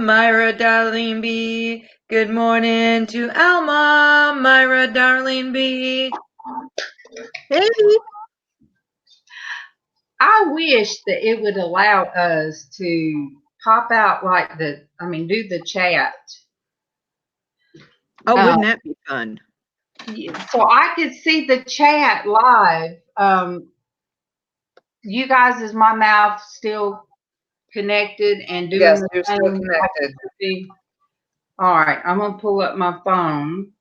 Myra, darling bee. Good morning to Alma, Myra, darling bee. Hey. I wish that it would allow us to pop out like do the chat. Oh, wouldn't that be fun? So I could see the chat live. You guys, is my mouth still connected and doing Yes, the you're same still connected. activity? All right, I'm going to pull up my phone.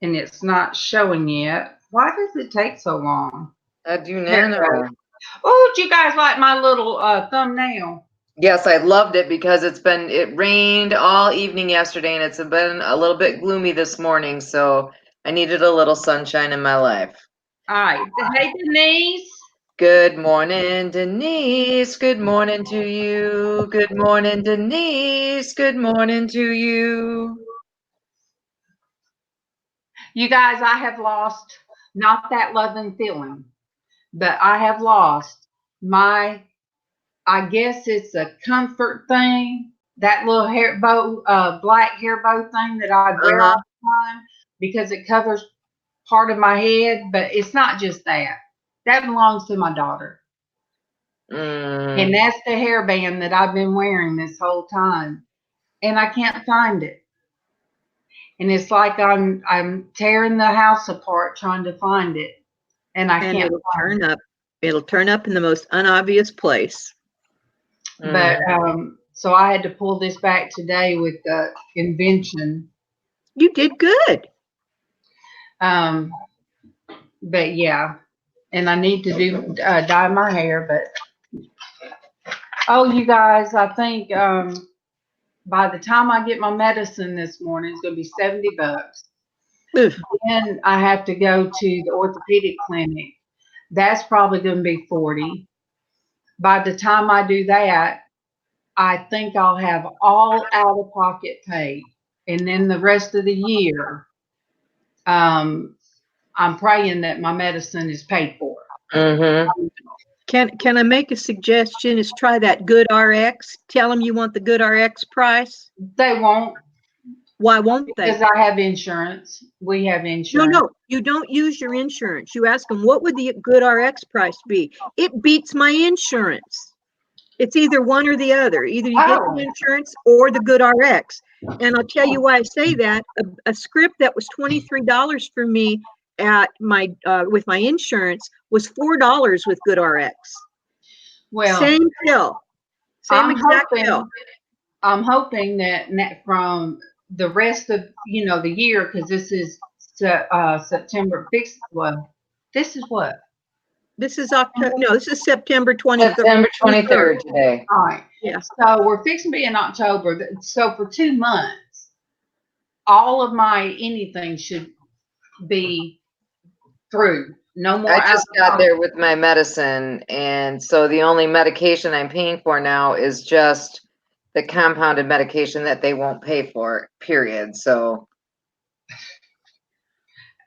And it's not showing yet. Why does it take so long? I do not know. Oh, do you guys like my little thumbnail? Yes, I loved it because it rained all evening yesterday and it's been a little bit gloomy this morning, so I needed a little sunshine in my life. All right. Hey, Denise. Good morning, Denise. Good morning to you. Good morning, Denise. Good morning to you. You guys, I have lost, not that loving feeling, but I have lost my, I guess it's a comfort thing, that little hair bow, black hair bow thing that I wear all the time because it covers part of my head, but it's not just that. That belongs to my daughter. And that's the hairband that I've been wearing this whole time. And I can't find it. And it's like I'm tearing the house apart trying to find it. And I can't turn up. It'll turn up in the most unobvious place. But so I had to pull this back today with the invention. You did good. But yeah. And I need to dye my hair, but oh, you guys, I think by the time I get my medicine this morning, it's going to be $70. Then I have to go to the orthopedic clinic. That's probably going to be $40. By the time I do that, I think I'll have all out of pocket paid. And then the rest of the year, I'm praying that my medicine is paid for. Can I make a suggestion? Is try that Good RX. Tell them you want the Good RX price. They won't. Why won't they? Because I have insurance. We have insurance. No, you don't use your insurance. You ask them, what would the Good RX price be? It beats my insurance. It's either one or the other. Either you get the insurance or the Good RX. And I'll tell you why I say that. A script that was $23 for me at my with my insurance was $4 with Good RX. Well, same pill, same exact pill. I'm hoping that from the rest of the year, because this is September. Well, this is what? This is October. No, this is September 23rd. September 23rd today. All right. Yeah. So we're fixing to be in October. So for 2 months, all of my anything should be through. No more. I just got there with my medicine, and so the only medication I'm paying for now is just the compounded medication that they won't pay for, period. So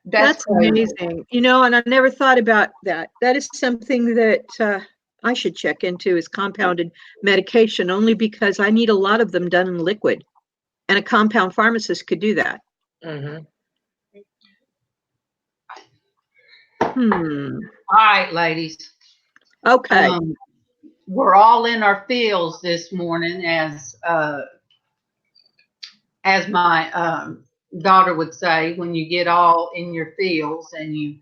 that's amazing. And I never thought about that. That is something that I should check into, is compounded medication, only because I need a lot of them done in liquid, and a compound pharmacist could do that. All right, ladies. Okay. We're all in our fields this morning, as my daughter would say. When you get all in your fields and you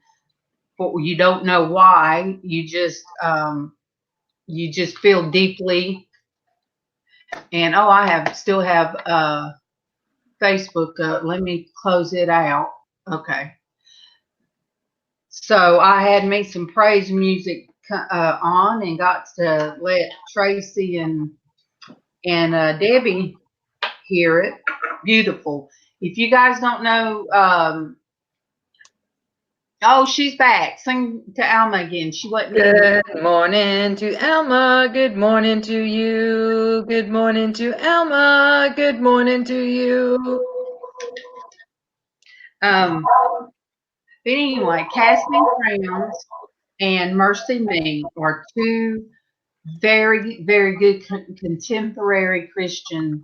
don't know why, you just feel deeply. And I still have Facebook. Let me close it out. Okay. So I had me some praise music on and got to let Traci and Debbie hear it. Beautiful. If you guys don't know, she's back. Sing to Alma again. She wasn't. Good morning to Alma. Good morning to you. Good morning to Alma. Good morning to you. But anyway, Casting Crowns and Mercy Me are two very, very good contemporary Christian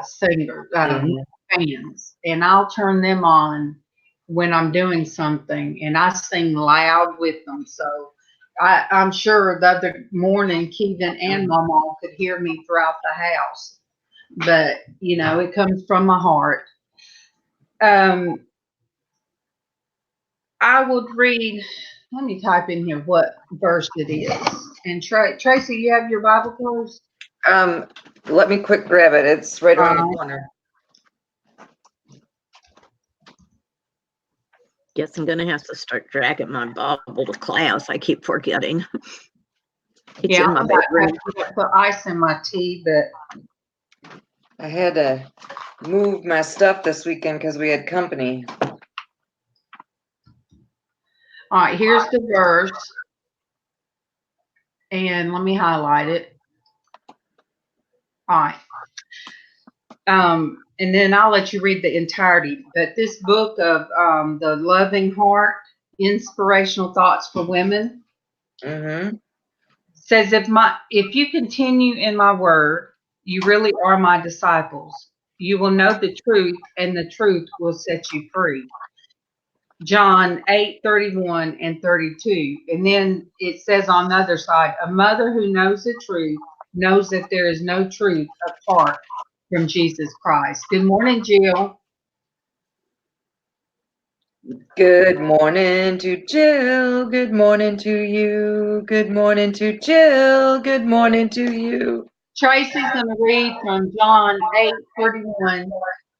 singer fans, and I'll turn them on when I'm doing something, and I sing loud with them. So I'm sure the other morning Keegan and MawMaw could hear me throughout the house, but it comes from my heart. I would read. Let me type in here what verse it is. And Tracy, you have your Bible closed? Let me quick grab it. It's right around the corner. Guess I'm gonna have to start dragging my Bible to class. I keep forgetting. It's in my bedroom. I put ice in my tea, but I had to move my stuff this weekend because we had company. All right, here's the verse, and let me highlight it. All right. And then I'll let you read the entirety. But this book of The Loving Heart, Inspirational Thoughts for Women, says, if you continue in my word, you really are my disciples. You will know the truth, and the truth will set you free. John 8:31 and 32. And then it says on the other side, a mother who knows the truth knows that there is no truth apart from Jesus Christ. Good morning, Jill. Good morning to Jill. Good morning to you. Good morning to Jill. Good morning to you. Tracy's going to read from John 8:31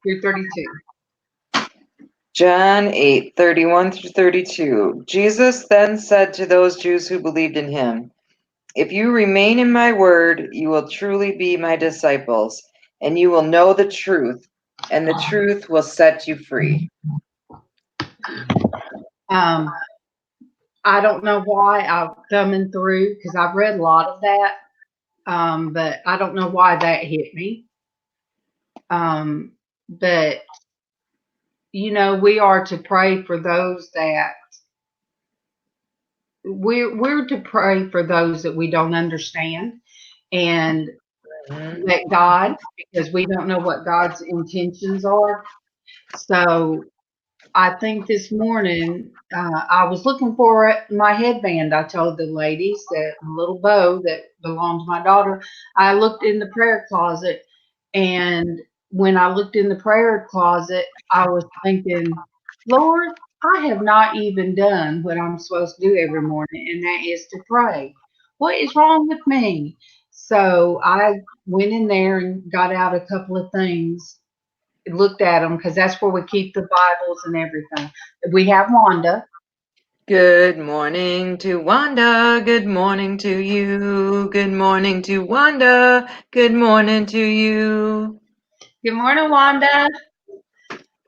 through 32. John 8:31 through 32. Jesus then said to those Jews who believed in him, if you remain in my word, you will truly be my disciples, and you will know the truth, and the truth will set you free. I don't know why I'm thumbing through, because I've read a lot of that, but I don't know why that hit me. But we are to pray for those that we're to pray for those that we don't understand, and let God, because we don't know what God's intentions are. So I think this morning I was looking for my headband. I told the ladies that a little bow that belonged to my daughter. I looked in the prayer closet, and when I looked in the prayer closet, I was thinking, Lord, I have not even done what I'm supposed to do every morning, and that is to pray. What is wrong with me? So I went in there and got out a couple of things, looked at them, because that's where we keep the Bibles and everything. We have Wanda. Good morning to Wanda. Good morning to you. Good morning to Wanda. Good morning to you. Good morning, Wanda.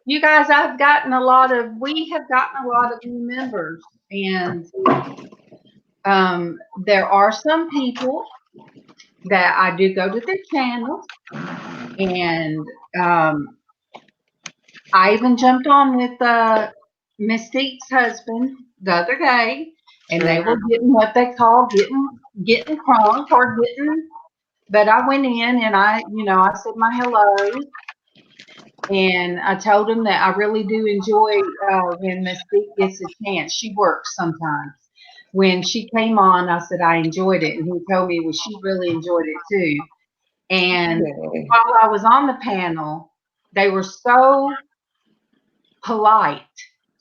You guys, we have gotten a lot of new members, and there are some people that I do go to their channels, and I even jumped on with Mystique's husband the other day, and they were getting what they call getting crunk or getting. But I went in and I said my hellos, and I told them that I really do enjoy when Mystique gets a chance. She works sometimes. When she came on, I said I enjoyed it, and he told me she really enjoyed it too. And while I was on the panel, they were so polite.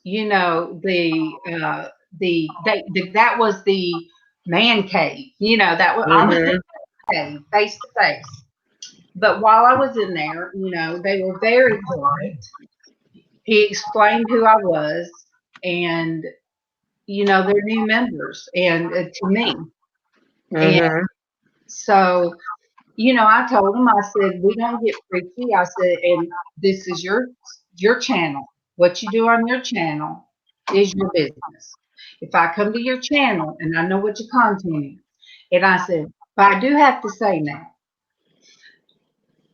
That was the man cave. That was I was cave, face to face. But while I was in there, they were very polite. He explained who I was, and they're new members, and to me. And so, I told him, I said, we don't get freaky. I said, and this is your channel. What you do on your channel is your business. If I come to your channel and I know what your content is, and I said, but I do have to say now,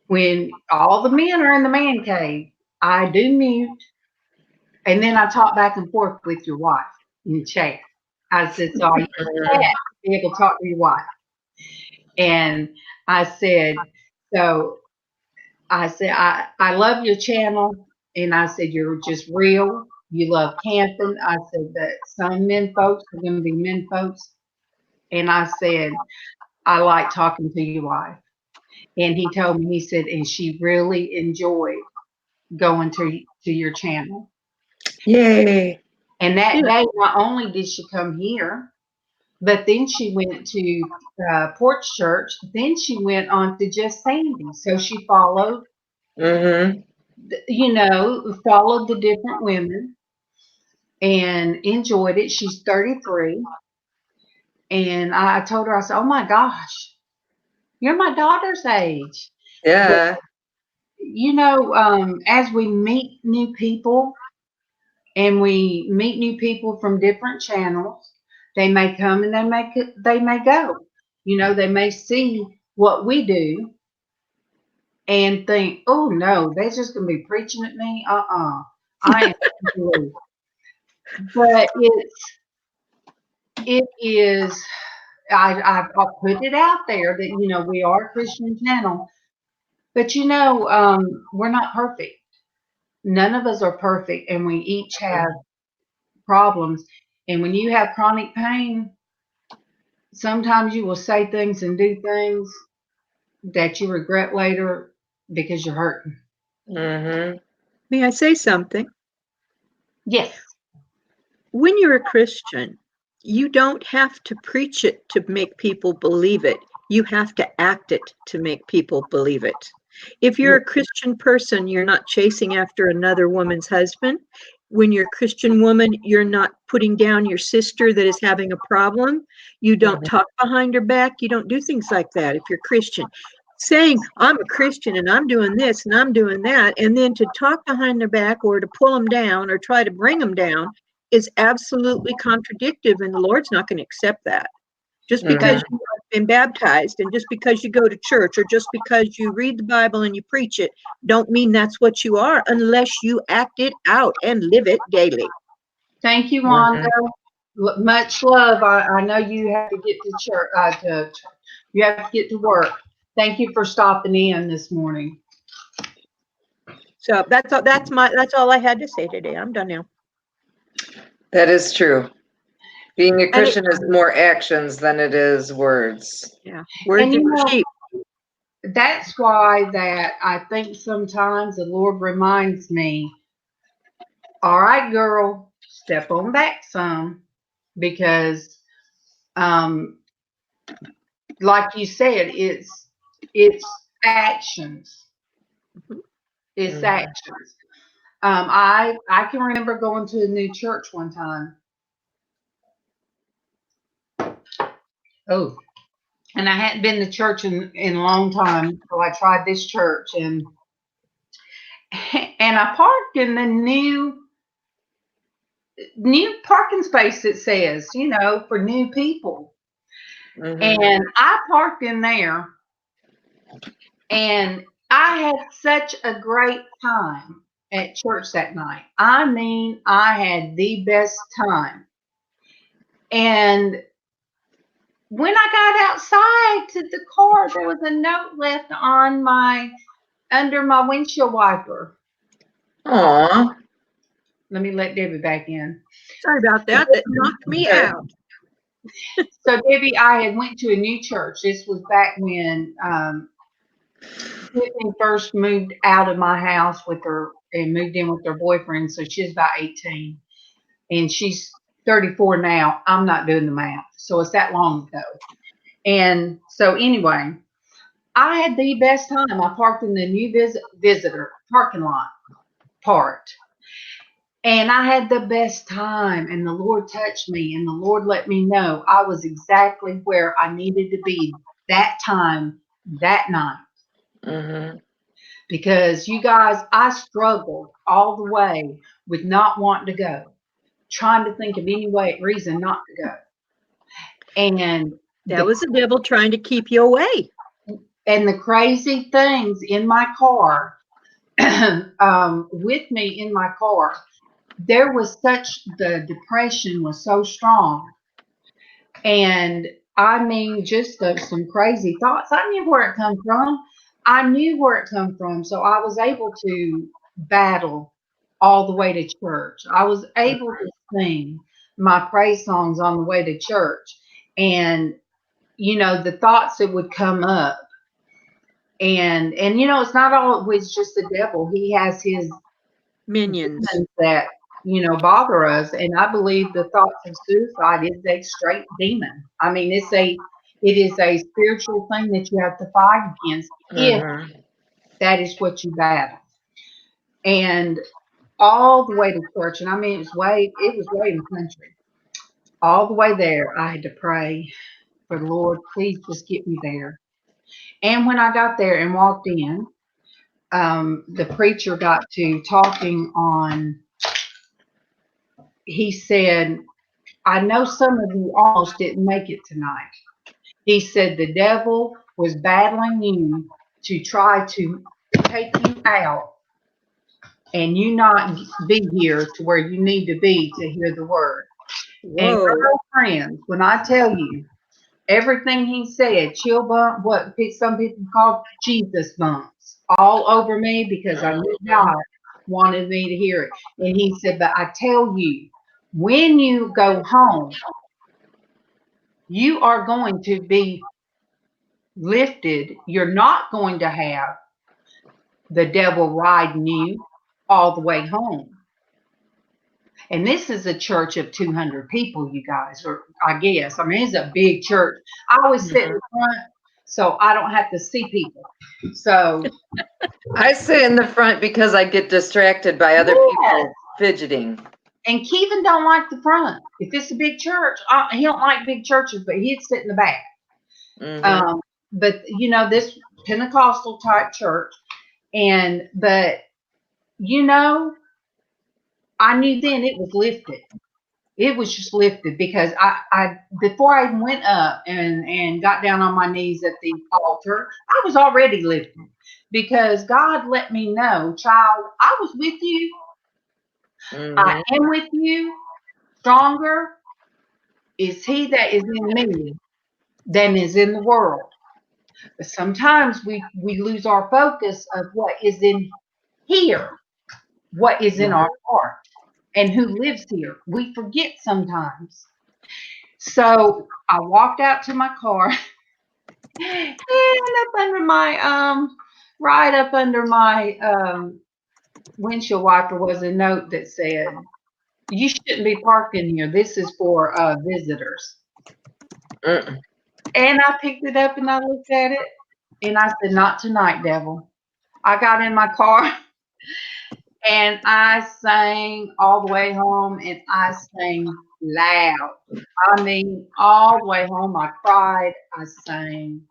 when all the men are in the man cave, I do mute, and then I talk back and forth with your wife in chat. I said, so you can be able to talk to your wife. And I said, so I said, I love your channel. And I said, you're just real. You love camping. I said that some men folks are going to be men folks. And I said, I like talking to your wife. And he told me, he said, and she really enjoyed going to your channel. Yay. And that day, not only did she come here, but then she went to Porch Church. Then she went on to JustSandi. So she followed, Mm-hmm. Followed the different women and enjoyed it. She's 33. And I told her, I said, oh my gosh, you're my daughter's age. Yeah. But, as we meet new people and we meet new people from different channels, they may come and they may go. They may see what we do and think, oh no, they're just going to be preaching at me. I ain't. But it is. I'll put it out there that we are a Christian channel, but we're not perfect. None of us are perfect, and we each have problems. And when you have chronic pain, sometimes you will say things and do things that you regret later because you're hurting. Mm-hmm. May I say something? Yes. When you're a Christian, you don't have to preach it to make people believe it. You have to act it to make people believe it. If you're a Christian person, you're not chasing after another woman's husband. When you're a Christian woman, you're not putting down your sister that is having a problem. You don't talk behind her back. You don't do things like that if you're Christian. Saying, I'm a Christian and I'm doing this and I'm doing that, and then to talk behind their back or to pull them down or try to bring them down is absolutely contradictive, and the Lord's not going to accept that. Just because you have been baptized and just because you go to church or just because you read the Bible and you preach it, don't mean that's what you are unless you act it out and live it daily. Thank you, Wanda. Much love. I know you have to get to church. You have to get to work. Thank you for stopping in this morning. So that's all I had to say today. I'm done now. That is true. Being a Christian is more actions than it is words. Yeah, words are cheap. That's why that I think sometimes the Lord reminds me, all right, girl, step on back some, because like you said, it's actions. It's actions. I can remember going to a new church one time. Oh, and I hadn't been to church in a long time, so I tried this church, and I parked in the new parking space, it says, for new people. And I parked in there, and I had such a great time at church that night. I mean, I had the best time. And when I got outside to the car, there was a note left under my windshield wiper. Aw. Let me let Debbie back in. Sorry about that. That knocked me out. So Debbie, I had went to a new church. This was back when Flippin first moved out of my house with her and moved in with her boyfriend. So she's about 18, and she's 34 now. I'm not doing the math, so it's that long ago. And so anyway, I had the best time. I parked in the new visitor parking lot part. And I had the best time, and the Lord touched me, and the Lord let me know I was exactly where I needed to be that time, that night. Because you guys, I struggled all the way with not wanting to go, trying to think of any reason not to go. And that was the devil trying to keep you away. And the crazy things in my car, with me in my car, the depression was so strong. And I mean, just some crazy thoughts. I knew where it come from. So I was able to battle all the way to church. I was able to sing my praise songs on the way to church. And, the thoughts that would come up. And it's not always just the devil. He has his Minions. demons that, bother us. And I believe the thoughts of suicide is a straight demon. I mean, it is a spiritual thing that you have to fight against if that is what you battle. And all the way to church, and I mean, it was way in the country. All the way there, I had to pray for the Lord, please just get me there. And when I got there and walked in, the preacher got to talking on, he said, I know some of you almost didn't make it tonight. He said the devil was battling you to try to take you out and you not be here to where you need to be to hear the word. And girl friends, when I tell you everything he said, chill bump, what some people call Jesus bumps, all over me because I knew God wanted me to hear it. And he said, but I tell you, when you go home, you are going to be lifted. You're not going to have the devil riding you all the way home. And this is a church of 200 people, you guys, or I guess. I mean, it's a big church. I always sit in the front so I don't have to see people. So I sit in the front because I get distracted by other people fidgeting. And Kevin don't like the front. If it's a big church, he don't like big churches, but he'd sit in the back. But this Pentecostal type church, but I knew then it was lifted. It was just lifted because I before I went up and got down on my knees at the altar, I was already lifted because God let me know, child, I was with you. I am with you. Stronger is he that is in me than is in the world. But sometimes we lose our focus of what is in here, what is in our heart, and who lives here. We forget sometimes. So I walked out to my car, and up under my right up under my windshield wiper was a note that said, "You shouldn't be parking here. This is for visitors." And I picked it up and I looked at it and I said, "Not tonight, devil." I got in my car and I sang all the way home, and I sang loud. I mean, all the way home, I cried, I sang,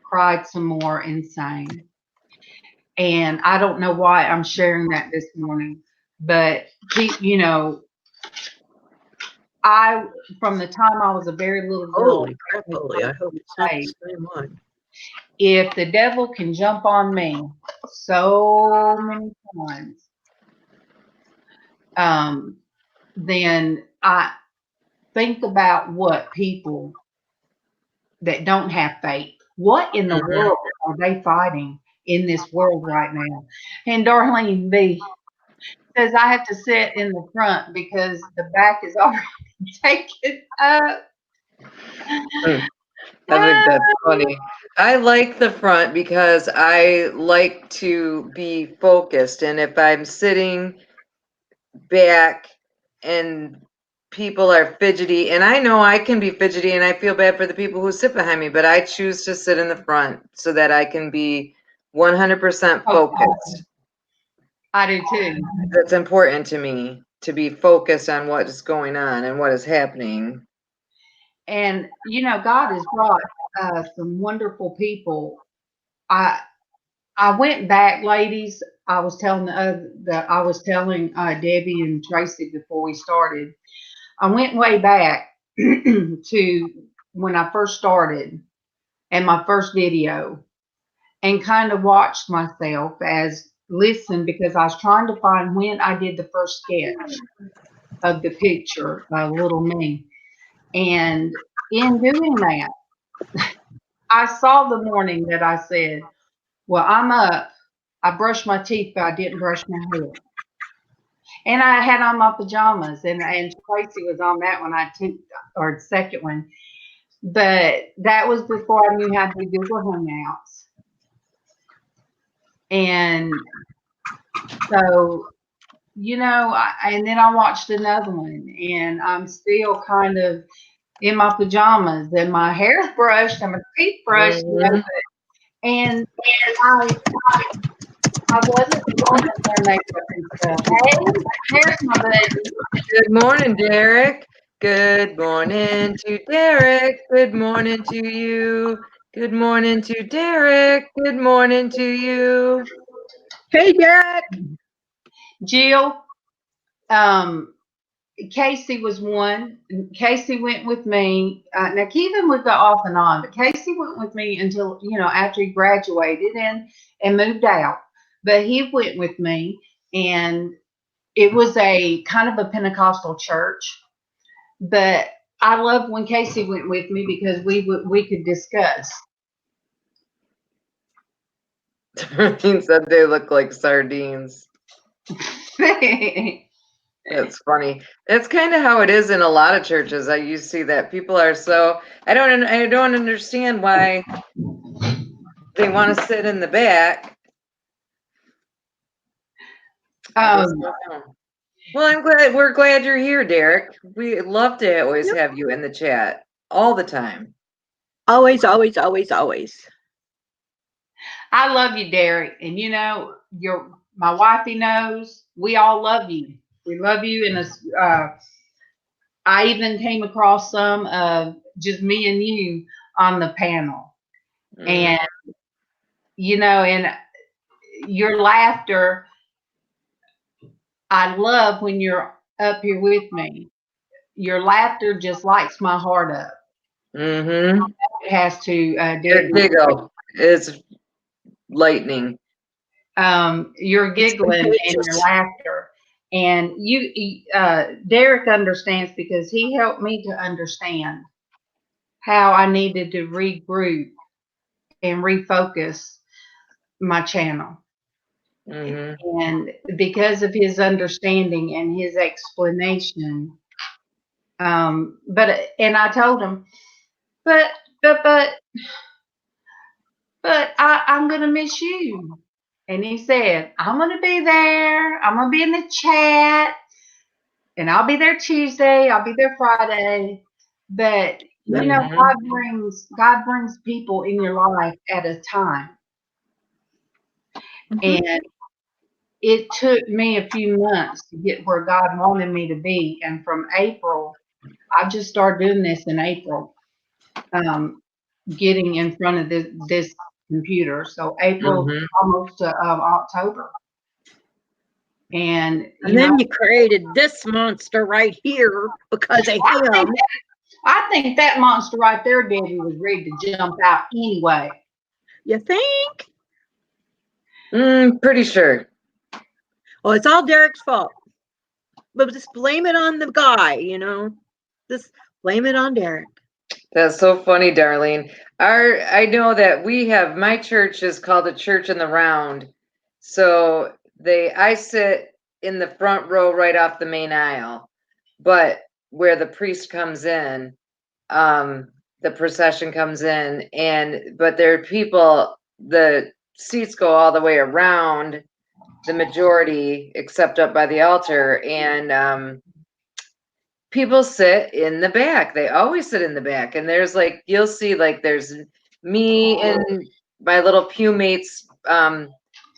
cried some more, and sang. And I don't know why I'm sharing that this morning, but from the time I was a very little girl, Holy crap, holy, I hope it's not the same one. If the devil can jump on me so many times, then I think about what people that don't have faith, what in the world are they fighting in this world right now? And Darlene B says I have to sit in the front because the back is already taken up. I think that's funny. I like the front because I like to be focused. And if I'm sitting back and people are fidgety, and I know I can be fidgety and I feel bad for the people who sit behind me, but I choose to sit in the front so that I can be 100% focused. I do too. That's important to me, to be focused on what is going on and what is happening. And God has brought some wonderful people. I went back, ladies. I was telling Debbie and Tracy before we started. I went way back to when I first started and my first video, and kind of watched myself listen because I was trying to find when I did the first sketch of the picture, little me. And in doing that, I saw the morning that I said, well, I'm up. I brushed my teeth, but I didn't brush my hair. And I had on my pajamas, and Traci was on that one. I took, or the second one. But that was before I knew how to do Google Hangouts. And so, and then I watched another one, and I'm still kind of in my pajamas, and my hair's brushed, and my teeth brushed, and I wasn't doing their makeup and stuff. Hey, there's my buddy. Good morning, Derek. Good morning to Derek. Good morning to you. Good morning to Derek. Good morning to you. Hey, Derek. Jill, Casey was one. Casey went with me. Now, Kevin would go off and on, but Casey went with me until, after he graduated and moved out. But he went with me, and it was a kind of a Pentecostal church. But I loved when Casey went with me because we could discuss. Darlene said they look like sardines. That's funny. That's kind of how it is in a lot of churches. You see that people are so. I don't understand why they want to sit in the back. Well, I'm glad. We're glad you're here, Derek. We love to always have you in the chat all the time. Always, always, always, always. I love you, Derek, and my wifey knows we all love you. We love you, and I even came across some of just me and you on the panel, and and your laughter. I love when you're up here with me. Your laughter just lights my heart up. It has to. Your giggle is lightning. Your giggling and your laughter, and Derek understands because he helped me to understand how I needed to regroup and refocus my channel. And because of his understanding and his explanation, and I told him, but I'm gonna miss you. And he said, I'm gonna be there. I'm gonna be in the chat, and I'll be there Tuesday. I'll be there Friday. But God brings people in your life at a time. And it took me a few months to get where God wanted me to be. And from April, I just started doing this in April, getting in front of this computer. So April almost to October. And then you created this monster right here because of him. I think that monster right there, Debbie, was ready to jump out anyway. You think? Pretty sure. Well, it's all Derek's fault. But just blame it on the guy, Just blame it on Derek. That's so funny, Darlene. I know that my church is called a church in the round. So I sit in the front row right off the main aisle, but where the priest comes in, the procession comes in, but there are people, the seats go all the way around the majority except up by the altar, and people sit in the back. They always sit in the back, and there's you'll see there's me and my little pew mates,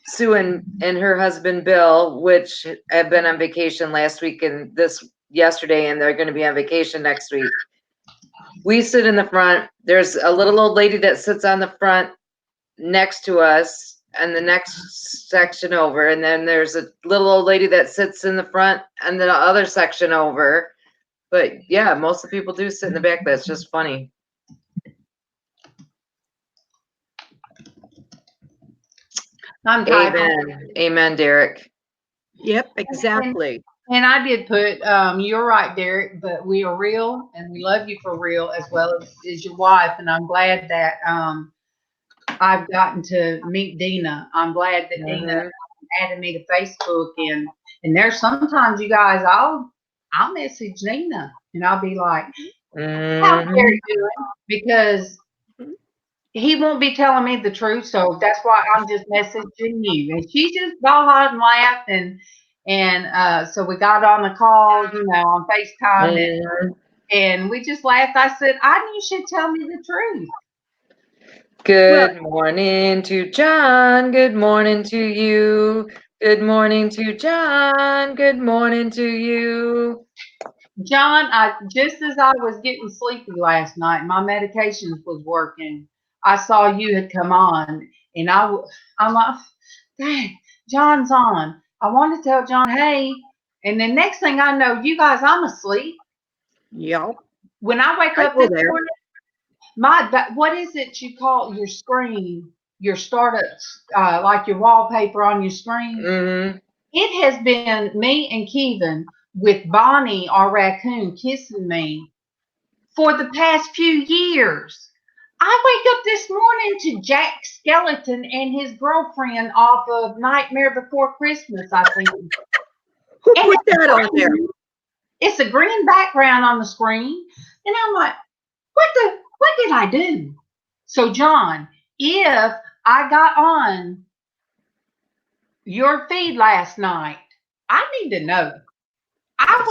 Sue and her husband Bill, which have been on vacation last week and yesterday, and they're going to be on vacation next week. We sit in the front. There's a little old lady that sits on the front next to us and the next section over, and then there's a little old lady that sits in the front and the other section over. But yeah, most of the people do sit in the back. That's just funny. Amen. Amen, Derek. Yep, exactly. And I did put, you're right, Derek, but we are real and we love you for real as well as your wife. And I'm glad that I've gotten to meet Dina. I'm glad that Dina added me to Facebook, and there's sometimes, you guys, I'll message Dina and I'll be like, how's Derek doing? Because he won't be telling me the truth, so that's why I'm just messaging you. And she just bawled and laughed, and so we got on the call, on FaceTime, and we just laughed. I said, I knew she'd tell me the truth. Good morning to John. Good morning to you. Good morning to John. Good morning to you. John, just as I was getting sleepy last night, my medications was working. I saw you had come on, and I'm like, dang, John's on. I want to tell John, hey, and the next thing I know, you guys, I'm asleep. Yeah. When I wake up this morning, what is it you call your screen, your startup, like your wallpaper on your screen? It has been me and Kevin with Bonnie, our raccoon, kissing me for the past few years. I wake up this morning to Jack Skeleton and his girlfriend off of Nightmare Before Christmas, I think. Who put that on there? It's a green background on the screen. And I'm like, what did I do? So, John, if I got on your feed last night, I need to know.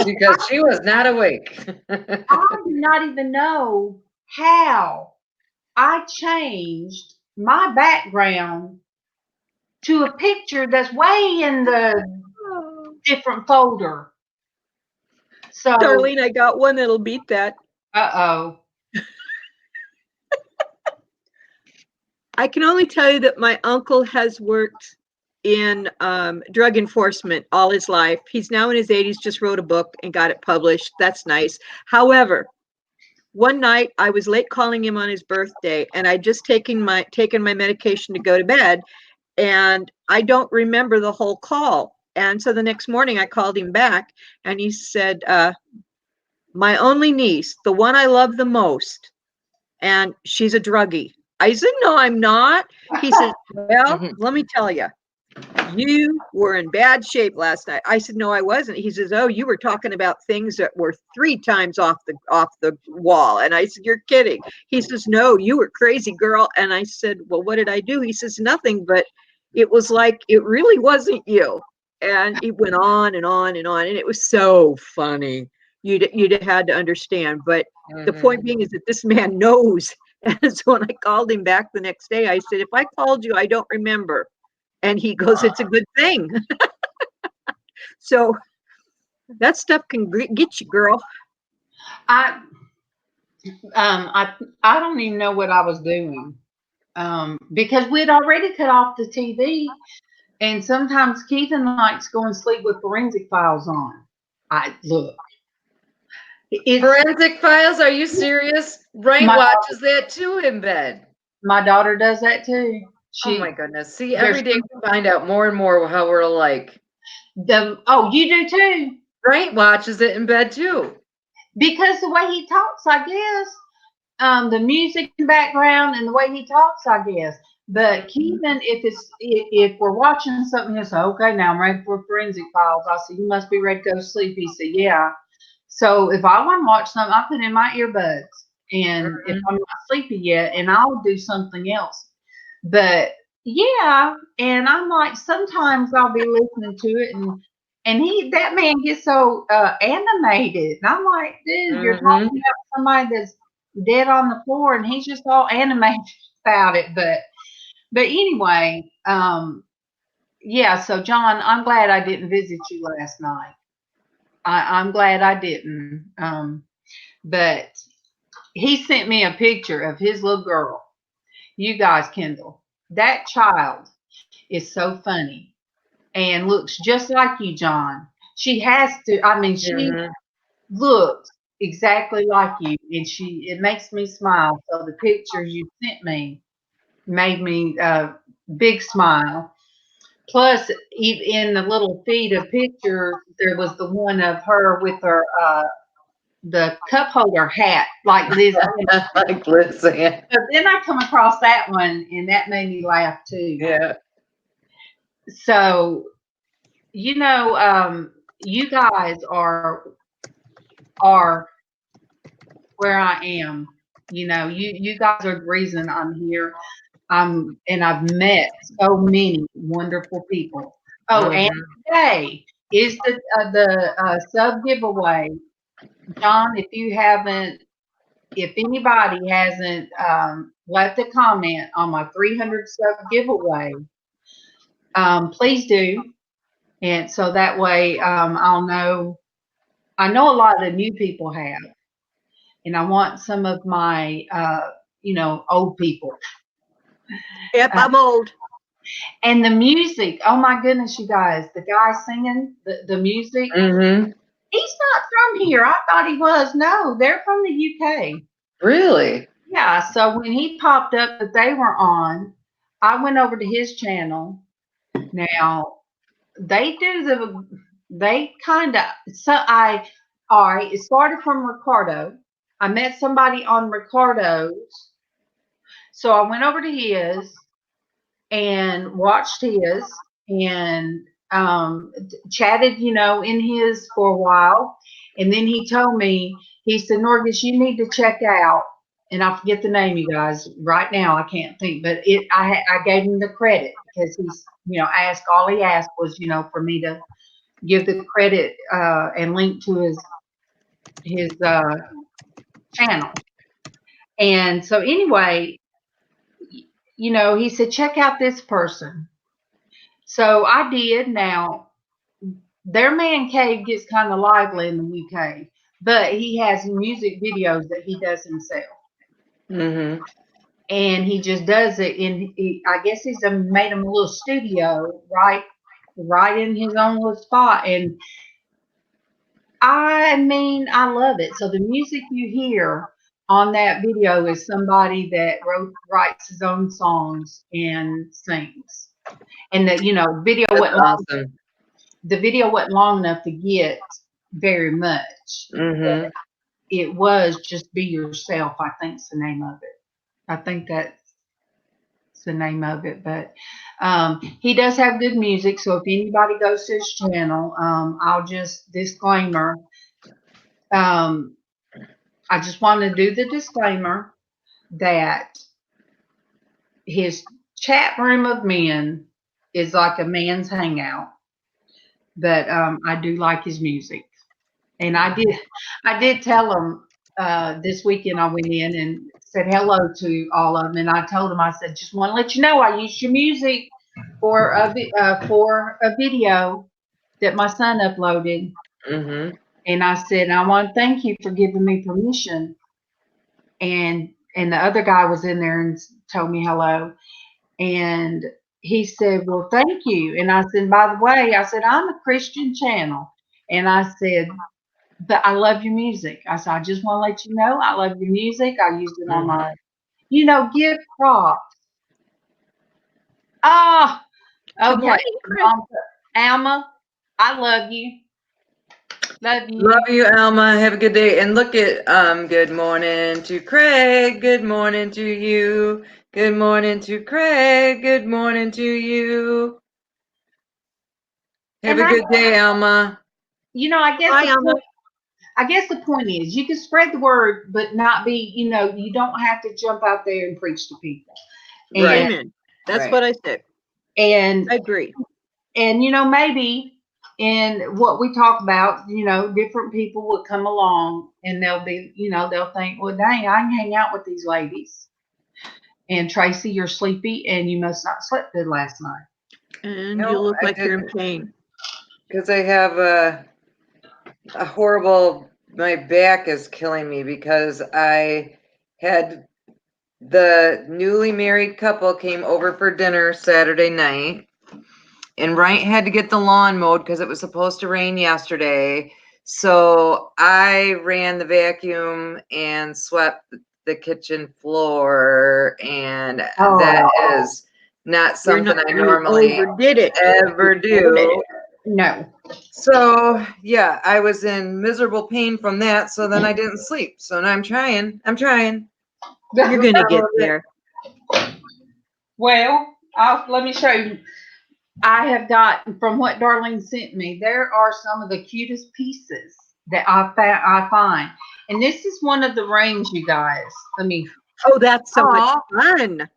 Because she was not awake. I do not even know how I changed my background to a picture that's way in the different folder. So, Darlene, I got one that'll beat that. Uh-oh. I can only tell you that my uncle has worked in drug enforcement all his life. He's now in his 80s, just wrote a book and got it published. That's nice. However, one night I was late calling him on his birthday, and I'd just taken my medication to go to bed, and I don't remember the whole call. And so the next morning I called him back, and he said, my only niece, the one I love the most, and she's a druggie. I said, no, I'm not. He said, well, let me tell you, you were in bad shape last night. I said, no, I wasn't. He says, oh, you were talking about things that were 3 times off the wall. And I said, you're kidding. He says, no, you were crazy, girl. And I said, well, what did I do? He says, nothing, but it was like, it really wasn't you. And it went on and on and on. And it was so funny. You'd had to understand. But the point being is that this man knows. And so when I called him back the next day, I said, if I called you, I don't remember. And he goes, it's a good thing. So that stuff can get you, girl. I don't even know what I was doing. Because we'd already cut off the TV, and sometimes Keithan likes going to sleep with Forensic Files on. Forensic Files? Are you serious? Rain watches that too in bed. My daughter does that too. Oh my goodness. See, every day we find out more and more how we're alike. You do too? Rain watches it in bed too. Because the way he talks, I guess. The music in the background and the way he talks, I guess. But Keevan, if we're watching something, he'll say, okay, now I'm ready for Forensic Files. I said, you must be ready to go to sleep. He said, yeah. So if I want to watch something, I put in my earbuds. And if I'm not sleepy yet, and I'll do something else. But yeah, and I'm like, sometimes I'll be listening to it, and that man gets so animated. And I'm like, dude, you're talking about somebody that's dead on the floor, and he's just all animated about it. But anyway, yeah. So John, I'm glad I didn't visit you last night. I'm glad I didn't. But he sent me a picture of his little girl. You guys, Kendall, that child is so funny and looks just like you, John. She has to. I mean, she looks exactly like you, and it makes me smile. So the pictures you sent me made me big smile. Plus, in the little feed of pictures, there was the one of her with her the cup holder hat, like LizzAnn. Like LizzAnn. But then I come across that one, and that made me laugh too. Yeah. So, you guys are where I am. You guys are the reason I'm here. And I've met so many wonderful people. Oh, and today is the sub giveaway. John, if anybody hasn't left a comment on my 300 sub giveaway, please do. And so that way I'll know. I know a lot of the new people have, and I want some of my, old people. Yep, I'm old. And the music, oh my goodness, you guys, the guy singing the music, he's not from here. I thought he was. No, they're from the UK. Really? Yeah, so when he popped up that they were on, I went over to his channel. Now, they kind of, all right, it started from Ricardo. I met somebody on Ricardo's. So I went over to his and watched his and chatted, in his for a while. And then he told me, he said, Norgis, you need to check out, and I forget the name, you guys, right now. I can't think, but I gave him the credit because he's, all he asked was, for me to give the credit and link to his channel. And so anyway, he said, check out this person. So I did. Now, their man cave gets kind of lively in the UK, but he has music videos that he does himself. And he just does it I guess he's made him a little studio right in his own little spot. And I mean, I love it. So the music you hear on that video is somebody that writes his own songs and sings. And the video wasn't awesome. The video wasn't long enough to get very much. It was just Be Yourself, I think's the name of it. I think that's the name of it. But he does have good music. So if anybody goes to his channel, I'll just disclaimer. I just want to do the disclaimer that his chat room of men is like a man's hangout. But I do like his music. And I did tell him this weekend I went in and said hello to all of them. And I told him, I said, just want to let you know I used your music for a video that my son uploaded. And I said, I want to thank you for giving me permission. And the other guy was in there and told me hello. And he said, well, thank you. And I said, by the way, I said, I'm a Christian channel. And I said, but I love your music. I said, I just want to let you know I love your music. I used it on my, give props. Ah, okay. Alma, I love you. Love you. Love you, Alma. Have a good day. And look at good morning to Craig. Good morning to you. Good morning to Craig. Good morning to you. Have a good day, Alma. I guess the point is you can spread the word, but not be, you don't have to jump out there and preach to people. Right. Amen. That's what I said. And I agree. And, maybe in what we talk about, different people would come along and they'll be, they'll think, well, dang, I can hang out with these ladies. And Tracy, you're sleepy and you must not slept good last night. And you look like you're in pain. Because I have a horrible, my back is killing me because I had the newly married couple came over for dinner Saturday night. And Wright had to get the lawn mowed because it was supposed to rain yesterday. So I ran the vacuum and swept the kitchen floor. And that is Not something I You normally overdid it. ever do. No. So yeah, I was in miserable pain from that. So then I didn't sleep. So now I'm trying. You're gonna get there. Well, let me show you. I have got from what Darlene sent me. There are some of the cutest pieces that I find, and this is one of the rings, you guys. Let me. Oh, that's so much Aw. fun.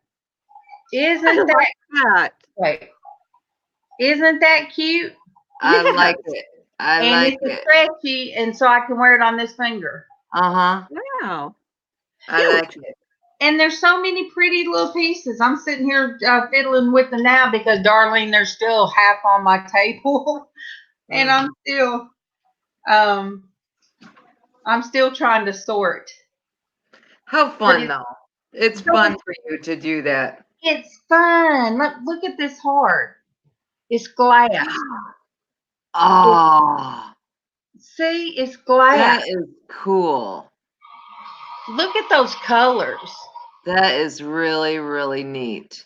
Isn't That. wait? Isn't that cute? I Yes. like it. I And like it's it. stretchy, and so I can wear it on this finger. Uh-huh. Wow. I like it. And there's so many pretty little pieces. I'm sitting here fiddling with them now because, Darlene, there's still half on my table, and I'm still trying to sort. How fun though. It's fun for you to do that. It's fun. Look at this heart. It's glass. Oh, See, it's glass. that is cool. Look at those colors. That is really, really neat.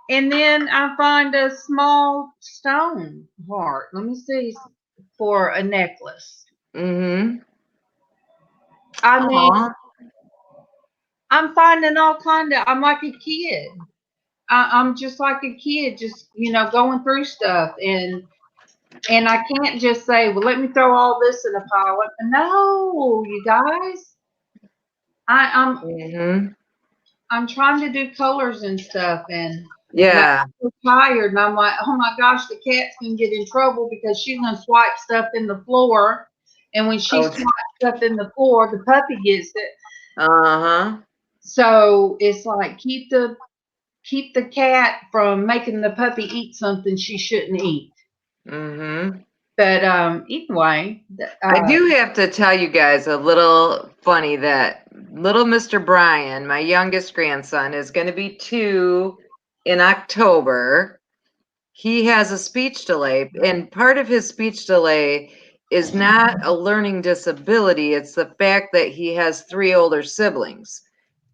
And then I find a small stone heart. Let me see, for a necklace. Mm-hmm. I mean, I'm finding all kind of. I'm like a kid. I'm just like a kid, just going through stuff, and I can't just say, well, let me throw all this in a pile. No, you guys, I'm trying to do colors and stuff, and Yeah. I'm so tired, and I'm like, oh my gosh, the cat's gonna get in trouble because she's gonna swipe stuff in the floor, and when she swipes stuff in the floor, the puppy gets it. Uh-huh. So it's like keep the cat from making the puppy eat something she shouldn't eat. Mm-hmm. But anyway, I do have to tell you guys a little funny that little Mr. Brian, my youngest grandson, is going to be 2 in October. He has a speech delay, and part of his speech delay is not a learning disability. It's the fact that he has 3 older siblings.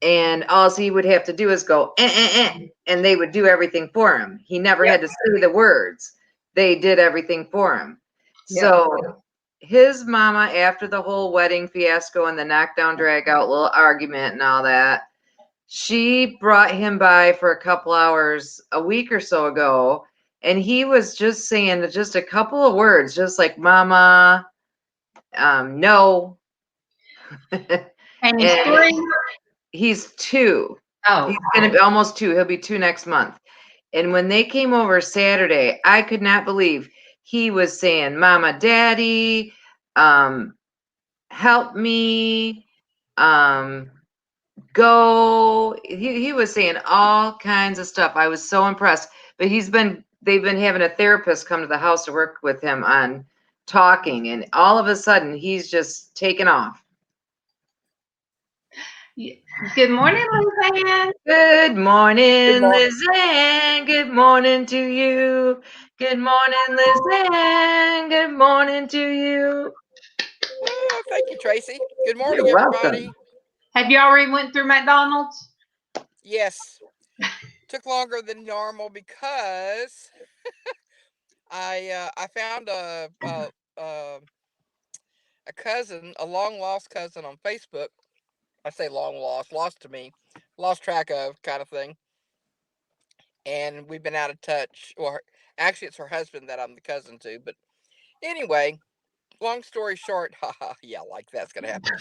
And all he would have to do is go, and they would do everything for him. He never had to say the words. They did everything for him. So his mama, after the whole wedding fiasco and the knockdown, drag out little argument and all that, she brought him by for a couple hours a week or so ago. And he was just saying just a couple of words, just like mama, no. and he's 3. He's 2. Oh, He's going to be almost 2. He'll be 2 next month. And when they came over Saturday, I could not believe he was saying, Mama, Daddy, help me, go. He was saying all kinds of stuff. I was so impressed. But they've been having a therapist come to the house to work with him on talking. And all of a sudden, he's just taken off. good morning, LizzAnn. Good morning, LizzAnn. Good morning to you. Good morning, LizzAnn. Good morning to you. Oh, thank you, Tracy. Good morning, You're everybody. welcome. Have you already went through McDonald's? Yes, took longer than normal because I found a cousin, a long lost cousin on Facebook. I say long lost to me, lost track of kind of thing. And we've been out of touch. Or actually, it's her husband that I'm the cousin to. But anyway, long story short, yeah, like that's gonna happen.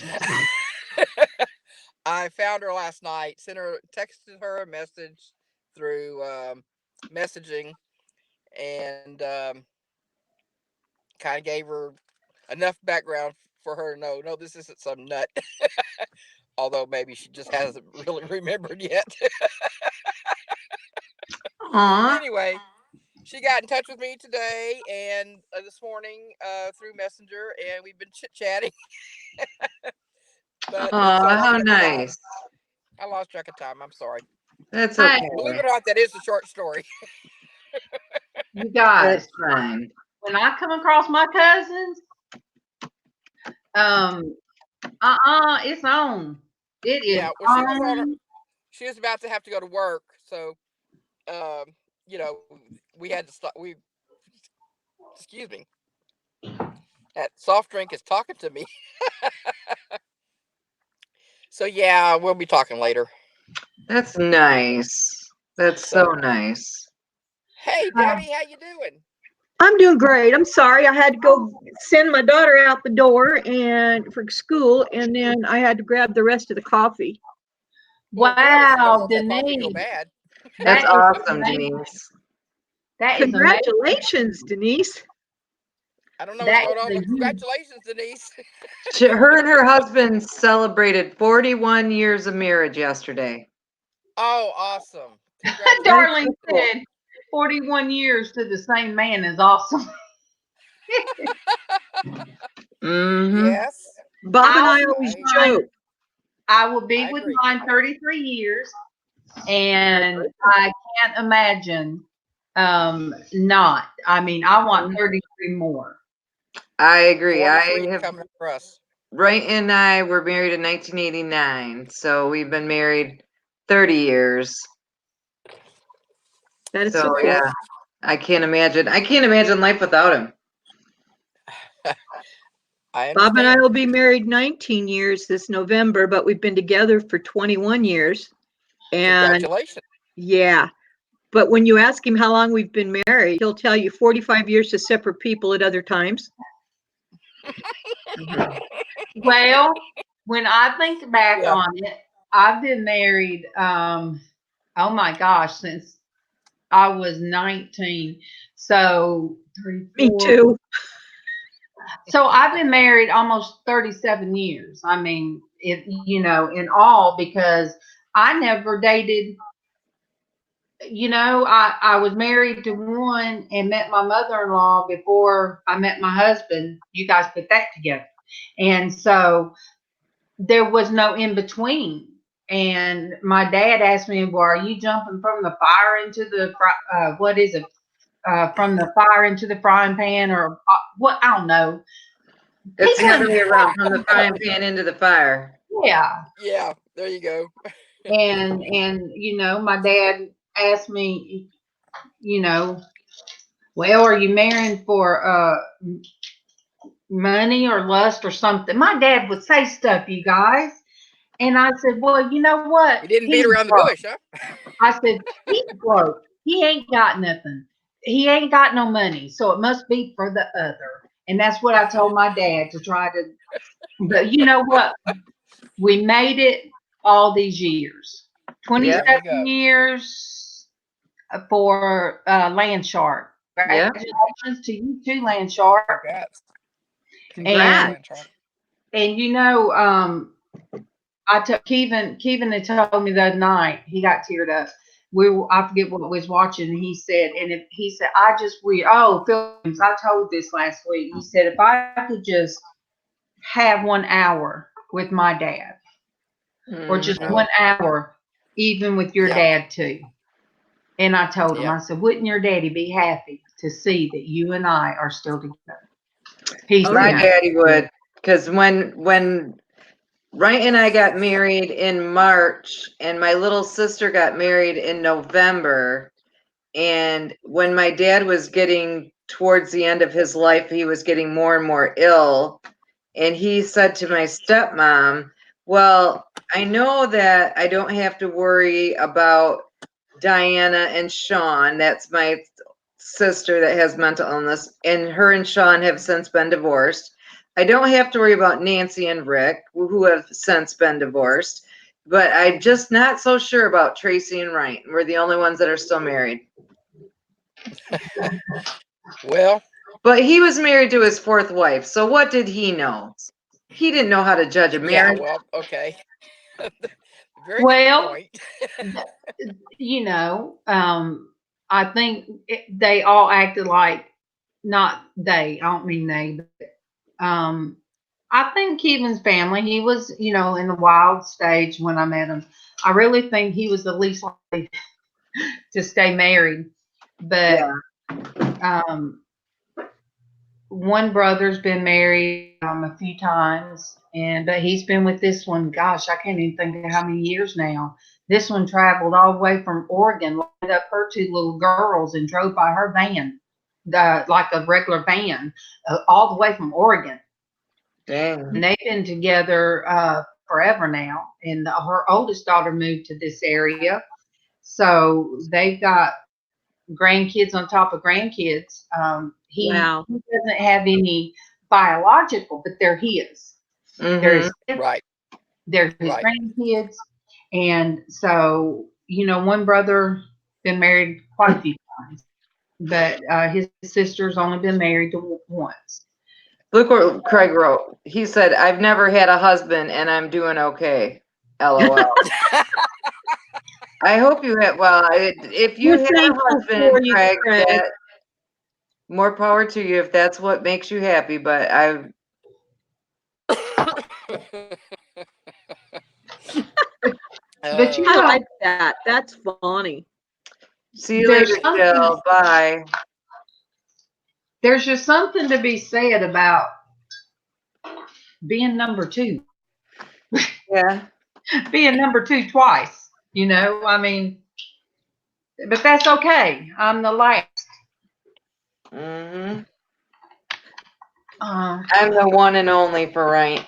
I found her last night. Texted her a message through messaging, and kind of gave her enough background for her to know, no, this isn't some nut. Although maybe she just hasn't really remembered yet. Anyway, she got in touch with me today and this morning through Messenger, and we've been chit-chatting. But how nice. I lost track of time. I'm sorry. That's okay. Believe it or not, that is a short story. You guys, That's fine. when I come across my cousins, it's on. It is Yeah, well, on. she was about to have to go to work, So, you know, we had to stop. Excuse me. That soft drink is talking to me. So yeah, we'll be talking later. That's nice. That's so nice. Hey, Debbie, how you doing? I'm doing great. I'm sorry. I had to go send my daughter out the door and for school, and then I had to grab the rest of the coffee. Wow, Go Denise. bad. That's That is awesome, amazing. Denise. That is amazing. Congratulations, Denise. I don't know That what's going on, is but a huge- congratulations, Denise. Her and her husband celebrated 41 years of marriage yesterday. Oh, awesome. Darling Cool. said 41 years to the same man is awesome. Mm-hmm. Yes. Bob and I always joke. I will be I with agree. mine 33 years, and I can't imagine not. I mean, I want 33 more. I agree. 43 I have coming for us. Wright and I were married in 1989, so we've been married 30 years. That is So so cool. yeah, I can't imagine life without him. I understand. Bob and I will be married 19 years this November, but we've been together for 21 years. And congratulations. yeah, but when you ask him how long we've been married, he'll tell you 45 years to separate people at other times. Well, when I think back on it, I've been married, oh my gosh, since I was 19. So, 34. Me too. So I've been married almost 37 years. I mean, in all, because I never dated, I was married to one and met my mother-in-law before I met my husband. You guys put that together. And so there was no in between. And my dad asked me, well, are you jumping from the fire into the, what is it? From the fire into the frying pan, or what? I don't know. It's the other way around, from the frying pan into the fire. Yeah. Yeah, there you go. And my dad asked me, well, are you marrying for money or lust or something? My dad would say stuff, you guys. And I said, well, you know what? You didn't beat around the bush, huh? I said, he's broke. He ain't got nothing. He ain't got no money. So it must be for the other. And that's what I told my dad to try to. But you know what? We made it all these years. 27 years for Land Shark. Congratulations to you too, Land Shark. Congrats. And I took Kevin had told me the other night, he got teared up. I forget what we was watching, and he said, Phillips, I told this last week. He said, if I could just have 1 hour with my dad, or just 1 hour, even with your dad too. And I told him, I said, wouldn't your daddy be happy to see that you and I are still together? My daddy would, because when Wright and I got married in March, and my little sister got married in November, and when my dad was getting towards the end of his life, he was getting more and more ill, and he said to my stepmom, well, I know that I don't have to worry about Diana and Sean. That's my sister that has mental illness, and her and Sean have since been divorced. I don't have to worry about Nancy and Rick, who have since been divorced, but I'm just not so sure about Traci and Wright. We're the only ones that are still married. Well, but he was married to his fourth wife, so what did he know? He didn't know how to judge a marriage. Yeah, well, okay. Very well, good point. I think they all acted like, not they, I don't mean they, but I think Kevin's family, he was, in the wild stage when I met him. I really think he was the least likely to stay married. But one brother's been married a few times, but he's been with this one, gosh, I can't even think of how many years now. This one traveled all the way from Oregon, loaded up her 2 little girls, and drove by her van, like a regular van, all the way from Oregon. Dang. And they've been together forever now. And her oldest daughter moved to this area. So they've got grandkids on top of grandkids. He doesn't have any biological, but they're his. Mm-hmm. They're his grandkids. And so, one brother been married quite a few times, but his sister's only been married once. Look what Craig wrote. He said, "I've never had a husband and I'm doing okay. LOL." I hope you have. Well, if you have a husband, Craig, that, more power to you if that's what makes you happy. But But I like that. That's funny. See you later, Jill. Bye. There's just something to be said about being number 2. Yeah. Being number 2 twice, I mean, but that's okay. I'm the last. Mm-hmm. I'm the one and only for right.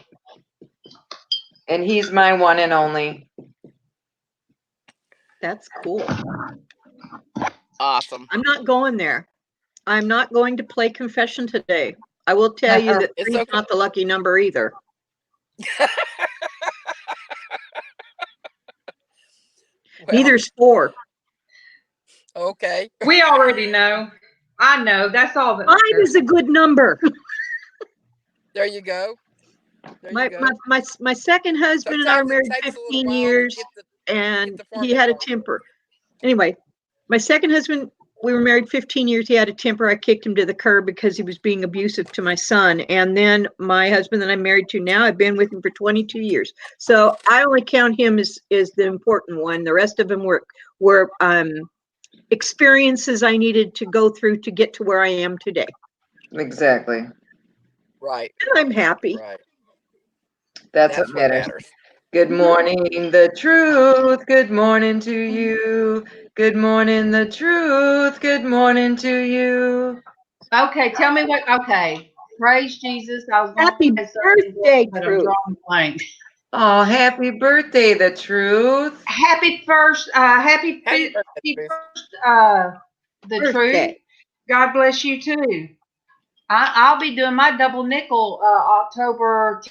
And he's my one and only. That's cool. Awesome. I'm not going there. I'm not going to play confession today. I will tell you that 3's not the lucky number either. Neither's 4. Okay. We already know. I know. That's all that 5 is a good number. There you go. My second husband and I were married 15 years, and he had a temper. Anyway, my second husband, we were married 15 years. He had a temper. I kicked him to the curb because he was being abusive to my son. And then my husband that I'm married to now, I've been with him for 22 years. So I only count him as the important one. The rest of them were experiences I needed to go through to get to where I am today. Exactly. Right. And I'm happy. Right. That's what matters. Good morning, the truth. Good morning to you. Good morning, the truth. Good morning to you. Okay, tell me what. Okay, praise Jesus. I was happy birthday, but I'm drawing blank. Oh, happy birthday, the truth. Happy first, happy first, the truth. God bless you too. I'll be doing my double nickel October.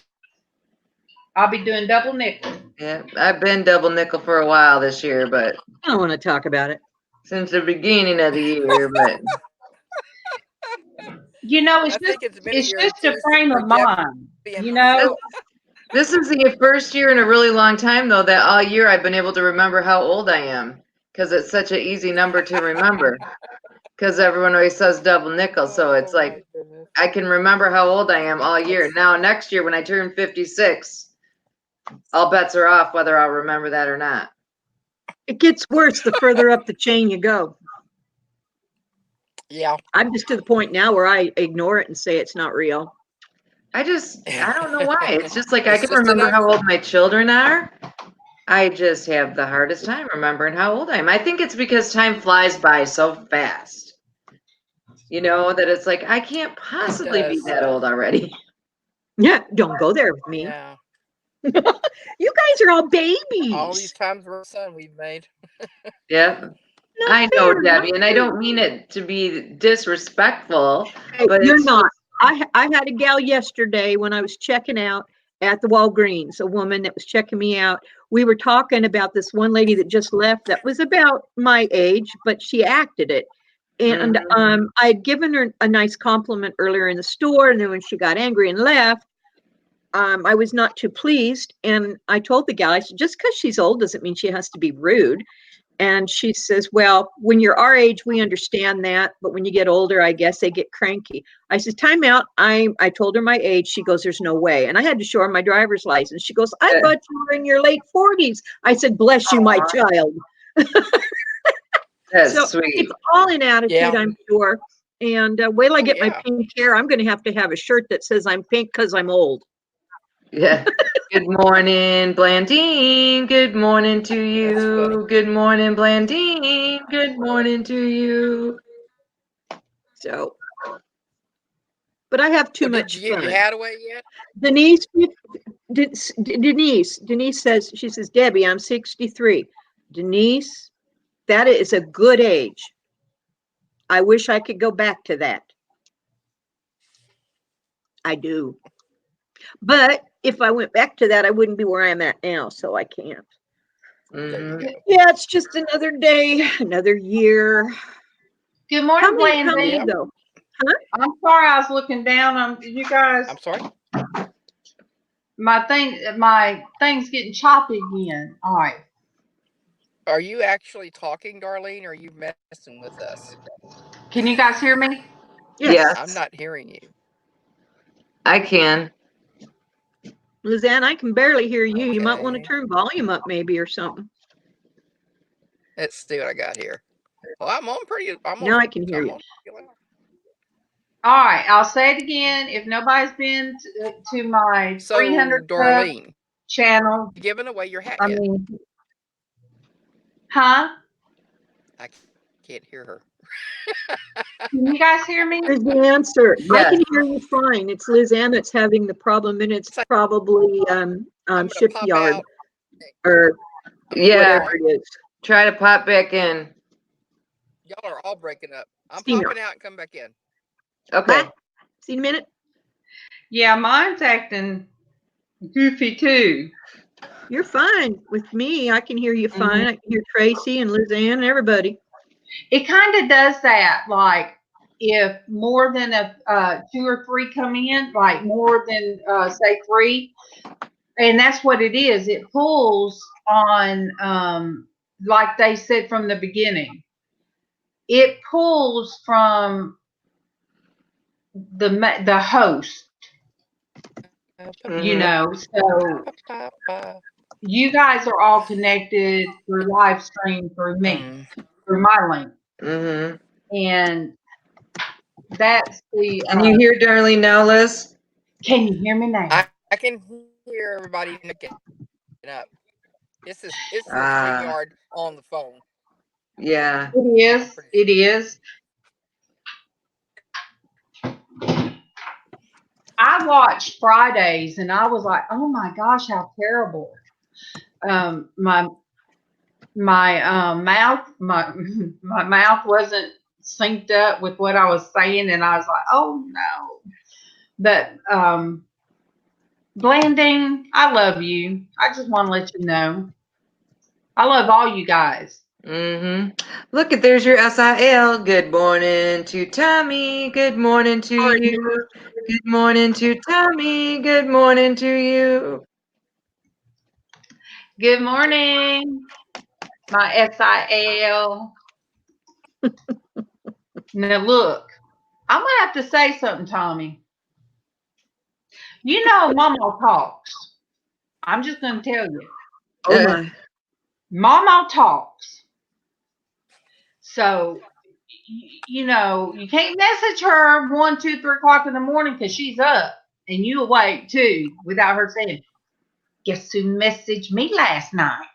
I'll be doing double nickel. Yeah, I've been double nickel for a while this year, but I don't want to talk about it. Since the beginning of the year, but it's just a frame of mind. This is the first year in a really long time, though, that all year I've been able to remember how old I am, because it's such an easy number to remember. Because everyone always says double nickel, so it's like I can remember how old I am all year. Now, next year when I turn 56, all bets are off whether I'll remember that or not. It gets worse the further up the chain you go. Yeah. I'm just to the point now where I ignore it and say it's not real. I don't know why. It's just like I can remember how old my children are. I just have the hardest time remembering how old I am. I think it's because time flies by so fast. That it's like, I can't possibly be that old already. Yeah, don't go there with me. Yeah. You guys are all babies. All these times we're son we've made. Yeah. I know, Debbie, and I don't mean it to be disrespectful. Hey, but you're not. I had a gal yesterday when I was checking out at the Walgreens, a woman that was checking me out. We were talking about this one lady that just left that was about my age, but she acted it. And I had given her a nice compliment earlier in the store, and then when she got angry and left, I was not too pleased. And I told the gal, I said, just because she's old doesn't mean she has to be rude. And she says, well, when you're our age, we understand that. But when you get older, I guess they get cranky. I said, time out. I told her my age. She goes, there's no way. And I had to show her my driver's license. She goes, I thought you were in your late 40s. I said, bless you, my child. That's so sweet. It's all in attitude, I'm sure. And wait till I get my pink hair. I'm going to have a shirt that says I'm pink because I'm old. Yeah. Good morning, Blandean. Good morning to That's funny. you. Good morning, Blandean. Good morning to you. So, but I have too Well, did much you get your fun. hat away yet? Denise says, she says, Debbie, I'm 63. Denise, that is a good age. I wish I could go back to that. I do. But if I went back to that, I wouldn't be where I'm at now, so I can't. There you go. Yeah, it's just another day, another year. Good How morning, many Yeah. Blandean. though? I'm sorry I was looking down on you guys. I'm sorry. My thing's getting choppy again. All right. Are you actually talking, Darlene, or are you messing with us? Can you guys hear me? Yes. I'm not hearing you. I can. LizzAnn, I can barely hear you. You might want to Okay. turn volume up maybe or something. Let's see what I got here. Well, I'm on pretty. Now I can hear I'm you. on pretty loud. All right. I'll say it again. If nobody's been to my So, 300 Darlene, channel, you giving away your hat I yet? mean, huh? I can't hear her. Can you guys hear me? There's the answer. I Yes. can hear you fine. It's LizzAnn that's having the problem, and it's probably I'm gonna pop shipyard out. or Yeah. whatever it is. Try to pop back in. Y'all are all breaking up. I'm See you. popping out and come back in. Okay. Bye. See you in a minute. Yeah, mine's acting goofy too. You're fine with me. I can hear you fine. I can hear Traci and LizzAnn and everybody. It kind of does that. Like if more than two or three come in, like more than say three, and that's what it is. It pulls on, like they said from the beginning. It pulls from the host. You know, so you guys are all connected through live stream through me, through my link. Mm-hmm. And that's the. Can you hear Darlene now, Liz? Can you hear me now? I can hear everybody picking up. It's the StreamYard on the phone. Yeah. It is. It is. I watched Fridays and I was like, oh my gosh, how terrible. My mouth my mouth wasn't synced up with what I was saying, and I was like, oh no. But Blandean, I love you. I just want to let you know. I love all you guys. Mm-hmm. Look, there's your SIL. Good morning to Tommy. Good morning to you. Good morning to Tommy. Good morning to you. Good morning, my SIL. Now look, I'm gonna have to say something, Tommy. You know, MawMaw talks. I'm just gonna tell you. Oh my. MawMaw talks. So, you know, you can't message her 1, 2, 3 o'clock in the morning because she's up and you awake too without her saying, guess who messaged me last night?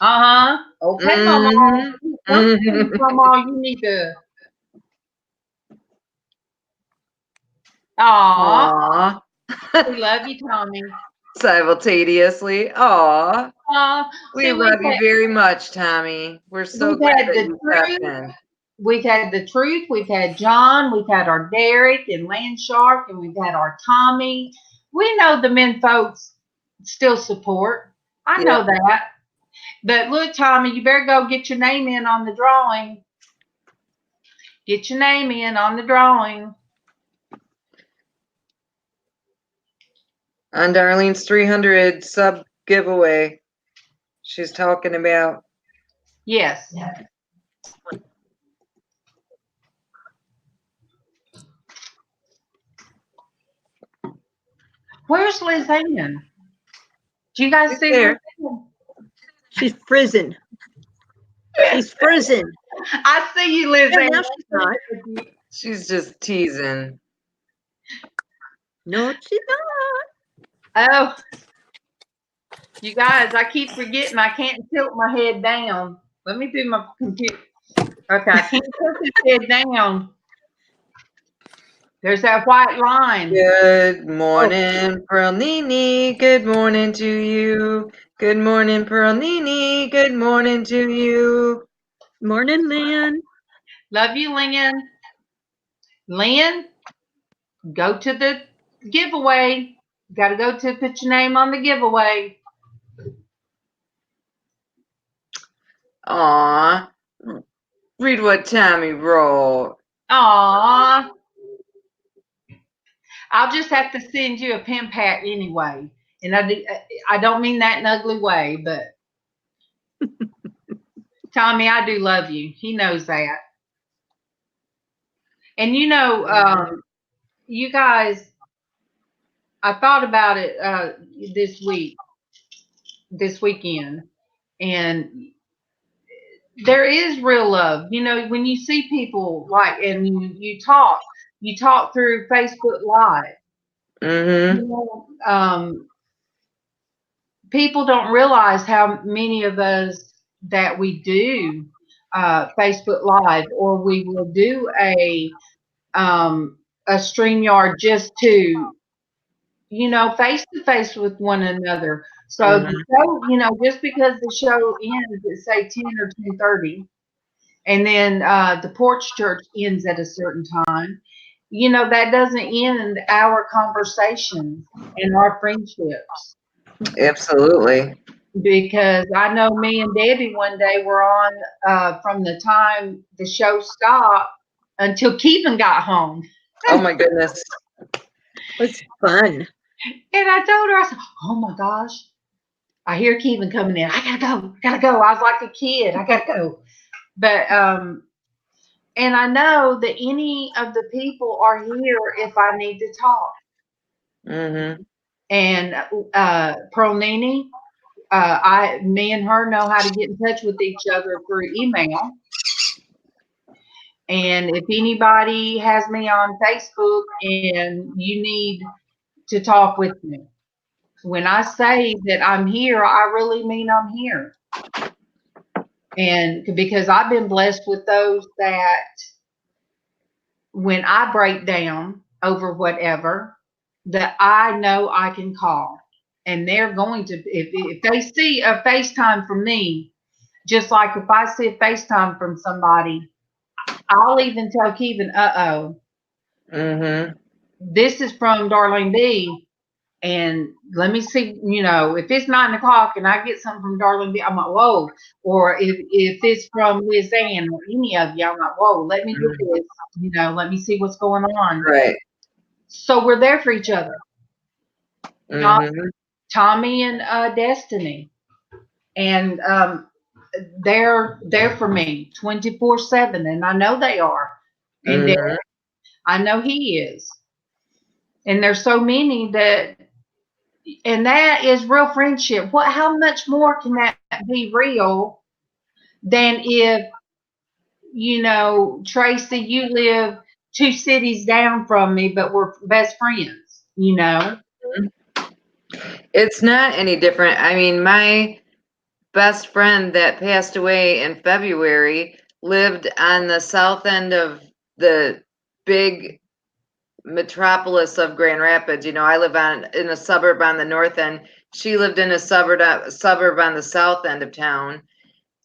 Okay, MawMaw. MawMaw, you need to. Aw. We love you, Tommy. Simultaneously. Aw. We See, love you very much, Tommy. We're so glad that you stepped in. We've had the truth. We've had John. We've had our Derek and Land Shark, and we've had our Tommy. We know the men folks still support. I know that. But look, Tommy, you better go get your name in on the drawing. Get your name in on the drawing. On Darlene's 300 sub giveaway, she's talking about. Yes. Where's LizzAnn? Do you guys see her? She's frozen. She's frozen. I see you, LizzAnn. No, she's not. She's just teasing. No, she's not. Oh, you guys, I keep forgetting I can't tilt my head down. Let me do my computer. Okay, I can't tilt this head down. There's that white line. Good morning, Pearl Nini. Good morning to you. Good morning, Pearl Nini. Good morning to you. Morning, Lynn. Love you, Lynn. Lynn, go to the giveaway. Got to go to put your name on the giveaway. Aw. Read what Tommy wrote. Aw. I'll just have to send you a pen pat anyway. And I don't mean that in an ugly way, but Tommy, I do love you. He knows that. And you know, you guys, I thought about it this weekend, and there is real love. You know, when you see people and you talk through Facebook Live. Mm-hmm. You know, people don't realize how many of us that we do Facebook Live, or we will do a StreamYard just to, you know, face to face with one another. So the show, you know, just because the show ends at say 10 or 10:30, and then the Porch Church ends at a certain time, you know, that doesn't end our conversations and our friendships. Absolutely. Because I know me and Debbie one day were on from the time the show stopped until Kevin got home. Oh my goodness. It's fun. And I told her, I said, oh my gosh, I hear Kevin coming in. I gotta go. I was like a kid. I gotta go. But and I know that any of the people are here if I need to talk. Mm-hmm. And Pearl Nini, me and her know how to get in touch with each other through email. And if anybody has me on Facebook and you need to talk with me, when I say that I'm here, I really mean I'm here. And because I've been blessed with those that when I break down over whatever, that I know I can call. And they're going to, if they see a FaceTime from me, just like if I see a FaceTime from somebody, I'll even tell Kevin, Mm-hmm. this is from Darlene B. And let me see, you know, if it's 9 o'clock and I get something from Darlene B, I'm like, whoa. Or if it's from LizzAnn or any of you, I'm like, whoa, let me get this, you know, let me see what's going on. Right. So we're there for each other. Mm-hmm. Tommy and Destiny. And they're there for me 24/7. And I know they are. And Mm-hmm. I know he is. And there's so many that, and that is real friendship. How much more can that be real than if, you know, Traci, you live 2 cities down from me, but we're best friends, you know? It's not any different. I mean, my best friend that passed away in February lived on the south end of the big metropolis of Grand Rapids. You know, I live in a suburb on the north end. She lived in a suburb on the south end of town.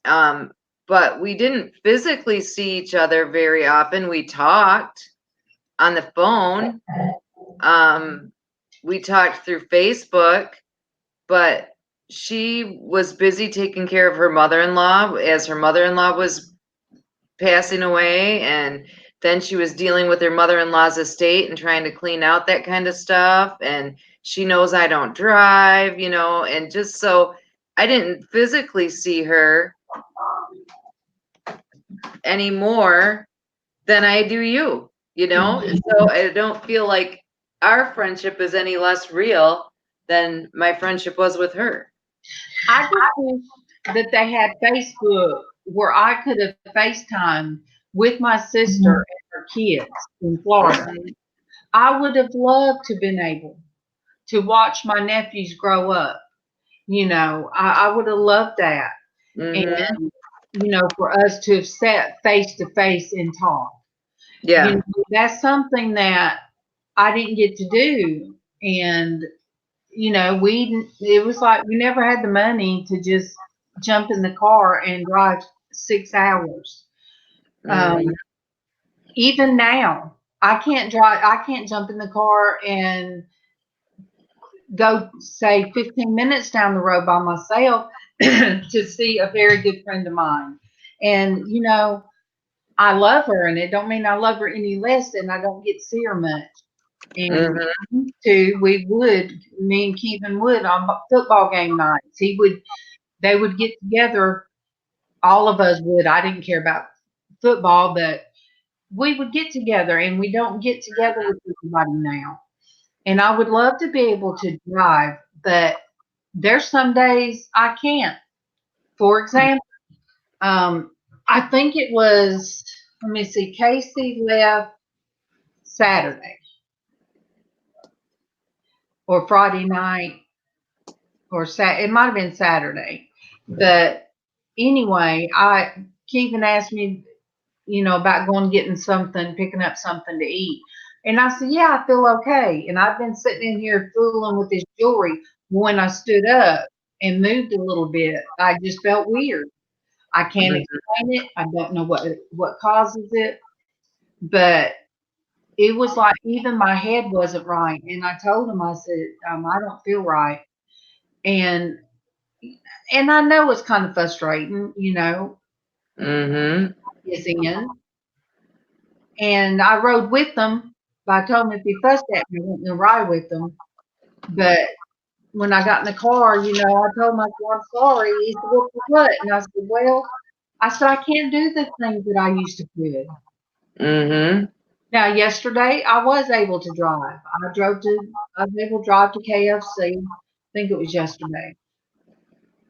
But we didn't physically see each other very often. We talked on the phone. We talked through Facebook, but she was busy taking care of her mother-in-law as her mother-in-law was passing away, and then she was dealing with her mother-in-law's estate and trying to clean out that kind of stuff. And she knows I don't drive, you know, and just so I didn't physically see her any more than I do you, you know. So I don't feel like our friendship is any less real than my friendship was with her. I just wish that they had Facebook where I could have FaceTime with my sister and her kids in Florida. I would have loved to have been able to watch my nephews grow up. You know, I would have loved that. Mm-hmm. And, you know, for us to have sat face to face and talk. Yeah. You know, that's something that I didn't get to do. And, you know, it was like we never had the money to just jump in the car and drive 6 hours. Mm-hmm. Even now, I can't jump in the car and go, say, 15 minutes down the road by myself to see a very good friend of mine. And, you know, I love her, and it don't mean I love her any less, and I don't get to see her much. And Mm-hmm. me and Kevin would on football game nights. They would get together. All of us would. I didn't care about football, but we would get together, and we don't get together with everybody now. And I would love to be able to drive, but there's some days I can't. For example, I think it was, let me see, Casey left Saturday or Friday night or it might have been Saturday. But anyway, Kevin asked me, you know, about going getting something, picking up something to eat. And I said, yeah, I feel okay. And I've been sitting in here fooling with this jewelry. When I stood up and moved a little bit, I just felt weird. I can't explain it. I don't know what causes it. But it was like even my head wasn't right. And I told him, I said, I don't feel right. And I know it's kind of frustrating, you know, Mm-hmm. is in. And I rode with them. But I told him if he fussed at me, I wouldn't ride with them. But when I got in the car, you know, I told him, I said, I'm sorry. He said, what? And I said, well, I said, I can't do the things that I used to do. Mm-hmm. Now, yesterday, I was able to drive. I was able to drive to KFC. I think it was yesterday.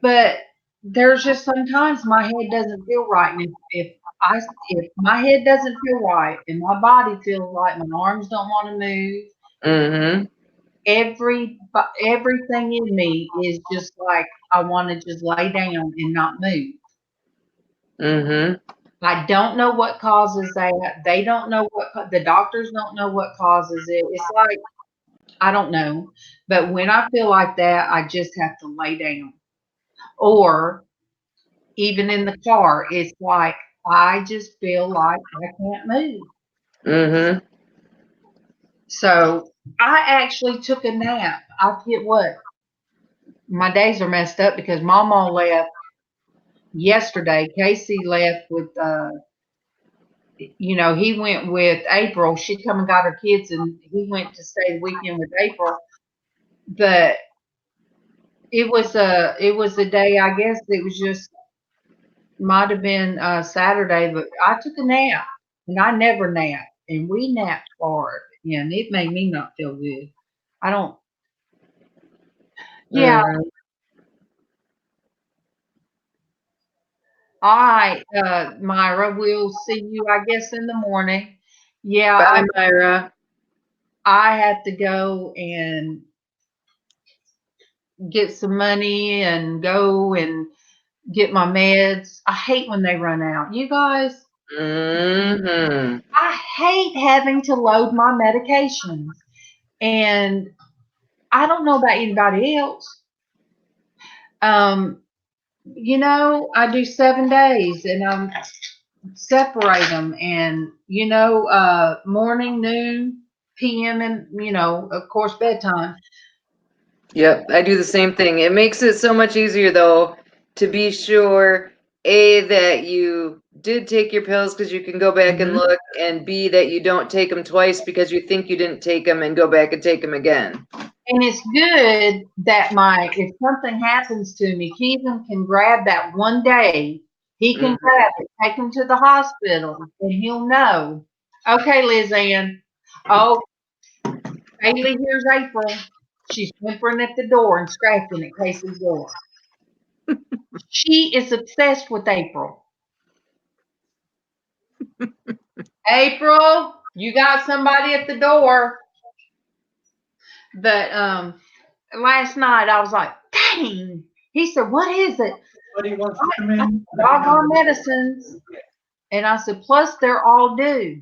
But there's just sometimes my head doesn't feel right. And if my head doesn't feel right and my body feels like my arms don't want to move, Mm-hmm. everything in me is just like I want to just lay down and not move. Mm-hmm. I don't know what causes that. They don't know the doctors don't know what causes it. It's like I don't know. But when I feel like that, I just have to lay down. Or even in the car, it's like I just feel like I can't move. Mm-hmm. So I actually took a nap. I get what? My days are messed up because MawMaw left yesterday. Casey left with you know, he went with April. She come and got her kids and he went to stay the weekend with April. But it was a day, I guess it was just might have been Saturday, but I took a nap and I never nap. And we napped hard. And it made me not feel good. I don't yeah. Mm-hmm. All right, Myra, we'll see you, I guess, in the morning. Yeah, Bye, Myra. I have to go and get some money and go and get my meds. I hate when they run out. You guys, Mm-hmm. I hate having to load my medications. And I don't know about anybody else. You know, I do 7 days and separate them and, you know, morning, noon, PM, and, you know, of course, bedtime. Yep, I do the same thing. It makes it so much easier, though, to be sure, A, that you did take your pills because you can go back and look, and B, that you don't take them twice because you think you didn't take them and go back and take them again. And it's good that if something happens to me, Keegan can grab that one day. He can grab it, take him to the hospital, and he'll know. Okay, LizzAnn. Oh, Haley, here's April. She's whimpering at the door and scratching at Casey's door. She is obsessed with April. April, you got somebody at the door. But last night I was like, dang. He said, what is it? Somebody wants to come in. Doggone medicines. And I said, plus they're all due.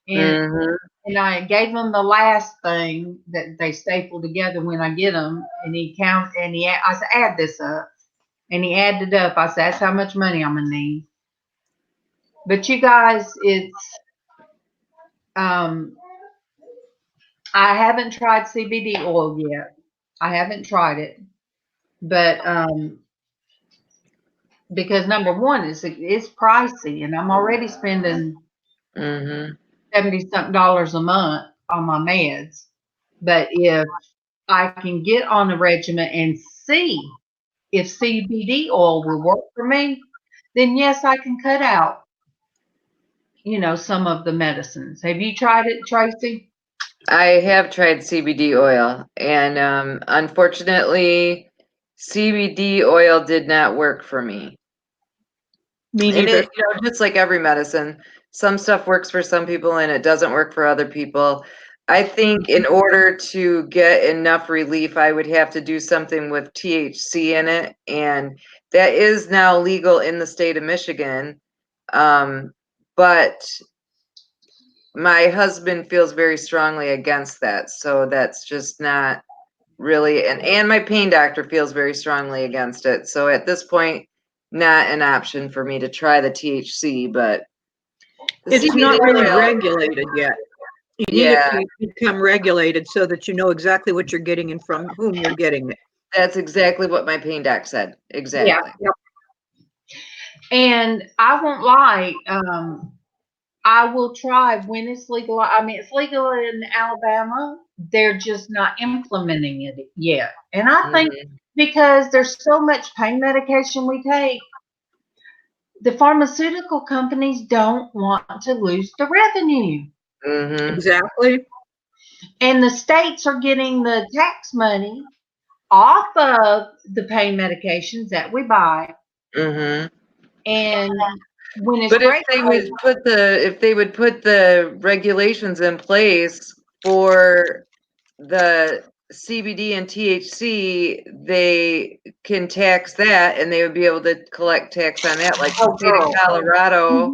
And and I gave him the last thing that they staple together when I get them. And he counted, and I said, add this up. And he added it up. I said, that's how much money I'm going to need. But you guys, it's, I haven't tried CBD oil yet. I haven't tried it. But, because number one, it's pricey, and I'm already spending $70-something a month on my meds. But if I can get on a regimen and see if CBD oil will work for me, then yes, I can cut out, some of the medicines. Have you tried it, Traci? I have tried CBD oil, and unfortunately, CBD oil did not work for me. Me And neither. just like every medicine, some stuff works for some people and it doesn't work for other people. I think in order to get enough relief, I would have to do something with THC in it, and that is now legal in the state of Michigan. But my husband feels very strongly against that, so that's just not really, and my pain doctor feels very strongly against it. So at this point, not an option for me to try the THC, but It's CBD not really oil, regulated yet. You need Yeah. it to become regulated so that you know exactly what you're getting and from whom you're getting it. That's exactly what my pain doc said. Exactly. Yeah. And I won't lie, I will try when it's legal. I mean, it's legal in Alabama. They're just not implementing it yet. And I think because there's so much pain medication we take, the pharmaceutical companies don't want to lose the revenue. Exactly. And the states are getting the tax money off of the pain medications that we buy. And when it's But if they would put the regulations in place for the CBD and THC, they can tax that, and they would be able to collect tax on that, like the state of Colorado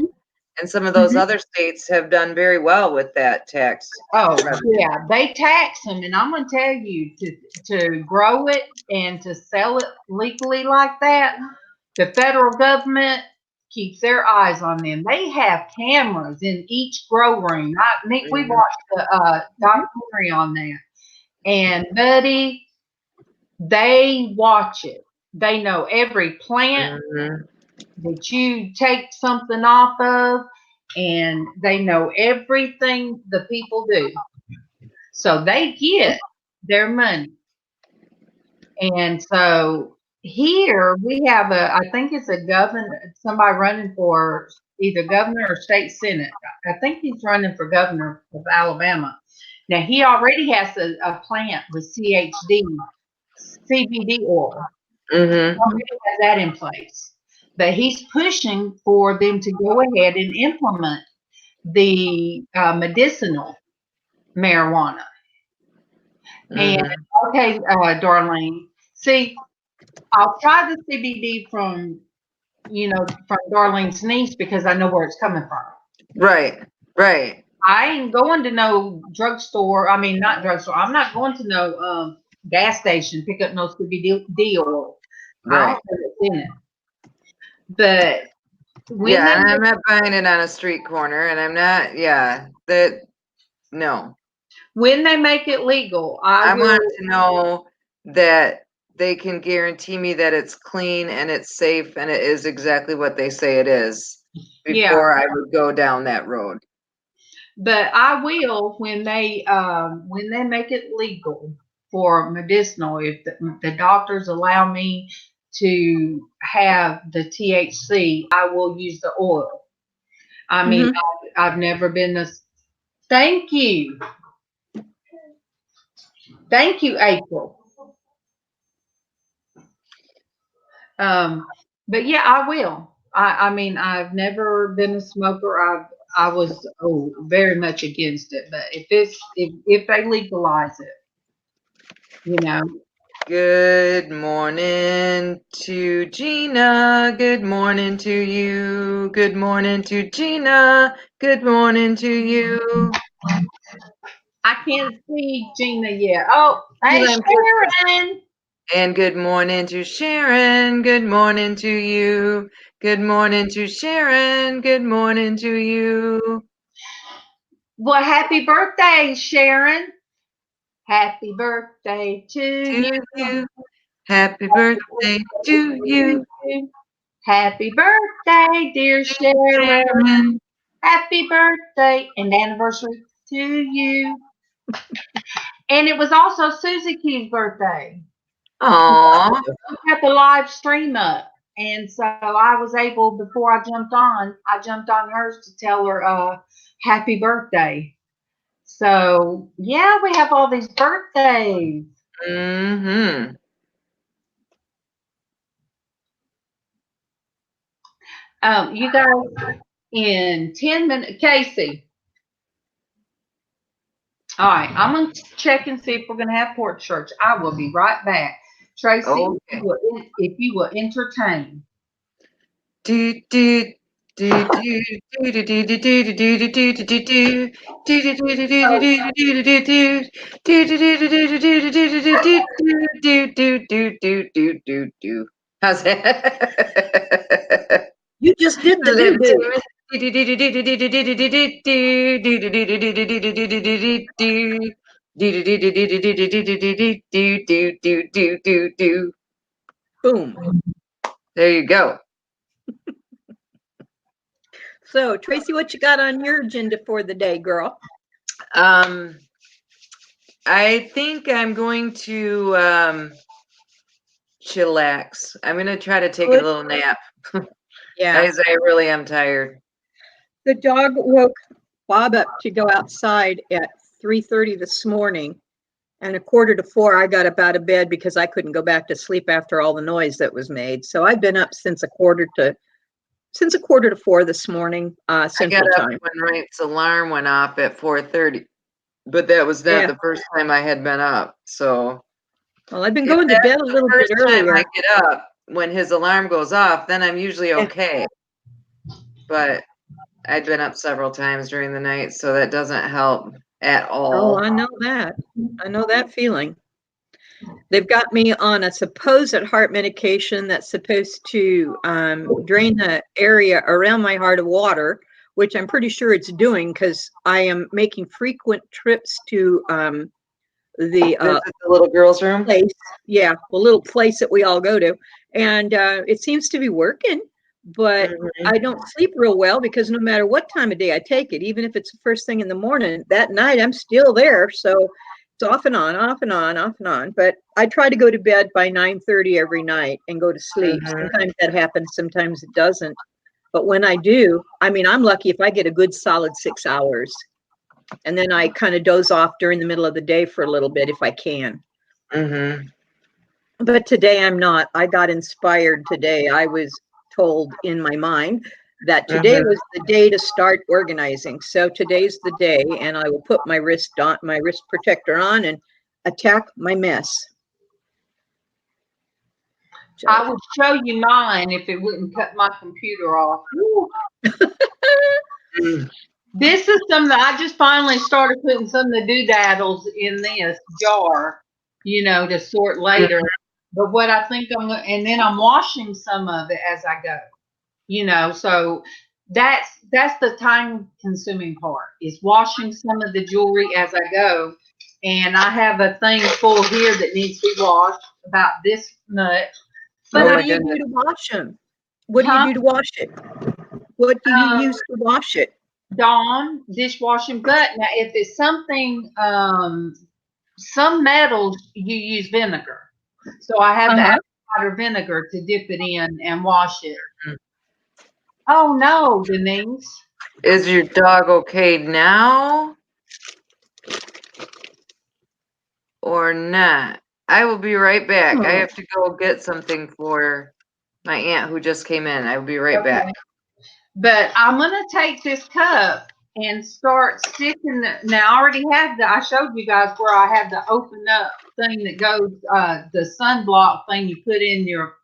and some of those other states have done very well with that tax. Oh, yeah, they tax them, and I'm going to tell you, to grow it and to sell it legally like that, the federal government keeps their eyes on them. They have cameras in each grow room. We watched the documentary on that, and buddy, they watch it. They know every plant that you take something off of, and they know everything the people do. So they get their money. And so here we have I think it's a governor, somebody running for either governor or state senate. I think he's running for governor of Alabama. Now he already has a plant with CBD oil. He already has that in place. But he's pushing for them to go ahead and implement the medicinal marijuana. And okay, Darlene, see, I'll try the CBD from Darlene's niece because I know where it's coming from. Right. I ain't going to no drugstore. I mean, not drugstore. I'm not going to no gas station pick up no CBD oil. I don't know what's in it. But I'm not buying it on a street corner, and I'm not. No. When they make it legal, I want to know that they can guarantee me that it's clean and it's safe and it is exactly what they say it is before I would go down that road. But I will when they make it legal for medicinal. If the doctors allow me to have the THC, I will use the oil. I mean, I've never been this. Thank you. Thank you, April. But yeah, I will. I mean, I've never been a smoker. I was very much against it. But if they legalize it, Good morning to Geanna. Good morning to you. Good morning to Geanna. Good morning to you. I can't see Geanna yet. Oh, hey, Well, I'm Sharon. And good morning to Sharon. Good morning to you. Good morning to Sharon. Good morning to you. Well, happy birthday, Sharon. Happy birthday to To you. you. Happy birthday to you. Happy birthday, dear Sharon. Sharon. Happy birthday and anniversary to you. And it was also Susie Q's birthday. Aw. We got the live stream up. And so I was able, before I jumped on hers to tell her happy birthday. So yeah, we have all these birthdays. Mm-hmm. You guys, in 10 minutes, Casey. All right, I'm going to check and see if we're going to have Porch Church. I will be right back. Traci, Okay. if you will entertain. Do do do do do do do do do do do do do do do. How's that? You just did the Live do-do. to Boom. There you go. So, Traci, what you got on your agenda for the day, girl? I think I'm going to chillax. I'm going to try to take a little nap. Yeah. As I really am tired. The dog woke Bob up to go outside at 3:30 this morning, and 3:45 I got up out of bed because I couldn't go back to sleep after all the noise that was made. So I've been up since 3:45 this morning, Central I got Time. up when Wright's alarm went off at 4:30, but that was not the first time I had been up. So, well, I've been going to bed a little bit earlier. I get up when his alarm goes off, then I'm usually okay. But I'd been up several times during the night, so that doesn't help at all. Oh, I know that. I know that feeling. They've got me on a supposed heart medication that's supposed to drain the area around my heart of water, which I'm pretty sure it's doing because I am making frequent trips to the little girl's room place. Yeah, the little place that we all go to. And it seems to be working, but I don't sleep real well because no matter what time of day I take it, even if it's the first thing in the morning, that night I'm still there. So it's off and on, off and on, off and on. But I try to go to bed by 9:30 every night and go to sleep. Sometimes that happens, sometimes it doesn't. But when I do, I mean, I'm lucky if I get a good solid 6 hours. And then I kind of doze off during the middle of the day for a little bit if I can. But today I'm not. I got inspired today. I was told in my mind that today was the day to start organizing. So today's the day, and I will put my wrist protector on and attack my mess. I would show you mine if it wouldn't cut my computer off. This is something that I just finally started putting some of the doodaddles in this jar, to sort later. But what I think and then I'm washing some of it as I go, so that's the time consuming part is washing some of the jewelry as I go. And I have a thing full here that needs to be washed about this much. But what do you do to wash them? What do you do to wash it? What do you use to wash it? Dawn dishwashing. But now if it's something, some metals you use vinegar. So I have the apple cider vinegar to dip it in and wash it. Oh no, Denise. Is your dog okay now? Or not? I will be right back. I have to go get something for my aunt who just came in. I will be right back. But I'm going to take this cup and start sticking now I already have I showed you guys where I have the open up thing that goes, the sunblock thing you put in your,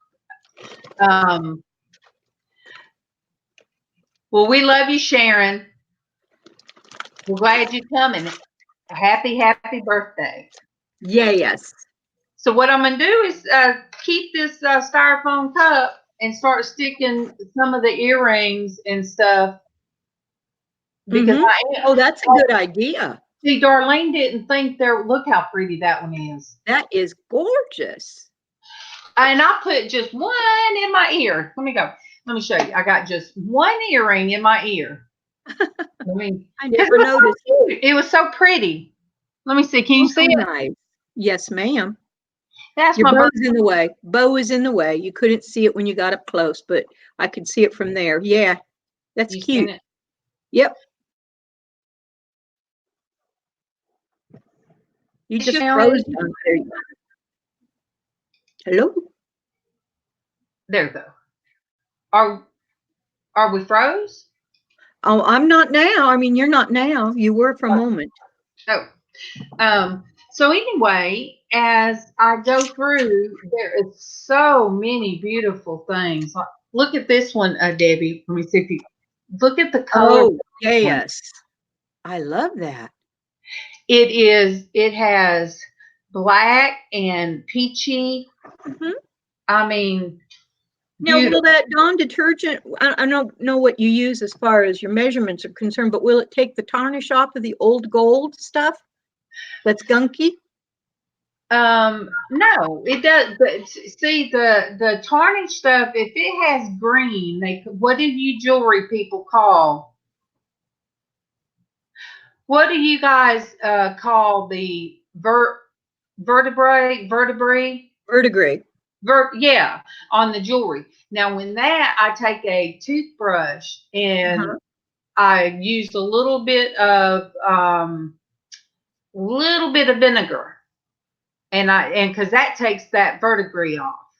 well, we love you, Sharon. We're glad you're coming. Happy birthday. Yes. So what I'm going to do is keep this styrofoam cup and start sticking some of the earrings and stuff. Because oh, that's a good idea. See, Darlene didn't think look how pretty that one is. That is gorgeous. And I put just one in my ear. Let me go. Let me show you. I got just one earring in my ear. I never noticed. It was so pretty. Let me see. Can you see it? Nice. Yes, ma'am. That's Your my bow is in the way. Bow is in the way. You couldn't see it when you got up close, but I could see it from there. Yeah, that's cute. Yep. You just froze on there. Hello? There we go. Are we froze? Oh, I'm not now. I mean, you're not now. You were for a moment. Oh. So anyway, as I go through, there is so many beautiful things. Look at this one, Debbie. Let me see if you look at the color. Oh, yes. I love that. It has black and peachy. I mean, now, will that Dawn detergent, I don't know what you use as far as your measurements are concerned, but will it take the tarnish off of the old gold stuff that's gunky? No, it does. But see, the tarnish stuff, if it has green, what do you jewelry people call? What do you guys call the vertebrae? Yeah, on the jewelry. Now, when I take a toothbrush and I use a little bit of vinegar, and because that takes that vertebrae off.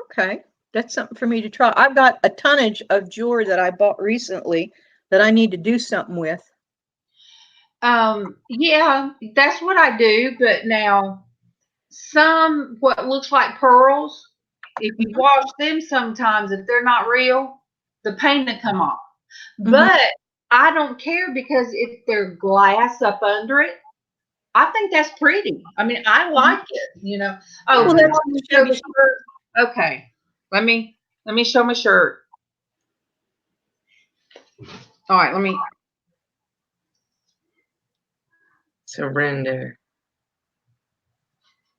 Okay, that's something for me to try. I've got a tonnage of jewelry that I bought recently that I need to do something with. Yeah, that's what I do. But now, what looks like pearls, if you wash them sometimes, if they're not real, the paint will come off. But I don't care, because if there's glass up under it, I think that's pretty. I mean, I like it, Oh, well, that's show the shirt. Okay. Let me show my shirt. All right, let me surrender.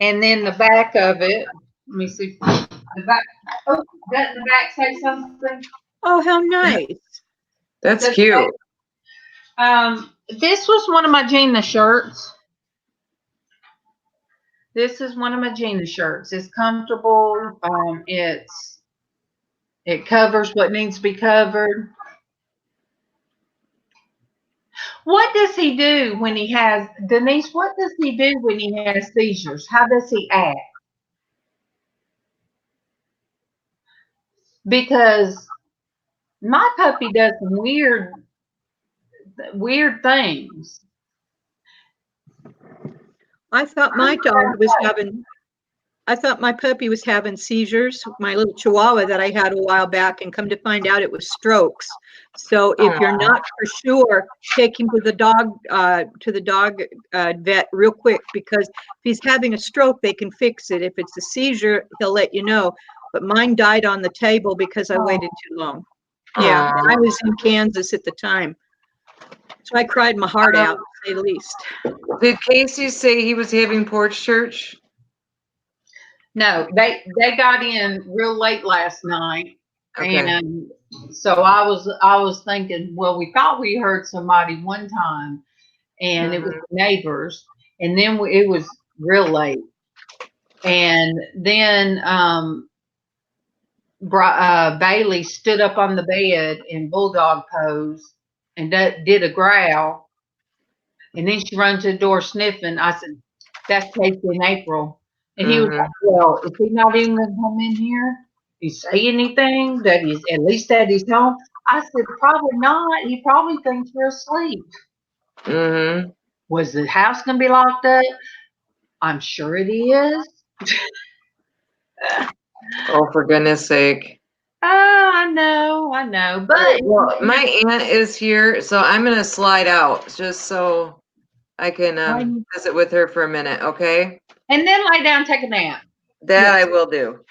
And then the back of it. Let me see. The back. Oh, doesn't the back say something? Oh, how nice. That's cute. This was one of my Geanna shirts. This is one of my Geanna shirts. It's comfortable. It covers what needs to be covered. What does he do when he has, Denise, what does he do when he has seizures? How does he act? Because my puppy does some weird things. I thought my dog was I thought my puppy was having seizures, my little Chihuahua that I had a while back, and come to find out it was strokes. So if you're not for sure, take him to the dog vet real quick, because if he's having a stroke, they can fix it. If it's a seizure, they'll let you know. But mine died on the table because I waited too long. Yeah, and I was in Kansas at the time. So I cried my heart out, to say the least. Did Casey say he was having Porch Church? No, they got in real late last night, and so I was thinking, well, we thought we heard somebody one time, and it was neighbors, and then it was real late, and then Bailey stood up on the bed in bulldog pose and did a growl, and then she ran to the door sniffing. I said, "That's Casey and April." And he was like, well, is he not even going to come in here? Did he say anything that he's at least at his home? I said, probably not. He probably thinks we're asleep. Mm-hmm. Was the house going to be locked up? I'm sure it is. Oh, for goodness sake. Oh, I know. But Well, my aunt is here, so I'm going to slide out just so I can visit with her for a minute, okay? and then lay down, take a nap. That I will do.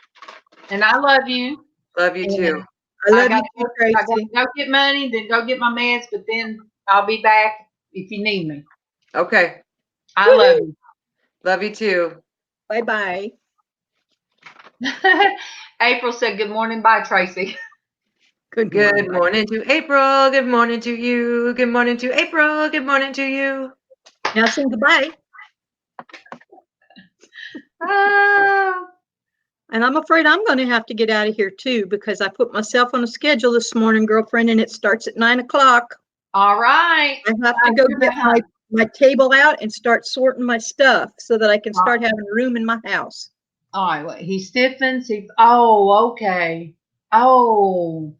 And I love you. Love you too. I love got you too, I got Tracy. to go get money, then go get my meds, but then I'll be back if you need me. Okay. I love you. Love you too. Bye-bye. April said, good morning. Bye, Tracy. Good morning to April. Good morning to you. Good morning to April. Good morning to you. Now sing goodbye. And I'm afraid I'm going to have to get out of here too, because I put myself on a schedule this morning, girlfriend, and it starts at 9 o'clock. All right. I have to go get my table out and start sorting my stuff so that I can start having room in my house. All right. Well, he stiffens. Oh, okay. Oh,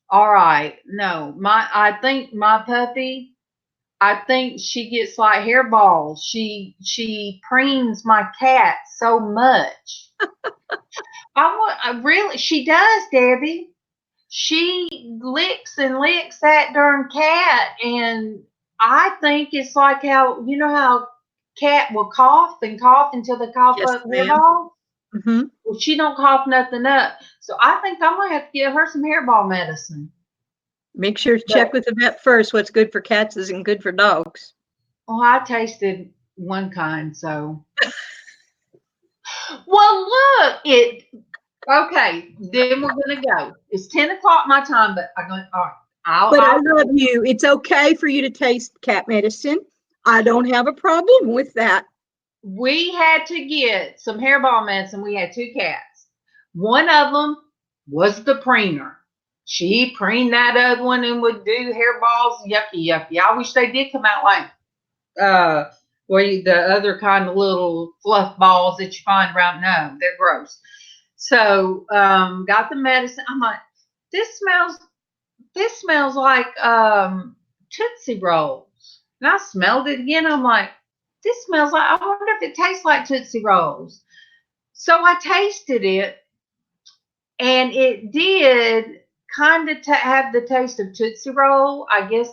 all right. No, I think my puppy, I think she gets like hairballs. She preens my cat so much. She does, Debbie. She licks and licks that darn cat, and I think it's like how cat will cough and cough until they cough up hairball. Mm-hmm. Well, she don't cough nothing up, so I think I'm gonna have to give her some hairball medicine. Make sure to check with the vet first. What's good for cats isn't good for dogs. Well, I tasted one kind, so. Well, look, okay, then we're gonna go. It's 10 o'clock my time, but I'm going. All right, I love you. It's okay for you to taste cat medicine. I don't have a problem with that. We had to get some hairball medicine. We had 2 cats. One of them was the preener. She preened that other one and would do hairballs. Yucky. I wish they did come out like the other kind of little fluff balls that you find around. No, they're gross. So got the medicine. I'm like, this smells like Tootsie Rolls. And I smelled it again. I'm like, this smells like, I wonder if it tastes like Tootsie Rolls. So I tasted it, and it did kind of have the taste of Tootsie Roll, I guess.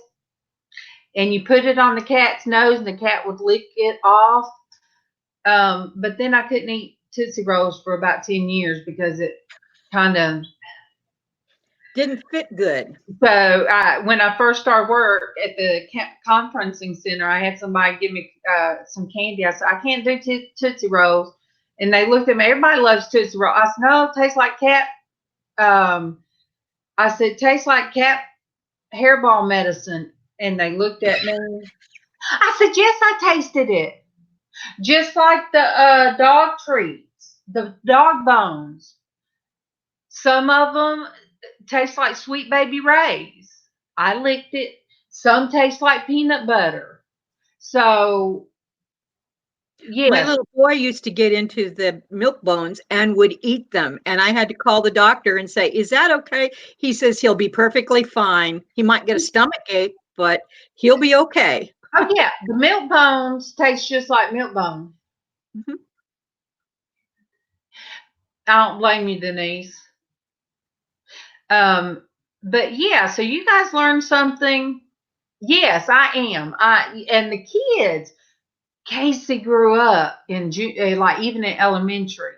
And you put it on the cat's nose, and the cat would lick it off. But then I couldn't eat Tootsie Rolls for about 10 years because it kind of didn't fit good. So when I first started work at the conferencing center, I had somebody give me some candy. I said, I can't do Tootsie Rolls. And they looked at me. Everybody loves Tootsie Rolls. I said, no, it tastes like cat. I said, tastes like cat hairball medicine. And they looked at me. I said, yes, I tasted it. Just like the dog treats, the dog bones. Some of them taste like Sweet Baby Ray's. I licked it. Some taste like peanut butter. So, yes. My little boy used to get into the milk bones and would eat them. And I had to call the doctor and say, is that okay? He says he'll be perfectly fine. He might get a stomach ache, but he'll be okay. Oh, yeah. The milk bones taste just like milk bones. Mm-hmm. I don't blame you, Denise. But yeah, so you guys learned something. Yes, I am. And the kids, Casey grew up in like even in elementary.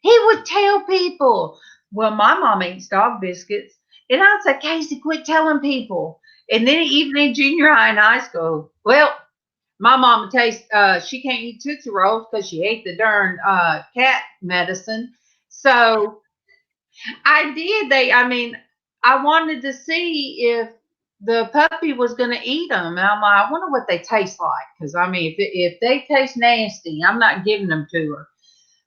He would tell people, well, my mom eats dog biscuits. And I'd say, Casey, quit telling people. And then even in junior high and high school, well, my mama she can't eat Tootsie Rolls because she ate the darn cat medicine. So I did. I wanted to see if the puppy was going to eat them. And I'm like, I wonder what they taste like. Because, if they taste nasty, I'm not giving them to her.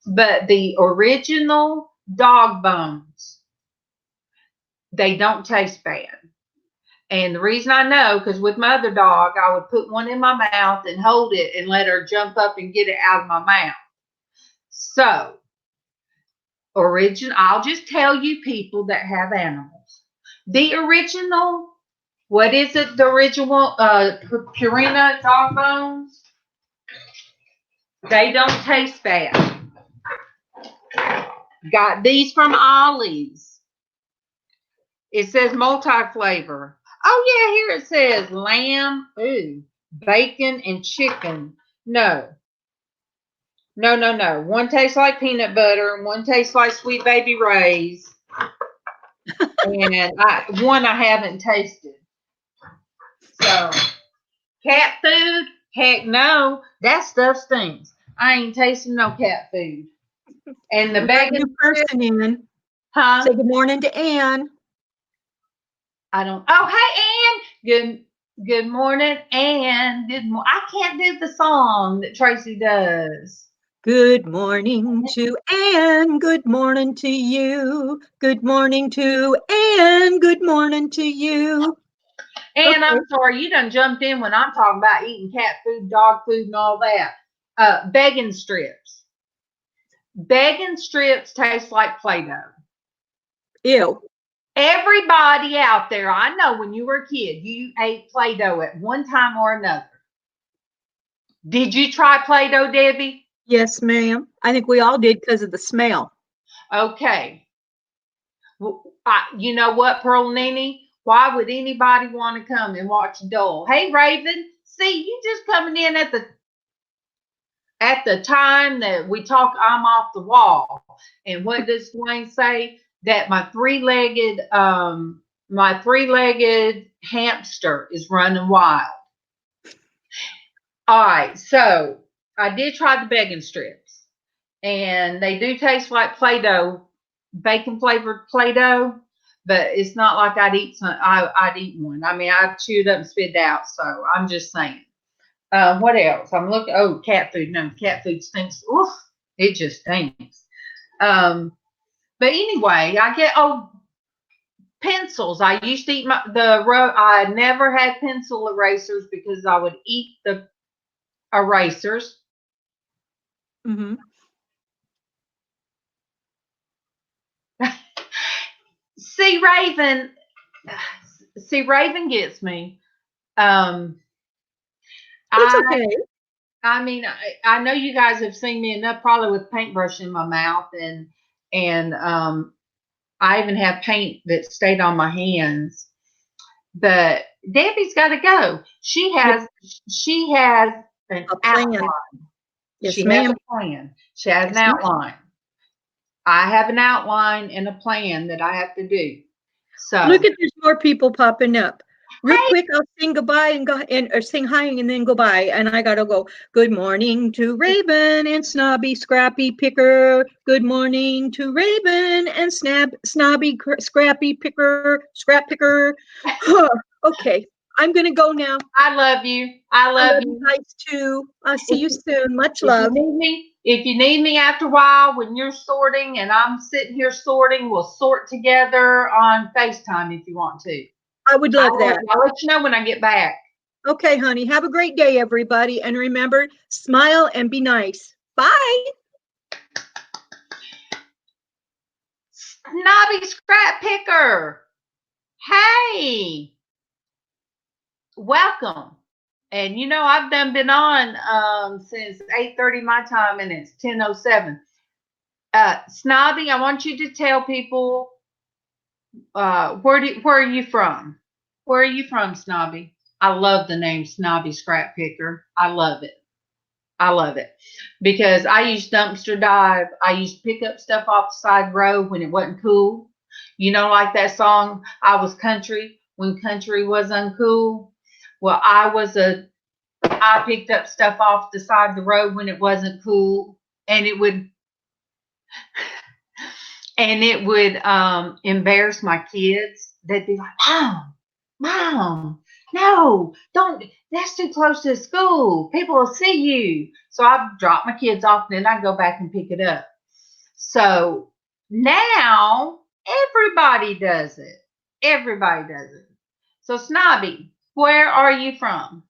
But the original dog bones, they don't taste bad. And the reason I know, because with my other dog, I would put one in my mouth and hold it and let her jump up and get it out of my mouth. So, I'll just tell you people that have animals. The original, what is it? The original Purina dog bones. They don't taste bad. Got these from Ollie's. It says multi-flavor. Oh yeah, here it says lamb, bacon, and chicken. No. One tastes like peanut butter, and one tastes like Sweet Baby Ray's. And one I haven't tasted. So, cat food? Heck no. That stuff stinks. I ain't tasting no cat food. And the bacon person in. Huh? Say good morning to Ann. I don't. Oh, hey, Ann. Good morning, Ann. I can't do the song that Traci does. Good morning to Ann. Good morning to you. Good morning to Ann. Good morning to you. And okay. I'm sorry, you done jumped in when I'm talking about eating cat food, dog food, and all that. Begging strips. Begging strips taste like Play-Doh. Ew. Everybody out there, I know when you were a kid, you ate Play-Doh at one time or another. Did you try Play-Doh, Debbie? Yes, ma'am. I think we all did because of the smell. Okay. Well, you know what, Pearl Nini? Why would anybody want to come and watch Dole? Hey, Raven, see, you just coming in at the time that we talk, I'm off the wall. And what does Dwayne say? That my three-legged hamster is running wild. All right, so I did try the begging strips, and they do taste like Play-Doh, bacon-flavored Play-Doh, but it's not like I'd eat one. I mean, I'd chew it up and spit it out, so I'm just saying. What else? I'm looking. Oh, cat food. No, cat food stinks. Oof, it just stinks. But anyway, I get pencils. I used to eat I never had pencil erasers because I would eat the erasers. Mm-hmm. See, Raven gets me. It's okay. I mean, I know you guys have seen me enough, probably with paintbrush in my mouth, and I even have paint that stayed on my hands. But Debbie's got to go. She has an outline. Yes, she ma'am. has a plan. She has an outline. I have an outline and a plan that I have to do. So look at there's more people popping up. Real quick, I'll sing goodbye or sing hi and then goodbye. And I gotta go. Good morning to Raven and Snobby Scrappy Picker. Good morning to Raven and Snobby Scrappy Picker, Scrap Picker. Okay, I'm gonna go now. I love you. I love you guys too. I'll see you soon. Much love. If you need me after a while when you're sorting and I'm sitting here sorting, we'll sort together on FaceTime if you want to. I would love that. I'll let you know when I get back. Okay, honey. Have a great day, everybody. And remember, smile and be nice. Bye. Snobby Scrap Picker. Hey. Welcome. And you know, I've been on since 8:30 my time and it's 10:07. Snobby, I want you to tell people where are you from? Where are you from, Snobby? I love the name Snobby Scrap Picker. I love it. I love it. Because I used dumpster dive. I used to pick up stuff off the side road when it wasn't cool. You know, like that song, I was country when country was uncool. Well, I picked up stuff off the side of the road when it wasn't cool, and it would embarrass my kids. They'd be like, Mom, no, don't, that's too close to the school. People will see you. So I drop my kids off and then I go back and pick it up. So now everybody does it. Everybody does it. So Snobby, where are you from?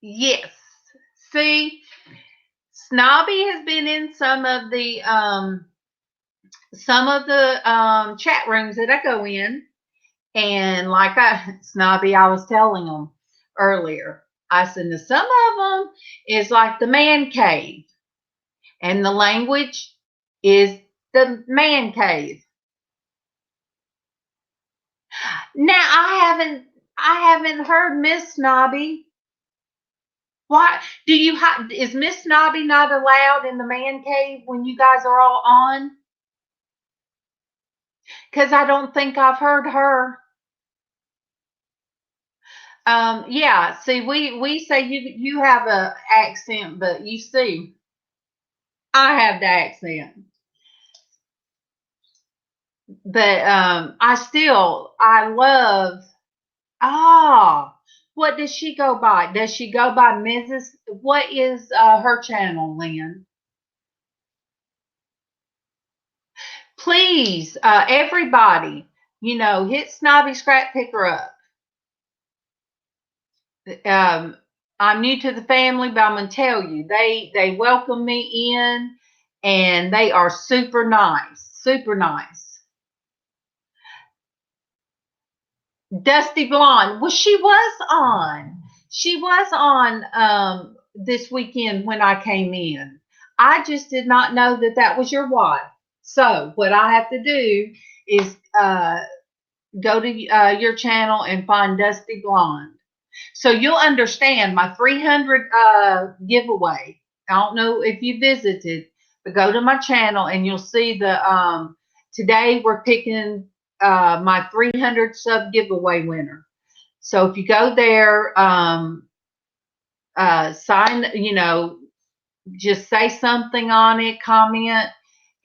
Yes. See, Snobby has been in some of the chat rooms that I go in, and like Snobby, I was telling them earlier, I said, now some of them is like the man cave, and the language is the man cave. Now I haven't heard Miss Snobby. Why do you is Miss Snobby not allowed in the man cave when you guys are all on? Because I don't think I've heard her. Yeah, see, we say you have a accent, but you see, I have the accent. But I love, what does she go by? Does she go by Mrs.? What is her channel, Lynn? Please, everybody, hit Snobby Scrap Picker up. I'm new to the family, but I'm going to tell you, they welcome me in, and they are super nice, super nice. Dusty Blonde, well, she was on this weekend when I came in. I just did not know that was your wife. So what I have to do is go to your channel and find Dusty Blonde. So you'll understand my 300 giveaway. I don't know if you visited, but go to my channel and you'll see the today we're picking my 300 sub giveaway winner. So if you go there, sign, just say something on it, comment,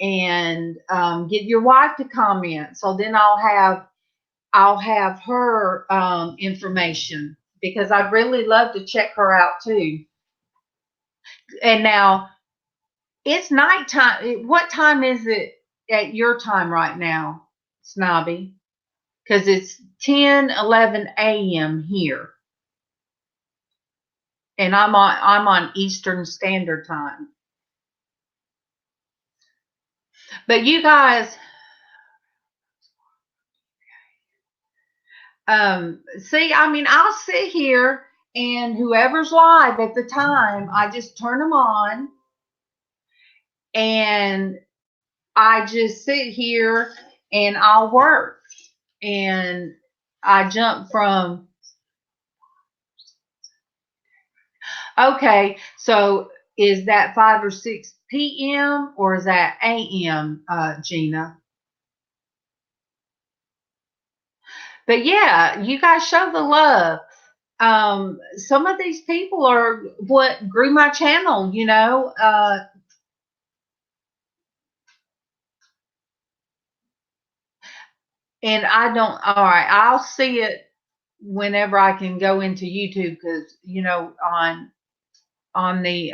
and get your wife to comment. So then I'll have her information, because I'd really love to check her out too. And now it's nighttime. What time is it at your time right now, Snobby? Because it's 10:11 a.m. here, and I'm on Eastern Standard Time. But you guys, see, I'll sit here, and whoever's live at the time, I just turn them on, and I just sit here and I'll work, and I jump from, okay, so is that 5 or 6 p.m. or is that a.m., Geanna? But yeah, you guys show the love. Some of these people are what grew my channel, and all right, I'll see it whenever I can go into YouTube, because, on the,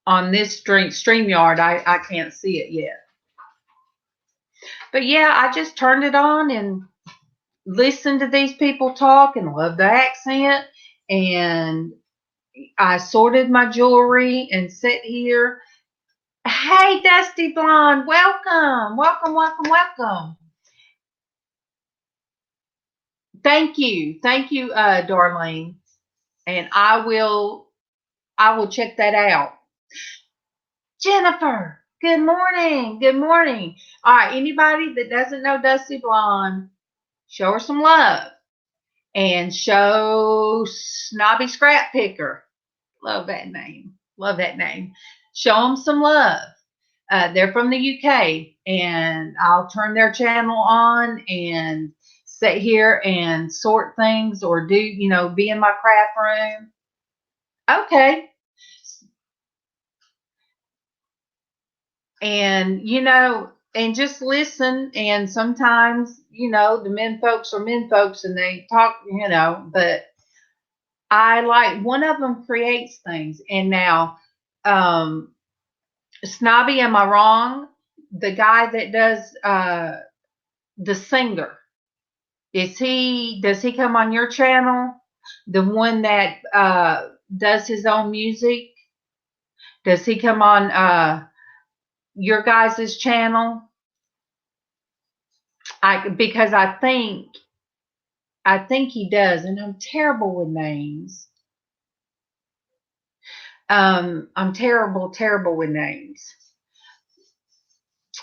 on this StreamYard, I can't see it yet. But yeah, I just turned it on and listened to these people talk and love the accent. And I sorted my jewelry and sit here. Hey, Dusty Blonde, welcome, welcome, welcome, welcome. Thank you, Darlene. And I will check that out. Jennifer, good morning, good morning. All right, anybody that doesn't know Dusty Blonde, show her some love, and show Snobby Scrap Picker. Love that name. Love that name. Show them some love. They're from the UK, and I'll turn their channel on and sit here and sort things, or do, be in my craft room. Okay. And, and just listen. And sometimes, the men folks are men folks, and they talk, but I like, one of them creates things. And now, Snobby, am I wrong? The guy that does the singer, does he come on your channel? The one that does his own music? Does he come on your guys' channel? Because I think he does, and I'm terrible with names. I'm terrible with names.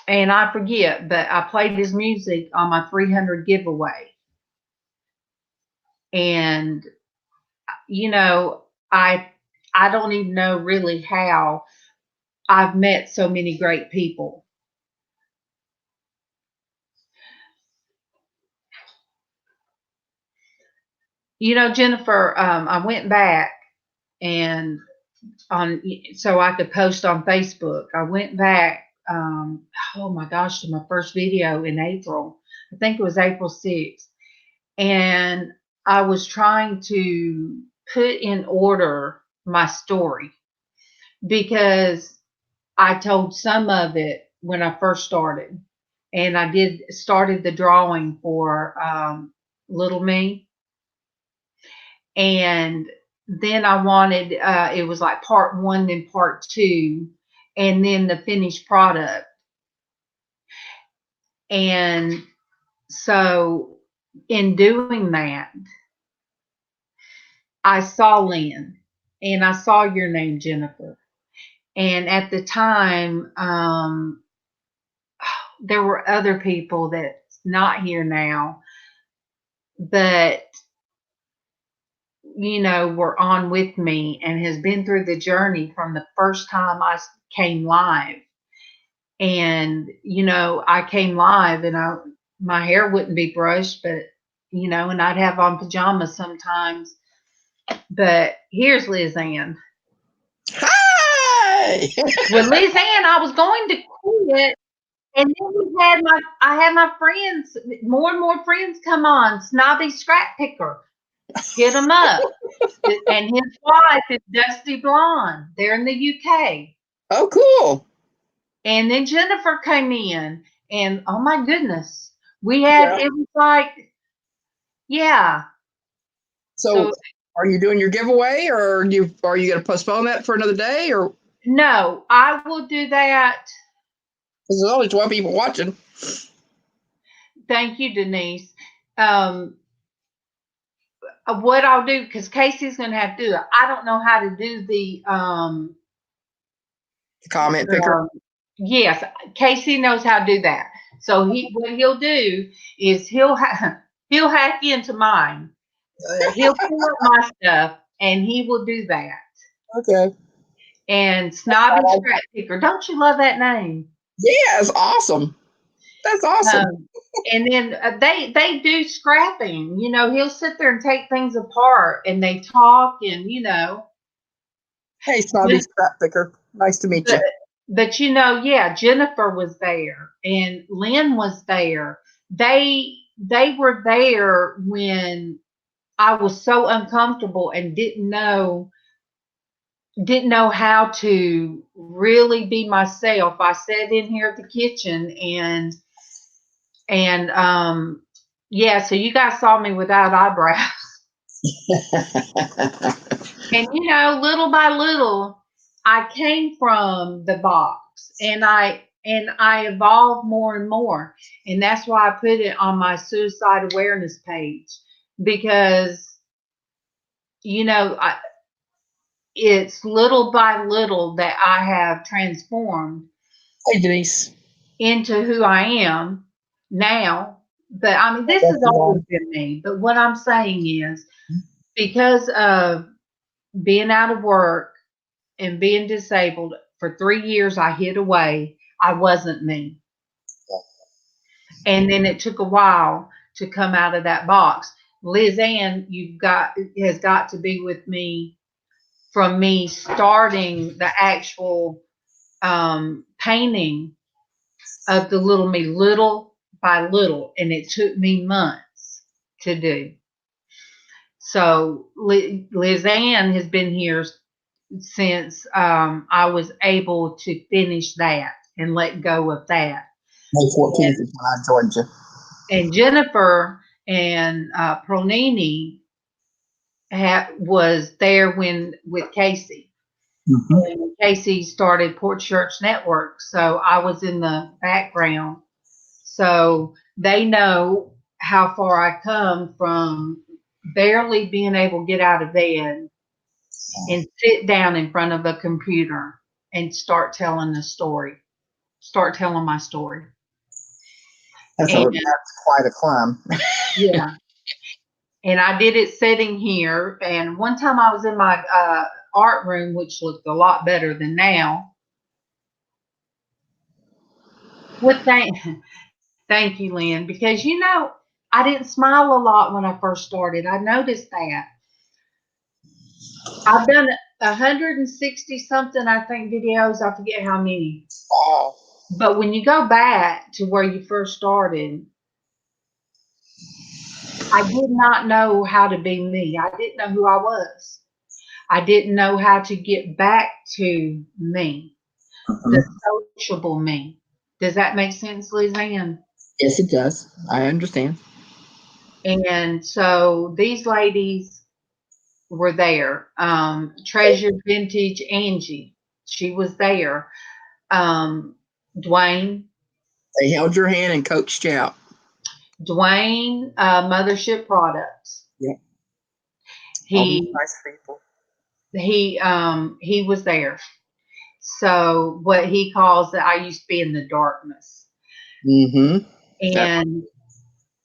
And I forget, but I played his music on my 300 giveaway. And, you know, I don't even know really how I've met so many great people. You know, Jennifer, I went back and so I could post on Facebook. I went back, oh my gosh, to my first video in April. I think it was April 6th. And I was trying to put in order my story because I told some of it when I first started. And I started the drawing for Little Me. And then I wanted, it was like part 1 and part 2, and then the finished product. And so in doing that, I saw Lynn and I saw your name, Jennifer. And at the time, there were other people that's not here now, but, you know, were on with me and has been through the journey from the first time I came live. And, you know, I came live and my hair wouldn't be brushed, but, you know, and I'd have on pajamas sometimes. But here's LizzAnn. Hi! With LizzAnn, I was going to quit. And then I had my friends, more and more friends come on. Snobby Scrap Picker, hit him up. And his wife is Dusty Blonde. They're in the UK. Oh, cool. And then Jennifer came in, and oh my goodness, we had, it was like, yeah. So are you doing your giveaway, or are you going to postpone that for another day, or? No, I will do that. There's only 12 people watching. Thank you, Denise. What I'll do, because Casey's going to have to do it. I don't know how to do the comment picker. Yes, Casey knows how to do that. So what he'll do is he'll hack into mine. He'll pull up my stuff, and he will do that. Okay. And Snobby Scrap Picker, don't you love that name? Yeah, it's awesome. That's awesome. And then they do scrapping. You know, he'll sit there and take things apart, and they talk, and you know. Hey, Snobby Scrap Picker, nice to meet you. But you know, yeah, Jennifer was there, and Lynn was there. They were there when I was so uncomfortable and didn't know how to really be myself. I sat in here at the kitchen and yeah, so you guys saw me without eyebrows. And you know, little by little, I came from the box, and I evolved more and more. And that's why I put it on my suicide awareness page, because you know, it's little by little that I have transformed. Hey, Denise. Into who I am now. But I mean, this has always been me. But what I'm saying is, because of being out of work and being disabled for 3 years, I hid away. I wasn't me. And then it took a while to come out of that box. LizzAnn, has got to be with me from me starting the actual painting of the little me, little by little, and it took me months to do. So LizzAnn has been here since I was able to finish that and let go of that. May 14th is when I joined you. And Jennifer and Pronini was there with Casey. And Casey started Porch Church Network, so I was in the background. So they know how far I come from barely being able to get out of bed and sit down in front of a computer and start telling the story, start telling my story. That's quite a climb. Yeah. And I did it sitting here. And one time I was in my art room, which looked a lot better than now. Thank you, Lynn, because I didn't smile a lot when I first started. I noticed that. I've done 160 something, I think, videos. I forget how many. Wow. But when you go back to where you first started, I did not know how to be me. I didn't know who I was. I didn't know how to get back to me, the sociable me. Does that make sense, LizzAnn? Yes, it does. I understand. And so these ladies were there. Treasure Vintage Angie, she was there. Dwayne. They held your hand and coached you out. Dwayne, Mothership Products. Yeah. He nice people. He was there. So what he calls that, I used to be in the darkness. Mm-hmm. And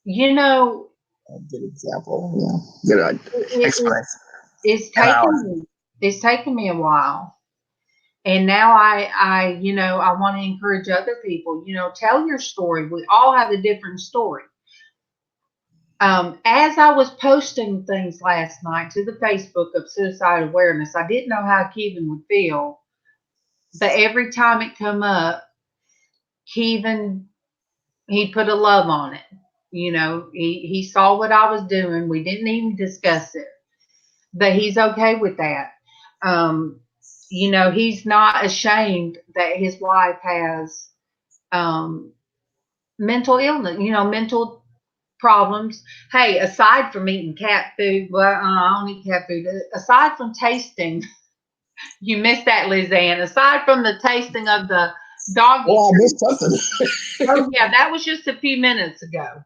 a good example. Yeah. Good express. It's taken me a while. And now I want to encourage other people, tell your story. We all have a different story. As I was posting things last night to the Facebook of suicide awareness, I didn't know how Kevin would feel. But every time it come up, Kevin, he put a love on it. He saw what I was doing. We didn't even discuss it. But he's okay with that. He's not ashamed that his wife has mental illness, mental problems. Hey, aside from eating cat food, I don't eat cat food. Aside from tasting, you missed that, LizzAnn. Aside from the tasting of the dog. Well, I missed something. Oh yeah, that was just a few minutes ago.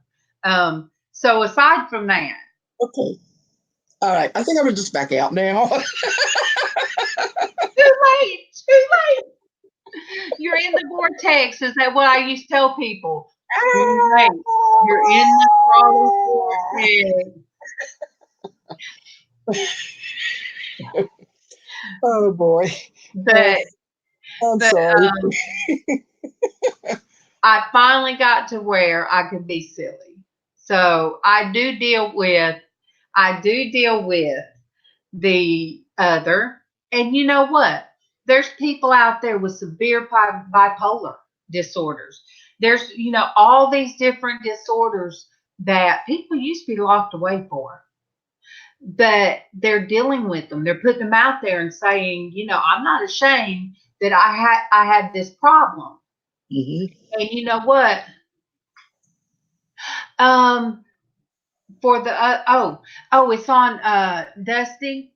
So aside from that. Okay. All right. I think I'm gonna just back out now. Too late. You're in the vortex. Is that what I used to tell people? You're in the vortex. Oh boy. But I'm sorry. I finally got to where I could be silly. So I do deal with the other. And you know what? There's people out there with severe bipolar disorders. There's, all these different disorders that people used to be locked away for. But they're dealing with them. They're putting them out there and saying, I'm not ashamed that I had this problem. Mm-hmm. And you know what? For the it's on Dusty.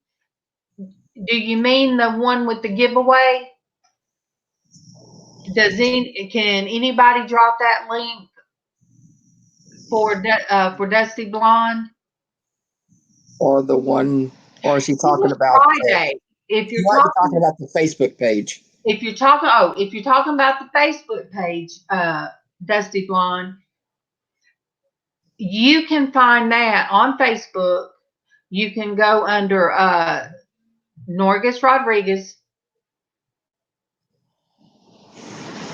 Do you mean the one with the giveaway? Can anybody drop that link for Dusty Blonde? Or the one, or is he talking about Friday? If you're talking about the Facebook page. If you're talking about the Facebook page, Dusty Blonde, you can find that on Facebook. You can go under Norgus Rodriguez.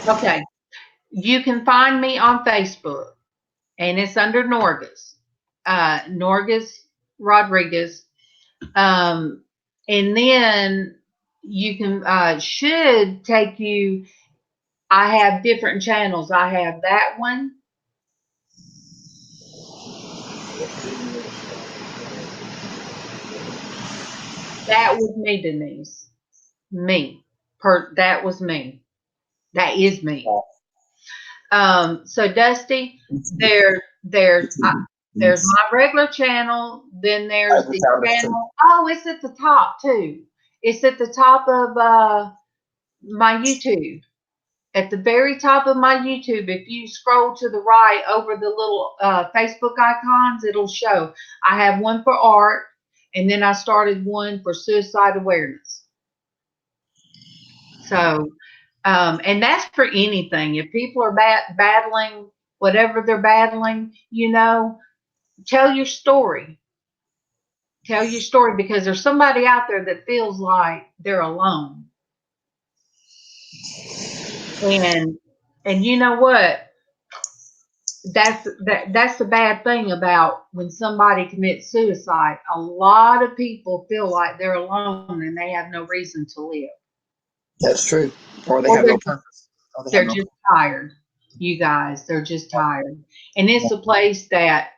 Okay. You can find me on Facebook, and it's under Norgus Rodriguez. And then you can should take you. I have different channels. I have that one. That was me, Denise. That was me. That is me. So Dusty, there's There's my regular channel. Then there's the channel. Oh, it's at the top too. It's at the top of my YouTube. At the very top of my YouTube, if you scroll to the right over the little Facebook icons, it'll show. I have one for art, and then I started one for suicide awareness. So, and that's for anything. If people are battling whatever they're battling, tell your story. Tell your story, because there's somebody out there that feels like they're alone. And you know what? That's the bad thing about when somebody commits suicide. A lot of people feel like they're alone and they have no reason to live. That's true. Or they have no purpose. They're just tired. You guys, they're just tired. And it's a place that,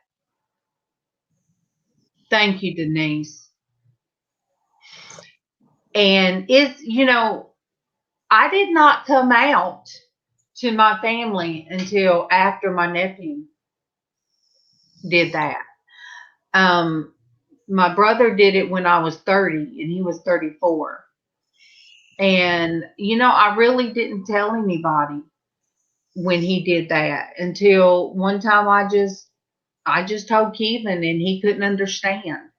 thank you, Denise. And it's, I did not come out to my family until after my nephew did that. My brother did it when I was 30 and he was 34. And, I really didn't tell anybody when he did that until one time I just told Kevin, and he couldn't understand.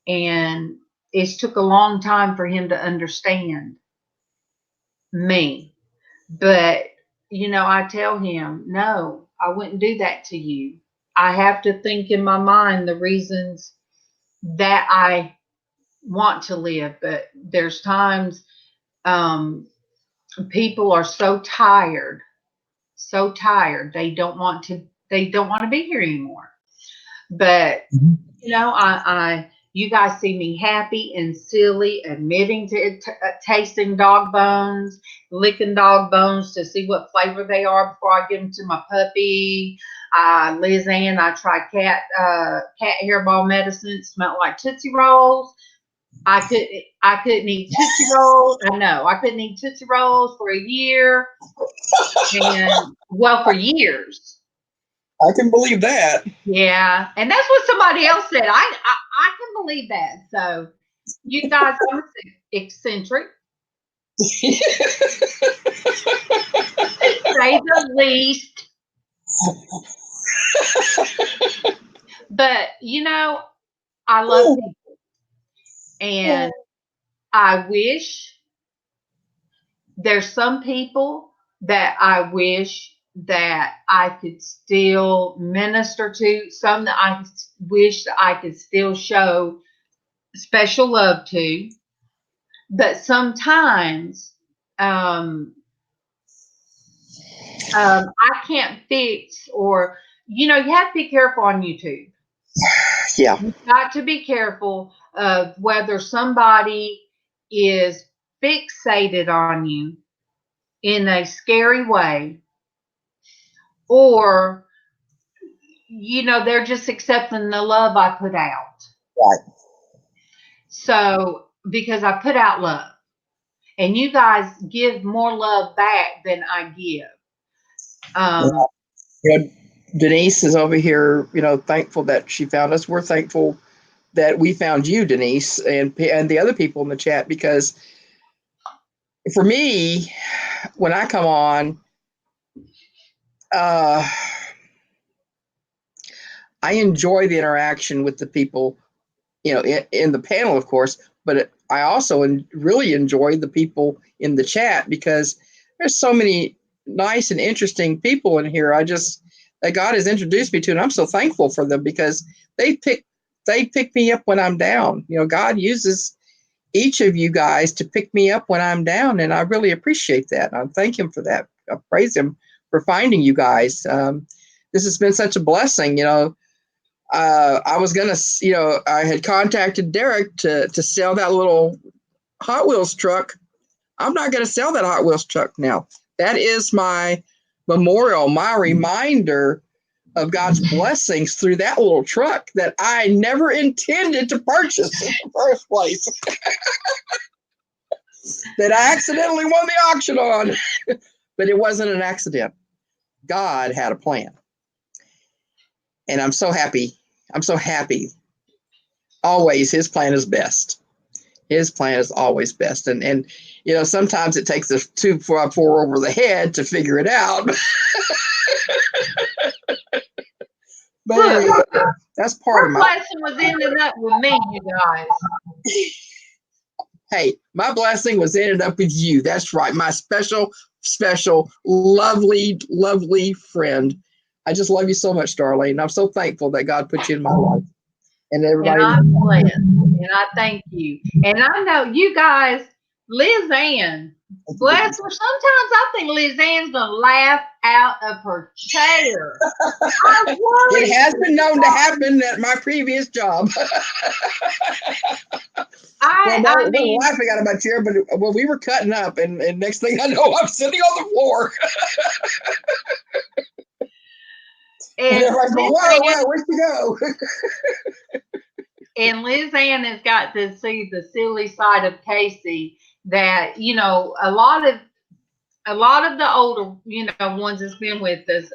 And it took a long time for him to understand me. But, I tell him, no, I wouldn't do that to you. I have to think in my mind the reasons that I want to live. But there's times people are so tired. They don't want to be here anymore. But, you guys see me happy and silly, admitting to tasting dog bones, licking dog bones to see what flavor they are before I give them to my puppy. LizzAnn, I tried cat hairball medicine, smelled like Tootsie Rolls. I couldn't eat Tootsie Rolls. I know I couldn't eat Tootsie Rolls for a year, and for years. I can believe that. Yeah, and that's what somebody else said. I can believe that. So, you guys are eccentric, to say the least. But I love people, and I wish there's some people that I wish that I could still minister to, some that I wish that I could still show special love to. But sometimes I can't fix, or you have to be careful on YouTube. Yeah. You've got to be careful of whether somebody is fixated on you in a scary way, or they're just accepting the love I put out. Right. So, because I put out love, and you guys give more love back than I give. Denise is over here, thankful that she found us. We're thankful that we found you, Denise, and the other people in the chat, because for me, when I come on, I enjoy the interaction with the people, in the panel, of course, but I also really enjoy the people in the chat, because there's so many nice and interesting people in here. That God has introduced me to, and I'm so thankful for them, because they pick me up when I'm down. God uses each of you guys to pick me up when I'm down, and I really appreciate that. I thank Him for that. I praise Him for finding you guys. This has been such a blessing. I was gonna, I had contacted Derek to sell that little Hot Wheels truck. I'm not gonna sell that Hot Wheels truck now. That is my memorial, my reminder of God's blessings through that little truck that I never intended to purchase in the first place. That I accidentally won the auction on. But it wasn't an accident. God had a plan. And I'm so happy I'm so happy. Always, his plan is best. His plan is always best. And you know, sometimes it takes a 2x4 over the head to figure it out. But anyway, that's part Her of my blessing was ending up with me, you guys. Hey, my blessing was ended up with you. That's right. My special, lovely, lovely friend. I just love you so much, Darlene. I'm so thankful that God put you in my life. And everybody. And I'm blessed. And I thank you. And I know you guys, LizzAnn, bless her. Sometimes I think LizzAnn's going to laugh out of her chair. It has been known to happen at my previous job. I mean, we're laughing out of my chair, but well, we were cutting up, and next thing I know, I'm sitting on the floor. And everybody's going, whoa, where'd you go? And LizzAnn has got to see the silly side of Casey that, you know, a lot of the older, you know, ones that's been with us,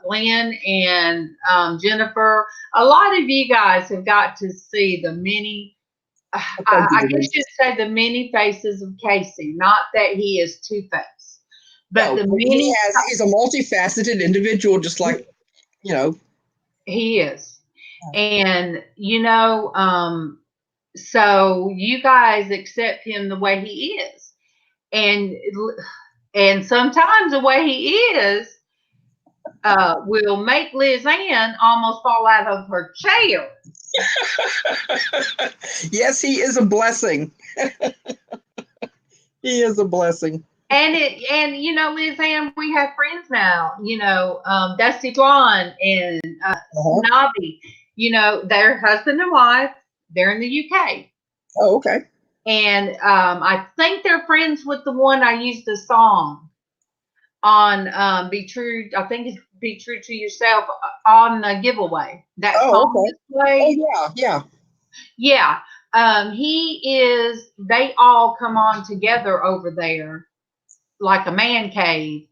Lynn and Jennifer, a lot of you guys have got to see the many, I guess you'd say the many faces of Casey, not that he is two-faced, but the many. He's a multifaceted individual, just like, you know. He is. And, you know, so you guys accept him the way he is. And sometimes the way he is will make LizzAnn almost fall out of her chair. Yes, he is a blessing. He is a blessing. And you know, LizzAnn, we have friends now, you know, Dusty Blonde and Snobby, you know, they're husband and wife. They're in the UK. Oh, okay. And I think they're friends with the one I used the song on Be True. I think it's Be True to Yourself on the giveaway. That song okay. played. Oh, yeah. Yeah. They all come on together over there like a man cave.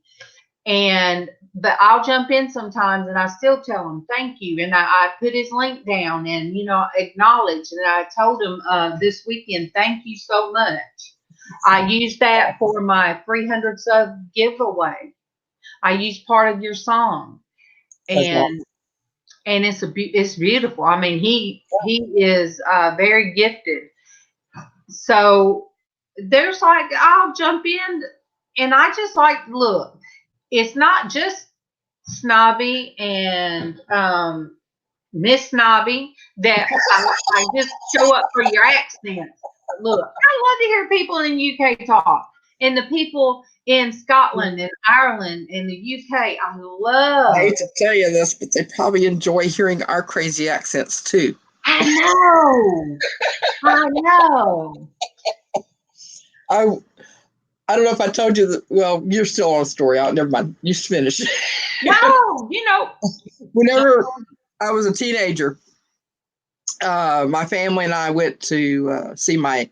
But I'll jump in sometimes and I still tell him thank you. And I put his link down and, you know, acknowledge. And I told him this weekend, thank you so much. I used that for my 300 sub giveaway. I used part of your song. And it's beautiful. I mean, he is very gifted. So there's like, I'll jump in and I just like, look, it's not just Snobby and Miss Snobby that I just show up for your accents. Look, I love to hear people in the UK talk, and the people in Scotland and Ireland and the UK. I love. I hate to tell you this, but they probably enjoy hearing our crazy accents too. I know. I don't know if I told you that. Well, you're still on a story. Never mind. You finish. No, you know. Whenever I was a teenager, my family and I went to see my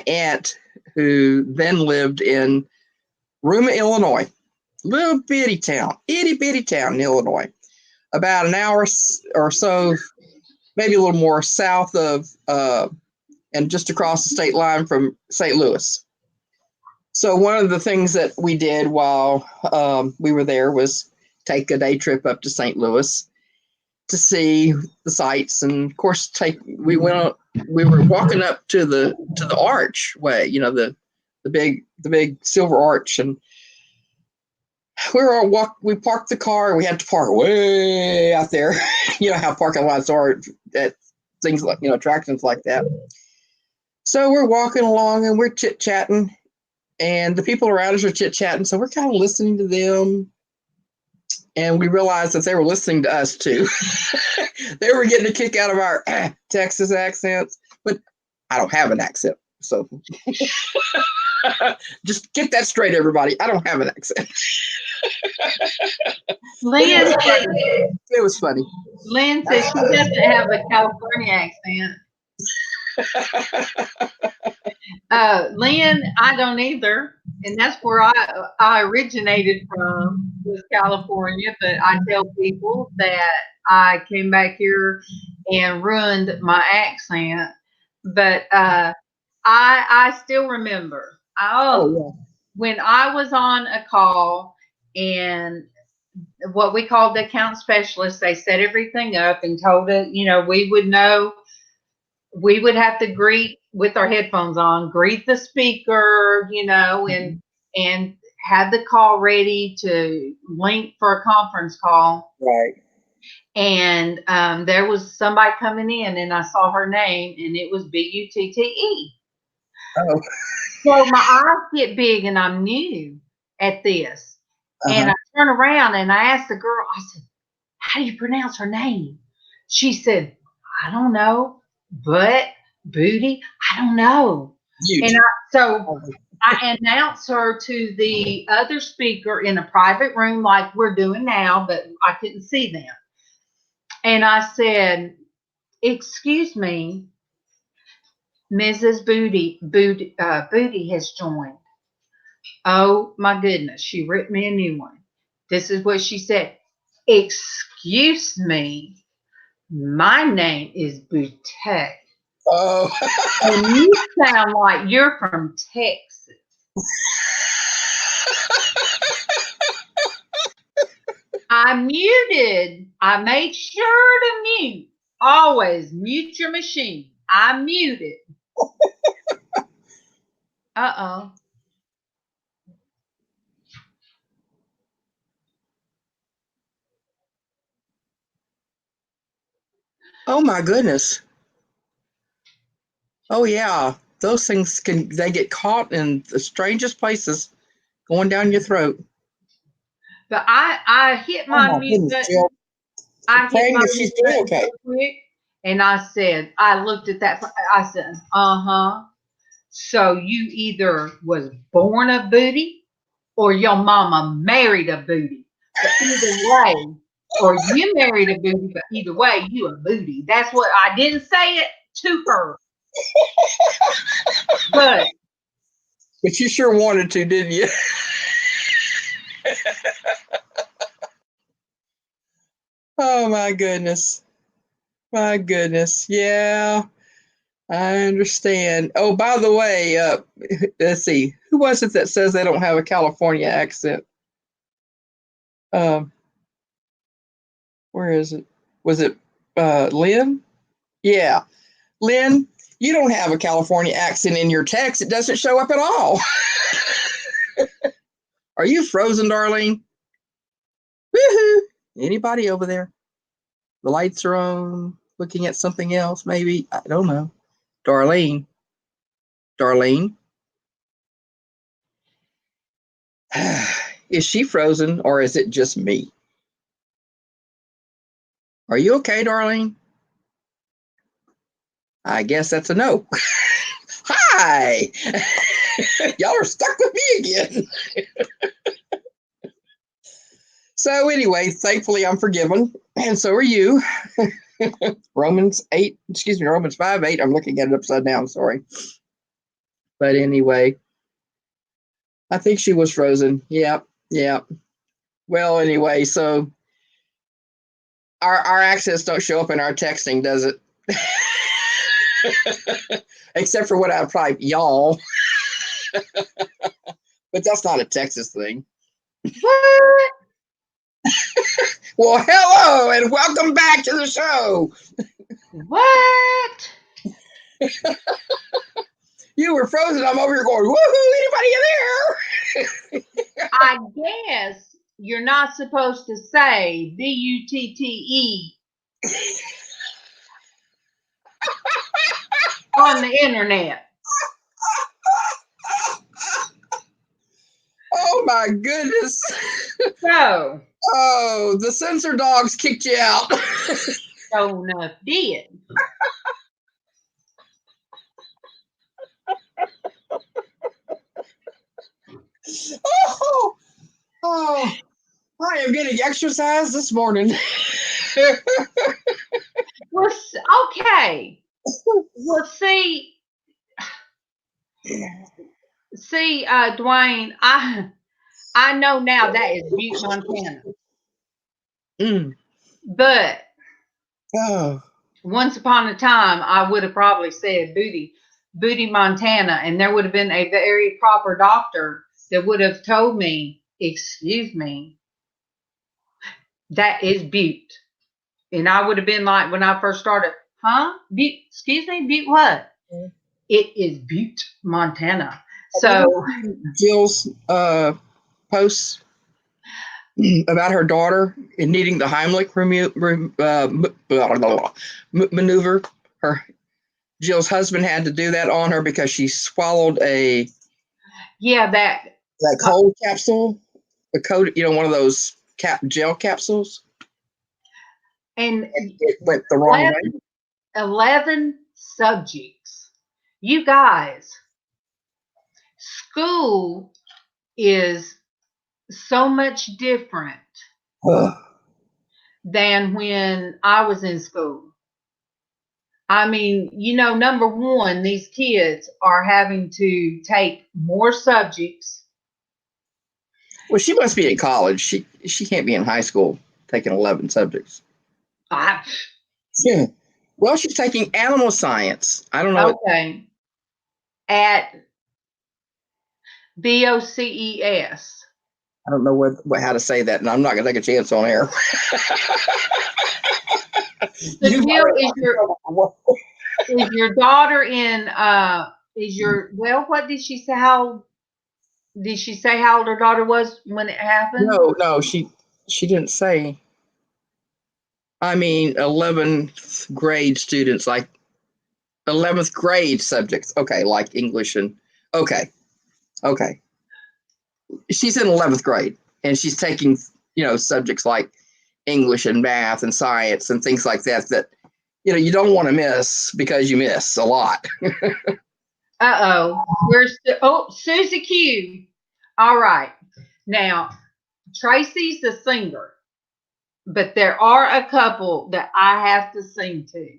aunt, who then lived in Ruma, Illinois, little bitty town, itty bitty town in Illinois, about an hour or so, maybe a little more south of, and just across the state line from St. Louis. So one of the things that we did while we were there was take a day trip up to St. Louis to see the sights, and of course, we were walking up to the archway, you know, the big silver arch, and we parked the car. We had to park way out there. You know how parking lots are at things like, you know, attractions like that. So we're walking along and we're chit-chatting, and the people around us are chit-chatting. So we're kind of listening to them. And we realized that they were listening to us too. They were getting a kick out of our Texas accents, but I don't have an accent. So just get that straight, everybody. I don't have an accent. Lynn, it was funny. Lynn says she doesn't have a California accent. Lynn, I don't either. And that's where I originated from, was California. But I tell people that I came back here and ruined my accent. But I still remember. When I was on a call and what we called the account specialist, they set everything up and told it, we would know. We would have to greet with our headphones on, greet the speaker, and have the call ready to link for a conference call. Right. And there was somebody coming in, and I saw her name, and it was Butte. Oh. So my eyes get big, and I'm new at this. And I turn around, and I asked the girl, I said, how do you pronounce her name? She said, I don't know. But Booty, I don't know. And I announced her to the other speaker in a private room like we're doing now, but I couldn't see them. And I said, excuse me, Mrs. Booty has joined. Oh my goodness, she ripped me a new one. This is what she said. Excuse me, my name is Boutte. Oh. And you sound like you're from Texas. I made sure to mute. Always mute your machine. I muted. Uh-oh. Oh my goodness. Oh yeah. Those things they get caught in the strangest places going down your throat. But I hit my mute button. I hit my mute button so quick, and I looked at that. I said, so you either was born a booty or your mama married a booty. But either way, or you married a booty, but either way, you a booty. That's what I didn't say it to her. But you sure wanted to, didn't you? Oh my goodness. My goodness. Yeah, I understand. Oh, by the way, let's see. Who was it that says they don't have a California accent? Where is it? Was it Lynn? Yeah. Lynn, you don't have a California accent in your text. It doesn't show up at all. Are you frozen, Darlene? Woohoo! Anybody over there? The lights are on, looking at something else, maybe. I don't know. Darlene? Is she frozen or is it just me? Are you okay, Darlene? I guess that's a no. Hi! Y'all are stuck with me again. So anyway, thankfully I'm forgiven, and so are you. Romans 5:8. I'm looking at it upside down, sorry. But anyway, I think she was frozen. Yeah. Well, anyway, so our accents don't show up in our texting, does it? Except for what I type, y'all. But that's not a Texas thing. what? Well, hello and welcome back to the show. What? You were frozen. I'm over here going, woohoo, anybody in there? I guess you're not supposed to say Butte on the internet. Oh my goodness. So. Oh, the censor dogs kicked you out. So enough did. Oh, I am getting exercise this morning. Well, okay. Well, see, Dwayne, I know now that is Butte, Montana. Mm. But Oh, Once upon a time, I would have probably said Booty, Montana, and there would have been a very proper doctor that would have told me, excuse me, that is Butte. And I would have been like, when I first started, huh? Butte, excuse me, Butte what? It is Butte, Montana. So Jill's posts about her daughter in needing the Heimlich maneuver. Jill's husband had to do that on her because she swallowed that cold capsule, the cold, one of those gel capsules, and it went the wrong way. 11 subjects. You guys, school is so much different than when I was in school. I mean, number one, these kids are having to take more subjects. Well, she must be in college. She can't be in high school taking 11 subjects. Yeah. Well, she's taking animal science. I don't know. Okay. At BOCES. I don't know how to say that, and I'm not going to take a chance on air. The deal is your daughter in what did she say? How did she say how old her daughter was when it happened? No, she didn't say. I mean, 11th grade students, like 11th grade subjects. Okay, like English and okay. She's in 11th grade, and she's taking subjects like English and math and science and things like that you don't want to miss because you miss a lot. Where's Susie Q. All right. Now, Traci's the singer, but there are a couple that I have to sing to.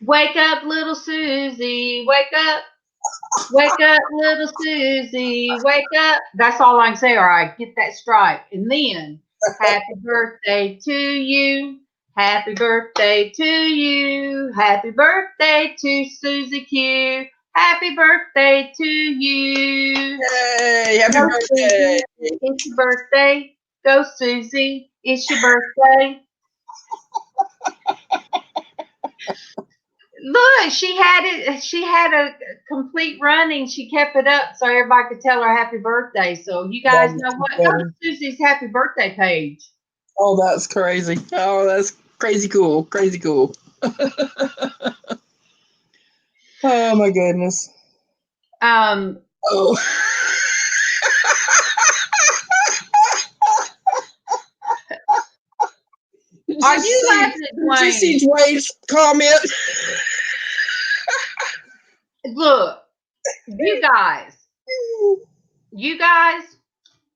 Wake up, little Susie, wake up. Wake up, little Susie, wake up. That's all I can say, or I get that stripe. And then, happy birthday to you. Happy birthday to you. Happy birthday to Susie Q. Happy birthday to you. Hey, happy birthday. Susie, it's your birthday. Go, Susie. It's your birthday. Look, she had a complete running. She kept it up so everybody could tell her happy birthday. So you guys know what? Go to Susie's happy birthday page. Oh, that's crazy. Oh, that's crazy cool. Crazy cool. Oh my goodness. Oh. Are you laughing at Dwayne? Did you see Dwayne's comment? Look, you guys.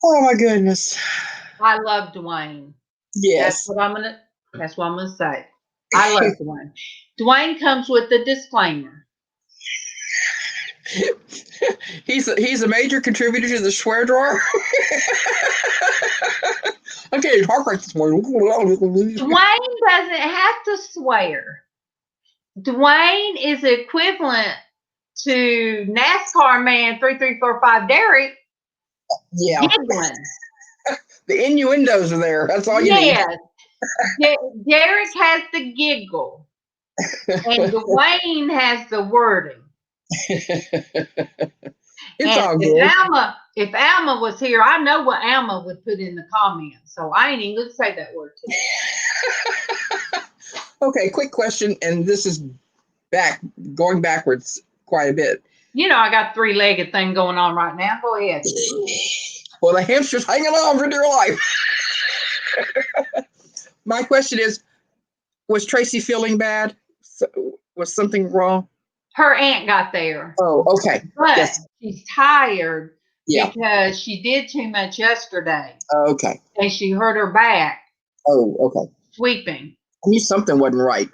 Oh my goodness. I love Dwayne. Yes. That's what I'm gonna say. I love Dwayne. Dwayne comes with a disclaimer. He's a major contributor to the swear drawer. Okay, talk right this morning. Dwayne doesn't have to swear. Dwayne is equivalent to NASCAR man 3345 Derek. Yeah. Giggling. The innuendos are there. That's all you need. Derek has the giggle. And Dwayne has the wording. It's all good. If Alma was here, I know what Alma would put in the comments. So I ain't even going to say that word to you. Okay, quick question, and this is going backwards quite a bit. I got 3-legged thing going on right now. Go ahead. Well, the hamster's hanging on for dear life. My question is, was Traci feeling bad? Was something wrong? Her aunt got there. Oh, okay. But she's tired because she did too much yesterday. Okay. And she hurt her back. Oh, okay. Sweeping. I knew something wasn't right.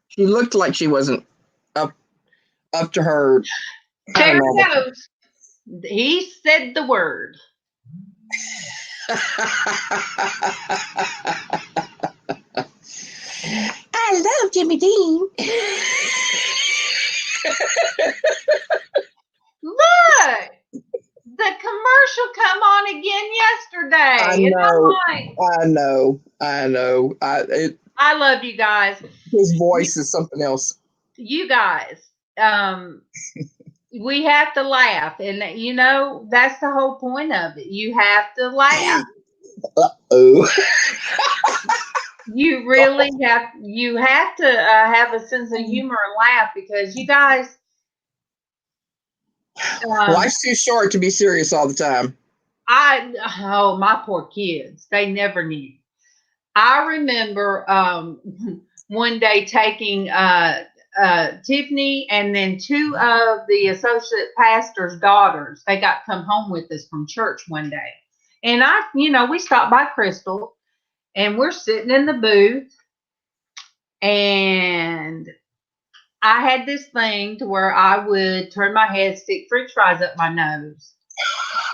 She looked like she wasn't up to her. There it goes. He said the word. Jimmy Dean. Look, the commercial come on again yesterday. I And I'm know. like, I know. I love you guys. His voice is something else. You guys, we have to laugh, and you know that's the whole point of it. You have to laugh. Oh. You really have. You have to have a sense of humor and laugh, because you guys. Life's too short to be serious all the time. Oh, my poor kids. They never knew. I remember one day taking Tiffany and then two of the associate pastor's daughters. They got to come home with us from church one day. And we stopped by Crystal, and we're sitting in the booth, and I had this thing to where I would turn my head, stick French fries up my nose,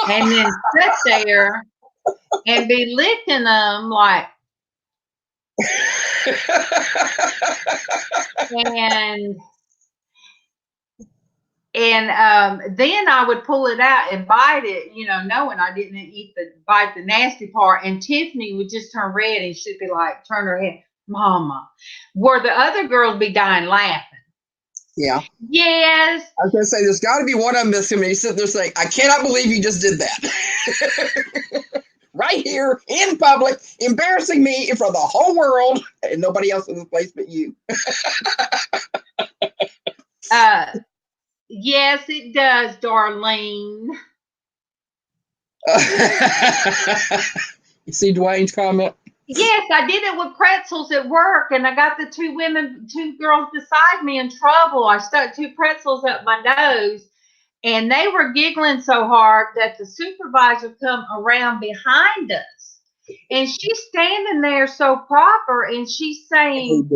and then sit there and be licking them like, and then I would pull it out and bite it, knowing I didn't bite the nasty part. And Tiffany would just turn red, and she'd be like, turn her head, Mama, where the other girls be dying laughing. Yeah. Yes. I was going to say, there's got to be one of them that's going to be sitting there saying, I cannot believe you just did that. Right here in public, embarrassing me in front of the whole world and nobody else in this place but you. Yes, it does, Darlene. You see Dwayne's comment? Yes, I did it with pretzels at work, and I got the two girls beside me in trouble. I stuck two pretzels up my nose, and they were giggling so hard that the supervisor come around behind us, and she's standing there so proper, and she's saying,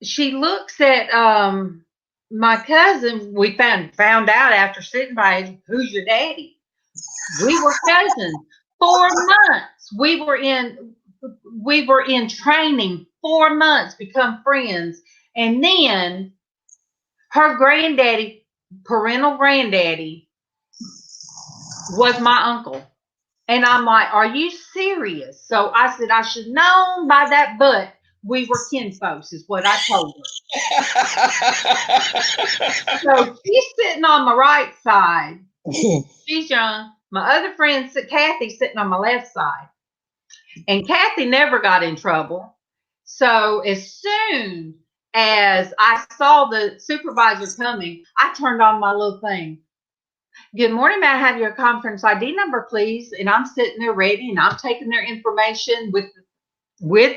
she looks at my cousin. We found out after sitting by, who's your daddy? We were cousins 4 months. We were in training 4 months, become friends. And then her granddaddy, parental granddaddy, was my uncle. And I'm like, are you serious? So I said, I should known by that butt we were kinfolks, is what I told her. So she's sitting on my right side. She's young. My other friend, Kathy, sitting on my left side. And Kathy never got in trouble. So as soon as I saw the supervisor coming, I turned on my little thing. Good morning, may I have your conference ID number, please? And I'm sitting there ready, and I'm taking their information with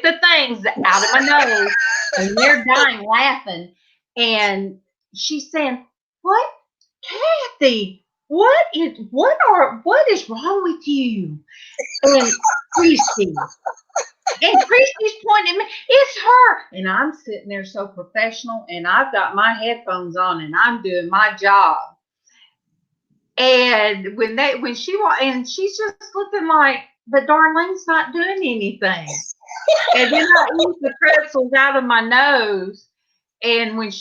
the things out of my nose, and they're dying laughing. And she's saying, what? Kathy, what is wrong with you? And Christy's pointing at me, it's her. And I'm sitting there so professional, and I've got my headphones on, and I'm doing my job. And when she walked, and she's just looking like, but Darlene's not doing anything. And then I eat the pretzels out of my nose. And when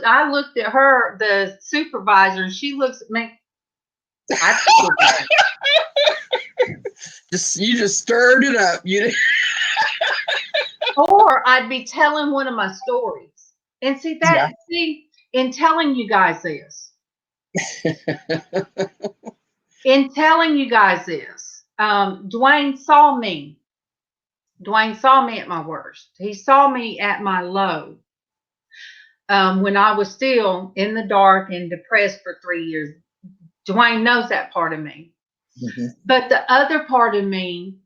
I looked at her, the supervisor, and she looks at me. You just stirred it up. Or I'd be telling one of my stories. And see, in telling you guys this. Dwayne saw me. Dwayne saw me at my worst. He saw me at my low. When I was still in the dark and depressed for 3 years. Dwayne knows that part of me. Mm-hmm. But the other part of me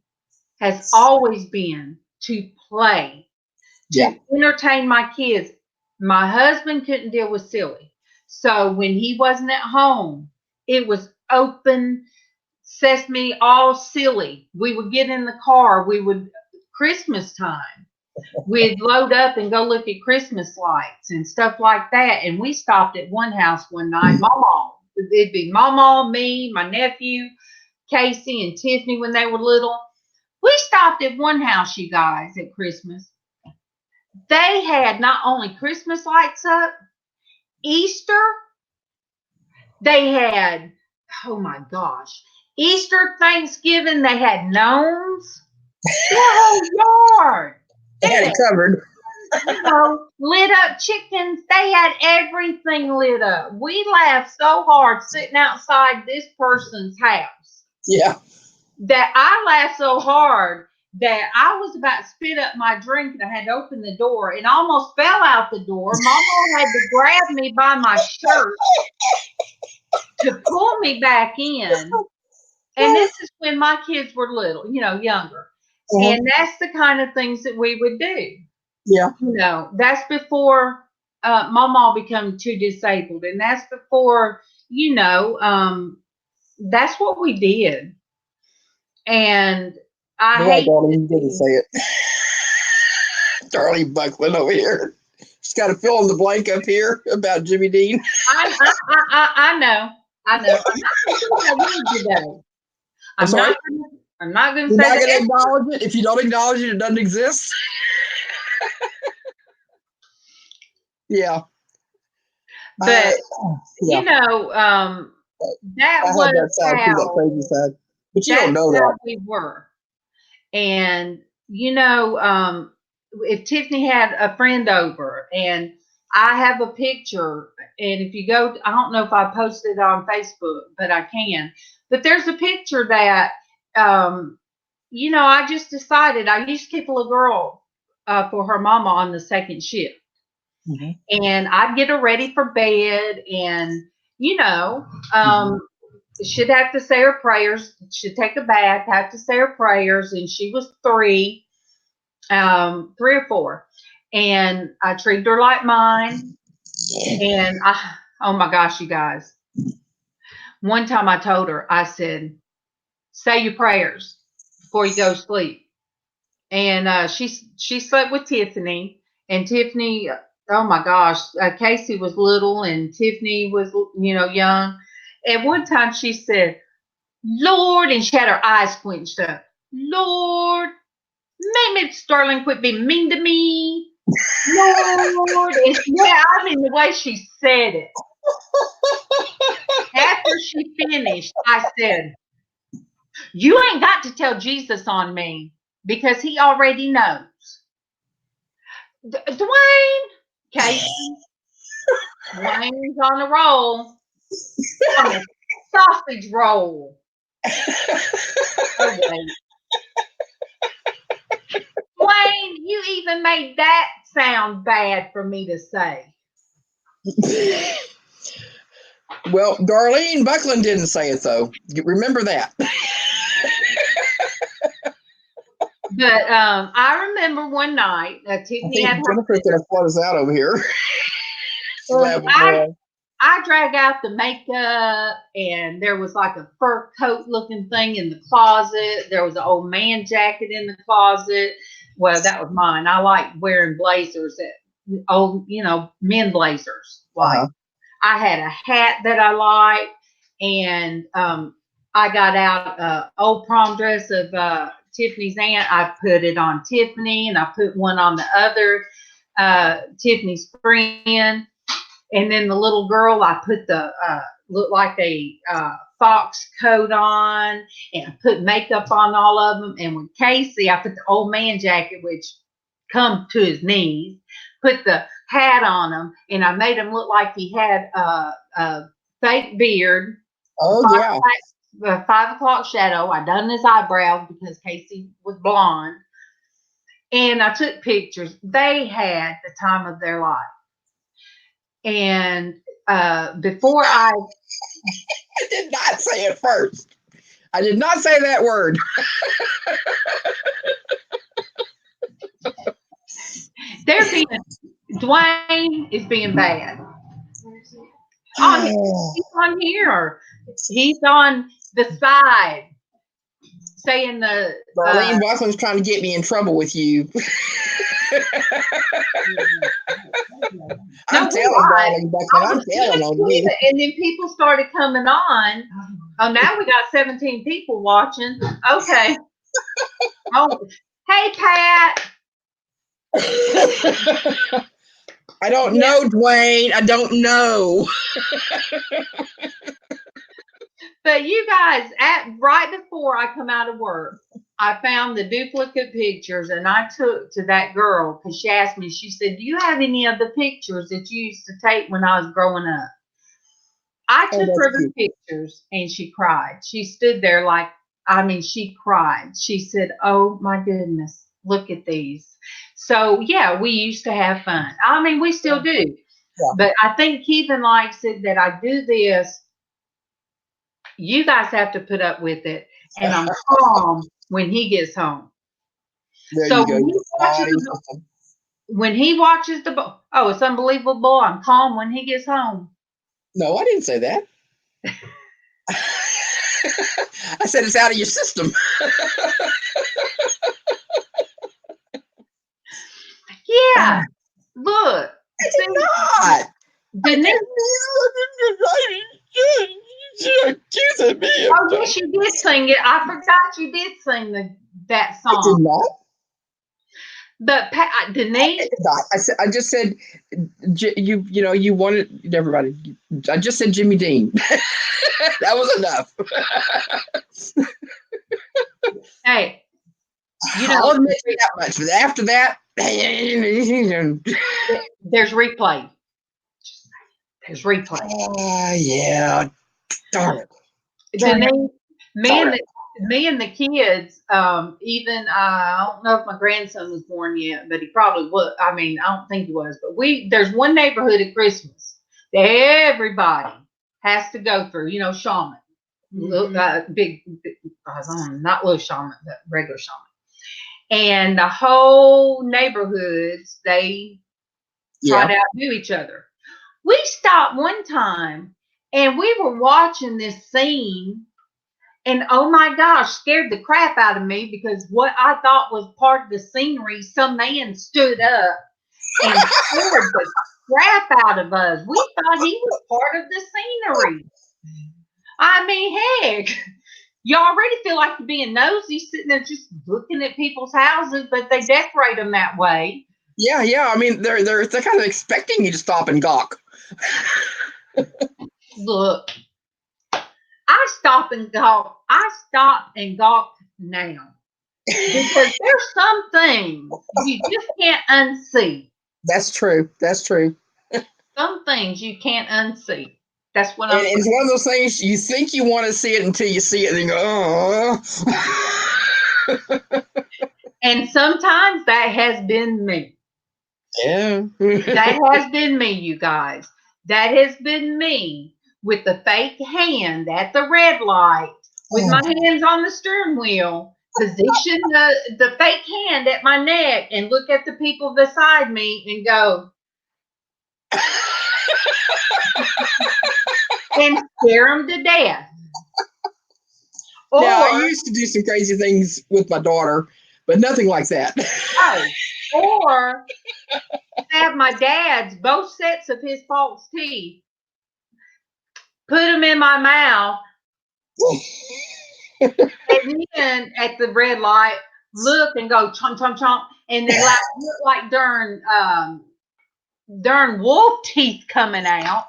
has always been to play, to entertain my kids. My husband couldn't deal with silly. So when he wasn't at home, it was open sesame, all silly. We would get in the car. Christmas time, we'd load up and go look at Christmas lights and stuff like that. And we stopped at one house one night, MawMaw. It'd be MawMaw, me, my nephew, Casey, and Tiffany when they were little. We stopped at one house, you guys, at Christmas. They had not only Christmas lights up, Easter, they had, oh my gosh, Easter, Thanksgiving, they had gnomes. Their whole yard. They had it covered. Lit up chickens. They had everything lit up. We laughed so hard sitting outside this person's house. Yeah. That I laughed so hard that I was about to spit up my drink and I had to open the door and almost fell out the door. MawMaw had to grab me by my shirt to pull me back in. And this is when my kids were little, younger. And that's the kind of things that we would do. Yeah. That's before MawMaw became too disabled. And that's before, that's what we did. And I hate. Darlene didn't say it. Darlene Buckland over here. She's got to fill in the blank up here about Jimmy Dean. I know. I'm not going to say You're not going to acknowledge it? If you don't acknowledge it, it doesn't exist? Yeah. But, that was that side, how, that crazy side. But you don't know how that. we were. And, if Tiffany had a friend over and I have a picture, and if you go, I don't know if I posted it on Facebook, but I can. But there's a picture that, I just decided I used to keep a little girl for her mama on the second shift. Mm-hmm. And I'd get her ready for bed and, she'd have to say her prayers. She'd take a bath, have to say her prayers. And she was 3 or 4. And I treated her like mine. And oh my gosh, you guys. One time I told her, I said, say your prayers before you go to sleep. And she slept with Tiffany. And Tiffany, oh my gosh, Casey was little and Tiffany was, young. At one time she said, Lord, and she had her eyes squinched up. Lord, maybe Starling quit being mean to me. Lord, and the way she said it. After she finished, I said, you ain't got to tell Jesus on me because he already knows. Dwayne, Casey, Dwayne's on a roll. On a sausage roll. Okay. Dwayne, you even made that sound bad for me to say. Well, Darlene Buckland didn't say it, though. Remember that. But I remember one night, Tiffany had her. Jennifer's going to flood us out over here. I drag out the makeup, and there was like a fur coat looking thing in the closet. There was an old man jacket in the closet. Well, that was mine. I like wearing blazers, old, men blazers. Like I had a hat that I liked, and I got out an old prom dress of Tiffany's aunt. I put it on Tiffany, and I put one on the other Tiffany's friend. And then the little girl, I put the looked like a fox coat on, and I put makeup on all of them. And with Casey, I put the old man jacket, which come to his knees, put the hat on him, and I made him look like he had a fake beard. Oh, yeah. 5 o'clock shadow. I done his eyebrows because Casey was blonde. And I took pictures. They had the time of their life. And before I did not say it first. I did not say that word. Dwayne is being bad. He's on here. He's on the side saying the. Darlene Buckland's trying to get me in trouble with you. I'm telling Darlene Buckland, I'm telling on you. And then people started coming on. Oh, now we got 17 people watching. Okay. Oh, hey, Pat. I don't know, Dwayne. I don't know. But you guys, right before I come out of work, I found the duplicate pictures, and I took to that girl because she asked me. She said, "Do you have any of the pictures that you used to take when I was growing up?" I took her the pictures, and she cried. She stood there like, she cried. She said, "Oh my goodness, look at these." So yeah, we used to have fun. We still do. Yeah. But I think Keithan likes it that I do this. You guys have to put up with it, and I'm calm when he gets home. There so you go. When he watches the it's unbelievable. I'm calm when he gets home. No, I didn't say that. I said it's out of your system. Yeah, look. It's not. Denise. Accusing me. Oh yes, you did sing it. I forgot you did sing that song. I did not. But Denise, I just said you wanted. Never mind. I just said Jimmy Dean. That was enough. Hey, I'll admit that much. But after that, there's replay. There's replay. Yeah. Darn it. Denise, me and the kids, even I don't know if my grandson was born yet, but he probably was. I don't think he was. But there's one neighborhood at Christmas that everybody has to go through. Shaman, big, not little shaman, but regular shaman, and the whole neighborhoods they try to outdo each other. We stopped one time and we were watching this scene. And oh my gosh, scared the crap out of me because what I thought was part of the scenery, some man stood up and scared the crap out of us. We thought he was part of the scenery. Heck, you already feel like you're being nosy sitting there just looking at people's houses, but they decorate them that way. Yeah. They're kind of expecting you to stop and gawk. Look. I stop and gawk now because there's some things you just can't unsee. That's true. Some things you can't unsee. That's what it's one of those things you think you want to see it until you see it and you go, oh. And sometimes that has been me. Yeah. That has been me, you guys. That has been me. With the fake hand at the red light, with my hands on the steering wheel, position the fake hand at my neck and look at the people beside me and go, and scare them to death. Now, I used to do some crazy things with my daughter, but nothing like that. Or have my dad's, both sets of his false teeth, put them in my mouth, and then at the red light, look and go chomp, chomp, chomp, and then look like darn wolf teeth coming out.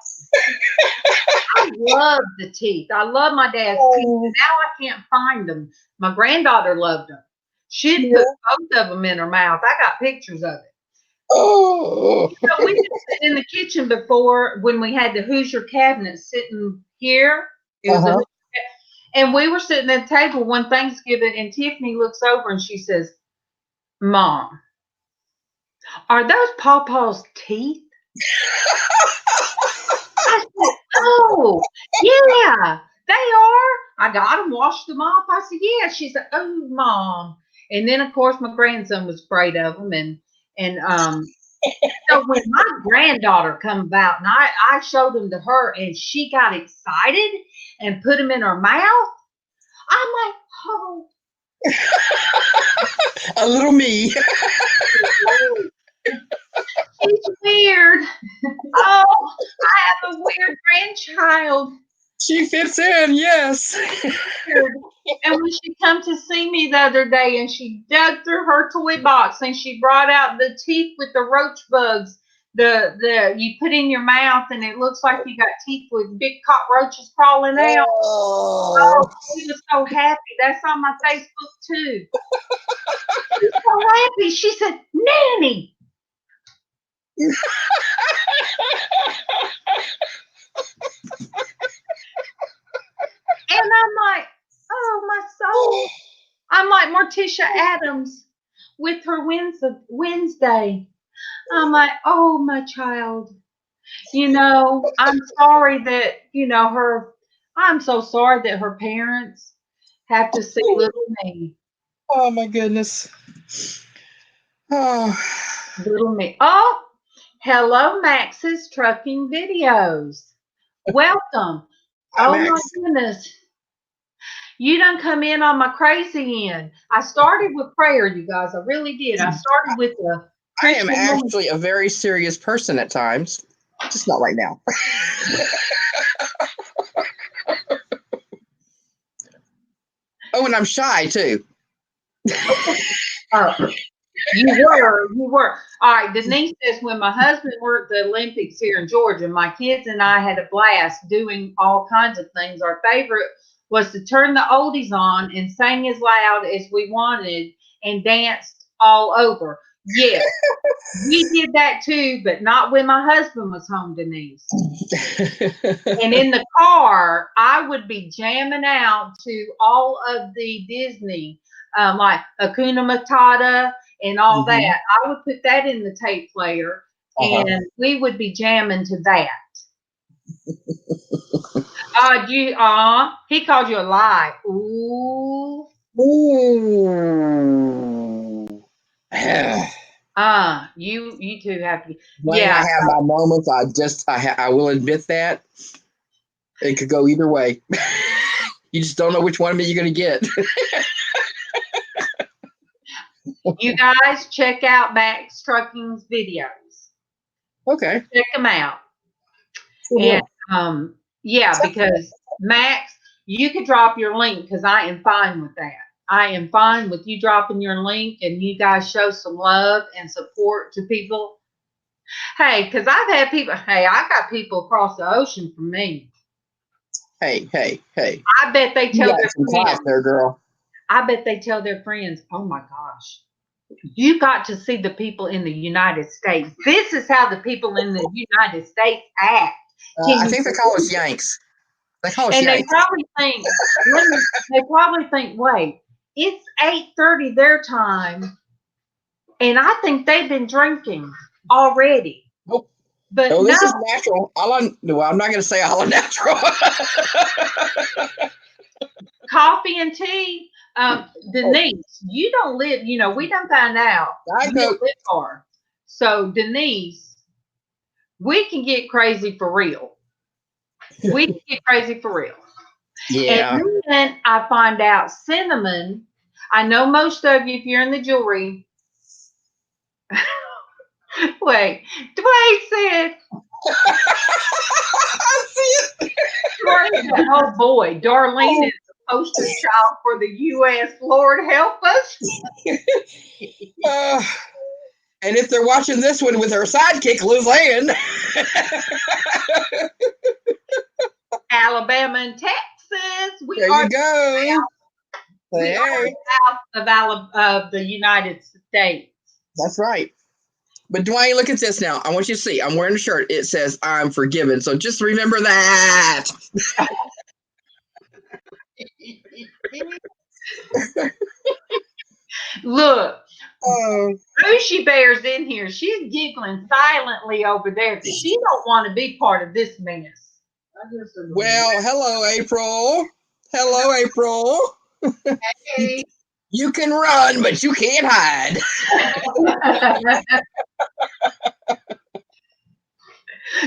I love the teeth. I love my dad's teeth. Now I can't find them. My granddaughter loved them. She'd put both of them in her mouth. I got pictures of it. Oh. We used to sit in the kitchen before when we had the Hoosier cabinet sitting here. And we were sitting at the table one Thanksgiving, and Tiffany looks over and she says, "Mom, are those Pawpaw's teeth?" I said, "Oh, yeah, they are. I got them, washed them off." I said, "Yeah." She said, "Oh, Mom." And then, of course, my grandson was afraid of them. And so when my granddaughter come about and I showed them to her and she got excited and put them in her mouth, I'm like, oh. A little me. She's weird. Oh, I have a weird grandchild. She fits in, yes. And when she come to see me the other day, and she dug through her toy box, and she brought out the teeth with the roach bugs, the you put in your mouth, and it looks like you got teeth with big cockroaches crawling out. Oh, she was so happy. That's on my Facebook too. She's so happy. She said, "Nanny." And I'm like, oh, my soul. I'm like Morticia Adams with her Wednesday. I'm like, oh, my child. I'm sorry that, I'm so sorry that her parents have to see little me. Oh, my goodness. Oh. Little me. Oh, hello, Max's Trucking Videos. Welcome. Hi, Oh, Max. my goodness. You done come in on my crazy end. I started with prayer, you guys. I really did. I started with the I am Christian woman. actually a very serious person at times. Just not right now. Oh, and I'm shy too. You were. All right, Denise says, when my husband worked the Olympics here in Georgia, my kids and I had a blast doing all kinds of things. Our favorite was to turn the oldies on and sing as loud as we wanted and danced all over. Yes, we did that too, but not when my husband was home, Denise. And in the car, I would be jamming out to all of the Disney, like Hakuna Matata and all that. I would put that in the tape player, and we would be jamming to that. He called you a lie. Ooh. Ooh. You two have to. When I have my moments, I will admit that it could go either way. You just don't know which one of me you're going to get. You guys check out Max Trucking's videos. Okay. Check them out. Cool. And because Max, you could drop your link because I am fine with that. I am fine with you dropping your link and you guys show some love and support to people. Hey, because I've had people, I got people across the ocean from me. Hey. I bet they tell their friends. There, girl. I bet they tell their friends, oh my gosh, you got to see the people in the United States. This is how the people in the United States act. I think they call us Yanks. They call us and Yanks. they probably think, wait, it's 8:30 their time, and I think they've been drinking already. Nope. But this is natural. I'm not going to say all natural. Coffee and tea. Denise, you don't live, we don't find out. You don't live far. So, Denise, we can get crazy for real. Yeah. And then I find out cinnamon. I know most of you, if you're in the jewelry. Wait, Dwayne said. Oh boy, Darlene is the poster child for the U.S. Lord help us. And if they're watching this one with her sidekick, LizzAnn. Alabama and Texas. There you go. We are south of the United States. That's right. But Dwayne, look at this now. I want you to see. I'm wearing a shirt. It says, I'm forgiven. So just remember that. Look. Lucy Bear's in here. She's giggling silently over there because she don't want to be part of this mess. Well, hello, April. Hello, April. Hey. You can run, but you can't hide.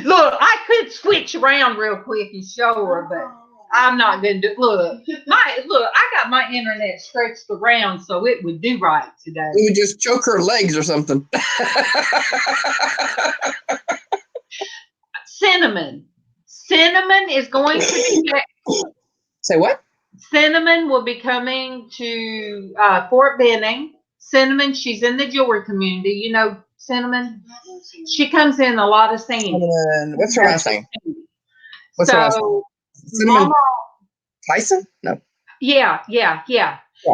Look, I could switch around real quick and show her, but I'm not going to do. Look, I got my internet stretched around so it would do right today. You would just choke her legs or something. Cinnamon is going to be. Say what? Cinnamon will be coming to Fort Benning. Cinnamon, she's in the jewelry community. You know Cinnamon? She comes in a lot of sand. What's her last name? What's her last name? Cinnamon Mama, Tyson? No. yeah.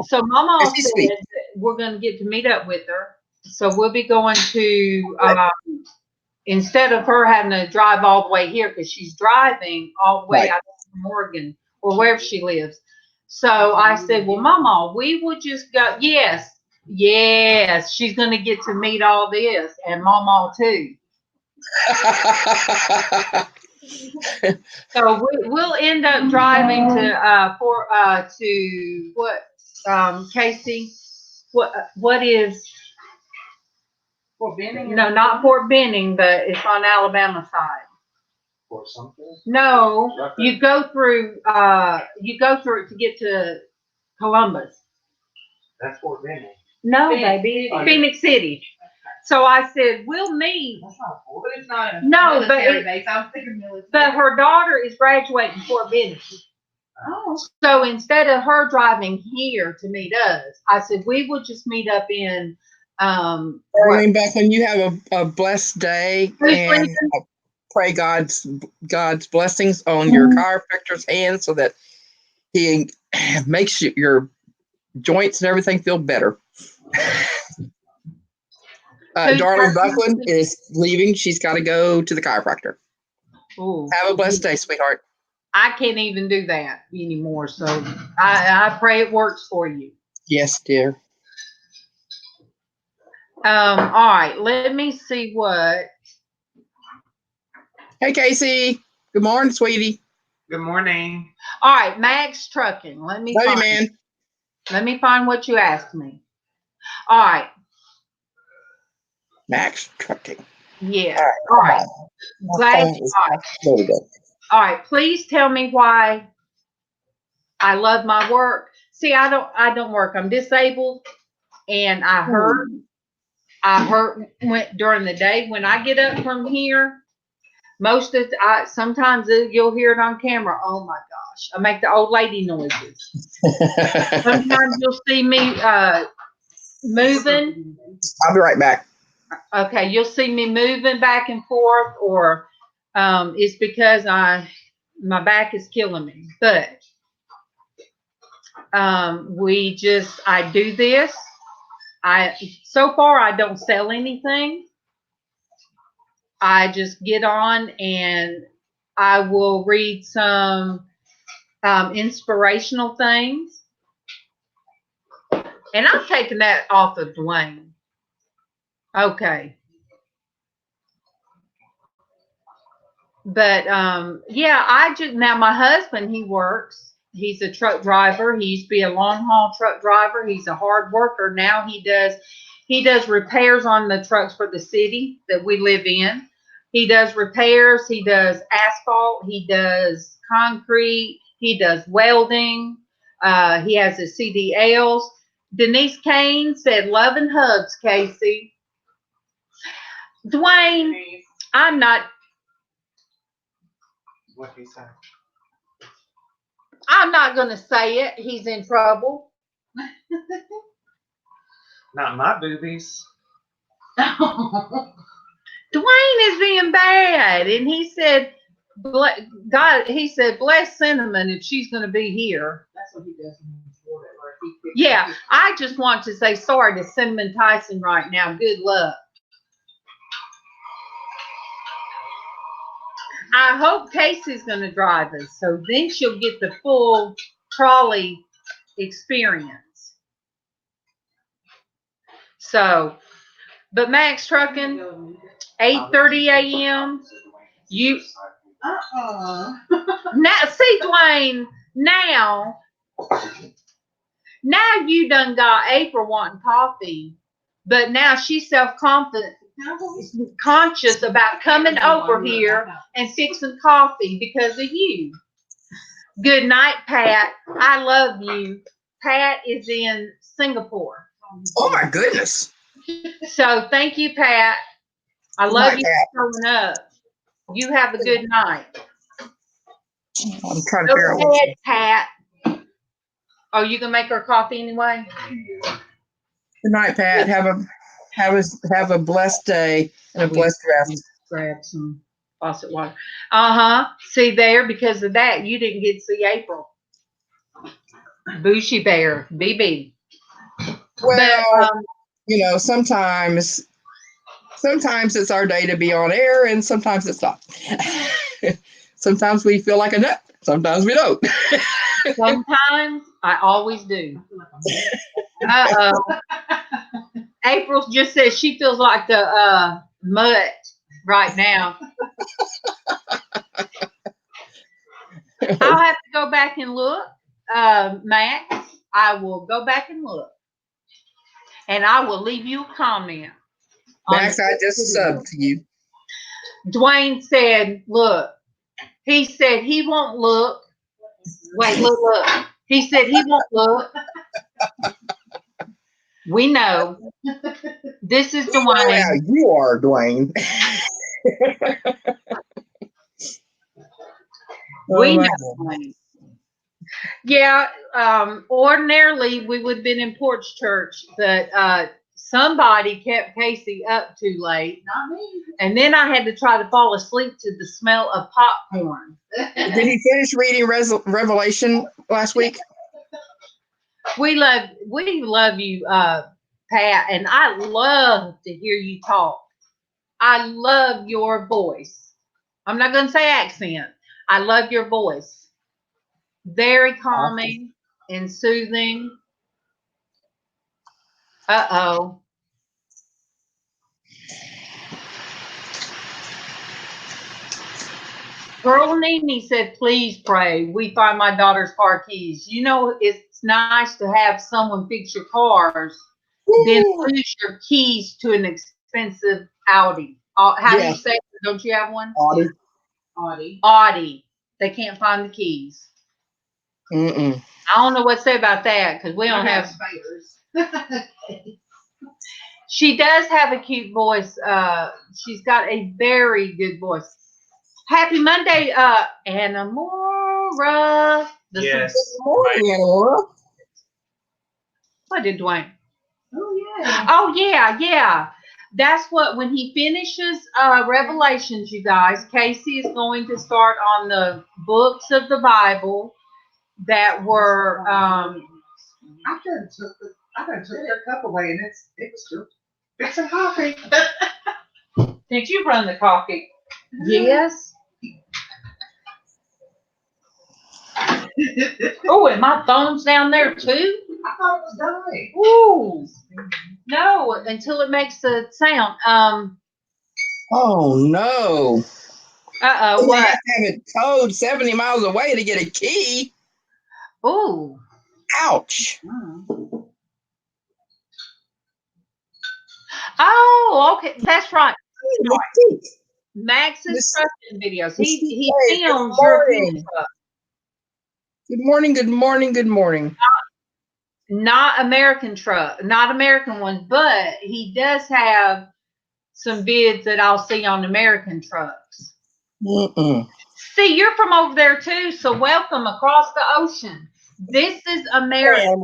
So Mama She's said sweet. that we're going to get to meet up with her. So we'll be going to, instead of her having to drive all the way here, because she's driving all the way Right. out to Oregon or wherever she lives. So I said, well, Mama, we will just go. Yes, she's going to get to meet all this, and Mama too. So we'll end up driving to what, Casey? What is Fort Benning? no, not Fort Benning, but it's on Alabama side. Fort something? No, Right there. you go through it to get to Columbus. That's Fort Benning. No, Phoenix baby, City. Phoenix City. So I said we'll meet. That's not Fort. But it's not a No, but military base. I'm thinking military. But her daughter is graduating Fort Benning. Oh. So instead of her driving here to meet us, I said we would just meet up in Darlene Becklin, you have a blessed day, and I pray God's blessings on your chiropractor's hands so that he makes your joints and everything feel better. Darlene Becklin is leaving. She's got to go to the chiropractor. Ooh. Have a blessed day, sweetheart. I can't even do that anymore. So I pray it works for you. Yes, dear. All right, let me see what. Hey, Casey. Good morning, sweetie. Good morning. All right, Max Trucking. Love you, man. Let me find what you asked me. All right. Max Trucking. Yeah. All right. Glad. All right. Please tell me why I love my work. See, I don't work. I'm disabled, and I hurt. During the day when I get up from here. Sometimes you'll hear it on camera. Oh my gosh, I make the old lady noises. Sometimes you'll see me moving. I'll be right back. Okay, you'll see me moving back and forth, or it's because my back is killing me. But I do this. So far I don't sell anything. I just get on and I will read some inspirational things. And I'm taking that off of Dwayne. Okay. But yeah, now my husband, he works. He's a truck driver. He used to be a long haul truck driver. He's a hard worker. Now he does repairs on the trucks for the city that we live in. He does repairs. He does asphalt. He does concrete. He does welding. He has his CDLs. Denise Kane said, love and hugs, Casey. Dwayne, I'm not. What he said. I'm not going to say it. He's in trouble. Not my boobies. Dwayne is being bad, and he said, he said, bless Cinnamon if she's going to be here. That's what he does. Yeah, I just want to say sorry to Cinnamon Tyson right now. Good luck. I hope Casey's going to drive us, so then she'll get the full trolley experience. So, but Max Trucking, 8:30 a.m. Now, see, Dwayne, now you done got April wanting coffee, but now she's self-confident, conscious about coming over here and fixing coffee because of you. Good night, Pat. I love you. Pat is in Singapore. Oh my goodness. So thank you, Pat. I love you for showing up. You have a good night. I'm trying to figure out Go ahead, Pat. Oh, you can make her coffee anyway? Good night, Pat. Have a blessed day and a blessed rest. Grab some faucet water. See there, because of that, you didn't get to see April. Bushy Bear, BB. Well, sometimes it's our day to be on air, and sometimes it's not. Sometimes we feel like a nut. Sometimes we don't. Sometimes I always do. April just says she feels like the mutt right now. I'll have to go back and look, Max. I will go back and look, and I will leave you a comment. Max, I just subbed to you. Dwayne said, "Look." He said he won't look. Wait, look. He said he won't look. We know. This is Dwayne. Yeah, you are, Dwayne. We know Dwayne. Yeah, ordinarily we would have been in Porch Church, but somebody kept Casey up too late. Not me. And then I had to try to fall asleep to the smell of popcorn. Did he finish reading Revelation last week? We love you, Pat, and I love to hear you talk. I love your voice. I'm not going to say accent. I love your voice. Very calming and soothing. Uh-oh. Girl Nene said, please pray. We find my daughter's car keys. You know, it's nice to have someone fix your cars, then lose your keys to an expensive Audi. How do you say it? Don't you have one? Audi. They can't find the keys. I don't know what to say about that because we don't have spares. She does have a cute voice. She's got a very good voice. Happy Monday, Anamora. Yes. What did Dwayne? Oh, yeah. That's what, when he finishes Revelations, you guys, Casey is going to start on the books of the Bible that were. I done took their cup away, and it was true. It's some coffee. Did you run the coffee? Yes. Oh, and my phone's down there too? I thought it was dying. Ooh. No, until it makes a sound. Oh no. Uh-oh, what? You have to have it towed 70 miles away to get a key. Ooh. Ouch. Oh, okay. That's right. Max's trucking videos. He films your truck. Good morning. Not American ones, but he does have some vids that I'll see on American trucks. See, you're from over there too, so welcome across the ocean. This is America.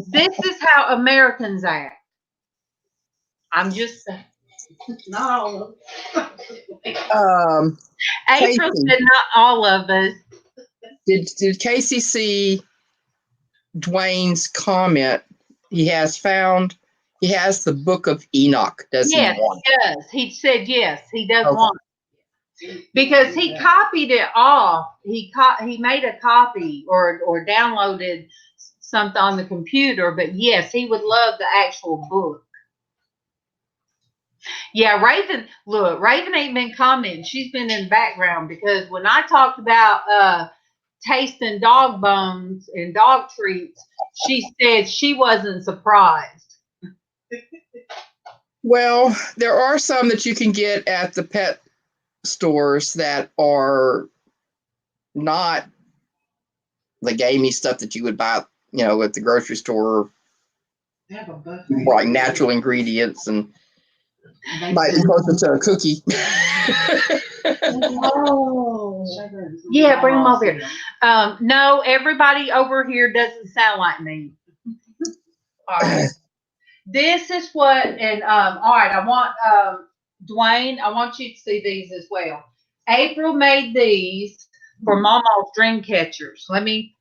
This is how Americans act. I'm just saying. Not all of them. April said not all of us. Did Casey see Dwayne's comment? He has the book of Enoch, does he? Yes, he does. He said yes, he does want it. Because he copied it off. He made a copy or downloaded something on the computer, but yes, he would love the actual book. Yeah, Raven ain't been commenting. She's been in the background because when I talked about tasting dog bones and dog treats, she said she wasn't surprised. Well, there are some that you can get at the pet stores that are not the gamey stuff that you would buy, at the grocery store, like natural ingredients, and might be closer to a cookie. Yeah, bring them over here. No, everybody over here doesn't sound like me. All right. This is what, and all right, I want Dwayne, I want you to see these as well. April made these for MawMaw's dream catchers. Let me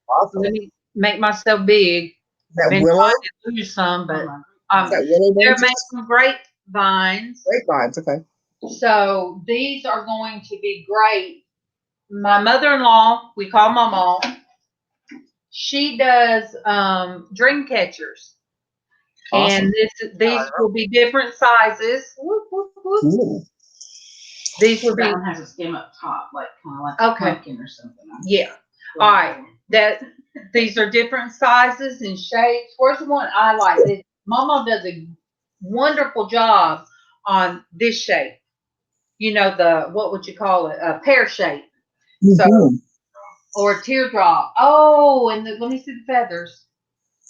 make myself big. That Been willow? trying to lose some, but That willow they're branches? made from grapevines. Grapevines, okay. So these are going to be great. My mother-in-law, we call MawMaw, she does dream catchers. Awesome. And these will be different sizes. Whoop, whoop, whoop. Ooh. These will be That one has a stem up top, like kind of like Okay. a pumpkin or something. Yeah. All right. These are different sizes and shapes. Where's the one I like? MawMaw does a wonderful job on this shape. You know, what would you call it? A pear shape. So, or a teardrop. Oh, and let me see the feathers.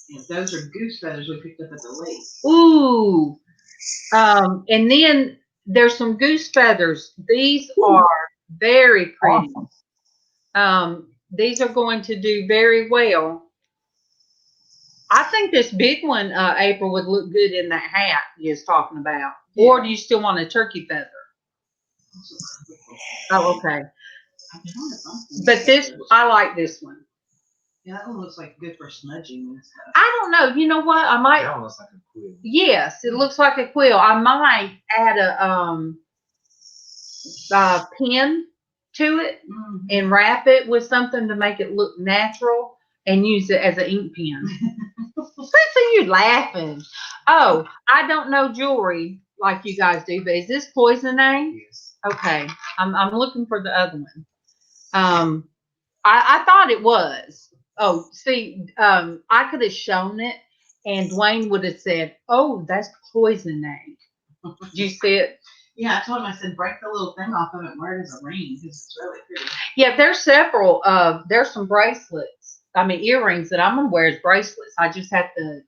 Yeah, those are goose feathers we picked up at the lake. Ooh. And then there's some goose feathers. These are very pretty. Awesome. These are going to do very well. I think this big one, April, would look good in that hat you was talking about. Yeah. Or do you still want a turkey feather? Oh, okay. But this, I like this one. Yeah, that one looks like good for smudging and stuff. I don't know. You know what? I might. That looks like a quill. Yes, it looks like a quill. I might add a pin to it and wrap it with something to make it look natural and use it as an ink pen. Especially you laughing. Oh, I don't know jewelry like you guys do, but is this poison name? Yes. Okay, I'm looking for the other one. I thought it was. Oh, see, I could have shown it, and Dwayne would have said, "Oh, that's poison name." Did you see it? Yeah, I told him, I said, break the little thing off of it and wear it as a ring because it's really pretty. Yeah, there's several. There's some bracelets. I mean, earrings that I'm gonna wear as bracelets. I just have to.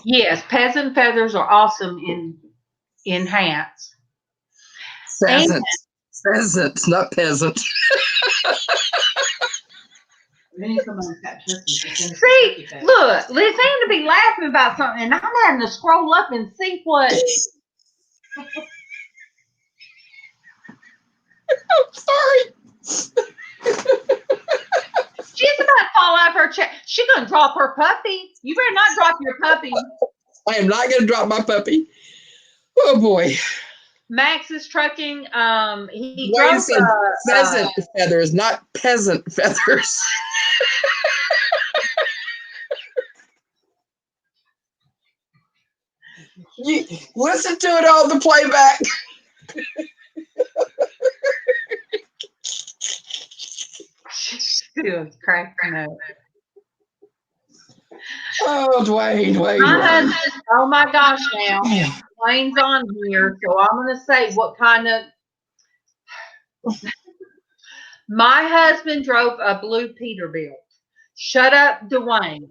Yes, peasant feathers are awesome in hats. Pheasants, not peasant. Then someone's got turkeys. See, look, LizzAnn to be laughing about something, and I'm having to scroll up and see what. I'm sorry. She's about to fall out of her chair. She's gonna drop her puppy. You better not drop your puppy. I am not going to drop my puppy. Oh boy. Max is trucking. He Why you drove said pheasant feathers, not peasant feathers. You listen to it on the playback. Still cracking up. Oh, Dwayne. My husband, oh my gosh, now Dwayne's on here, so I'm gonna say what kind of. My husband drove a blue Peterbilt. Shut up, Dwayne.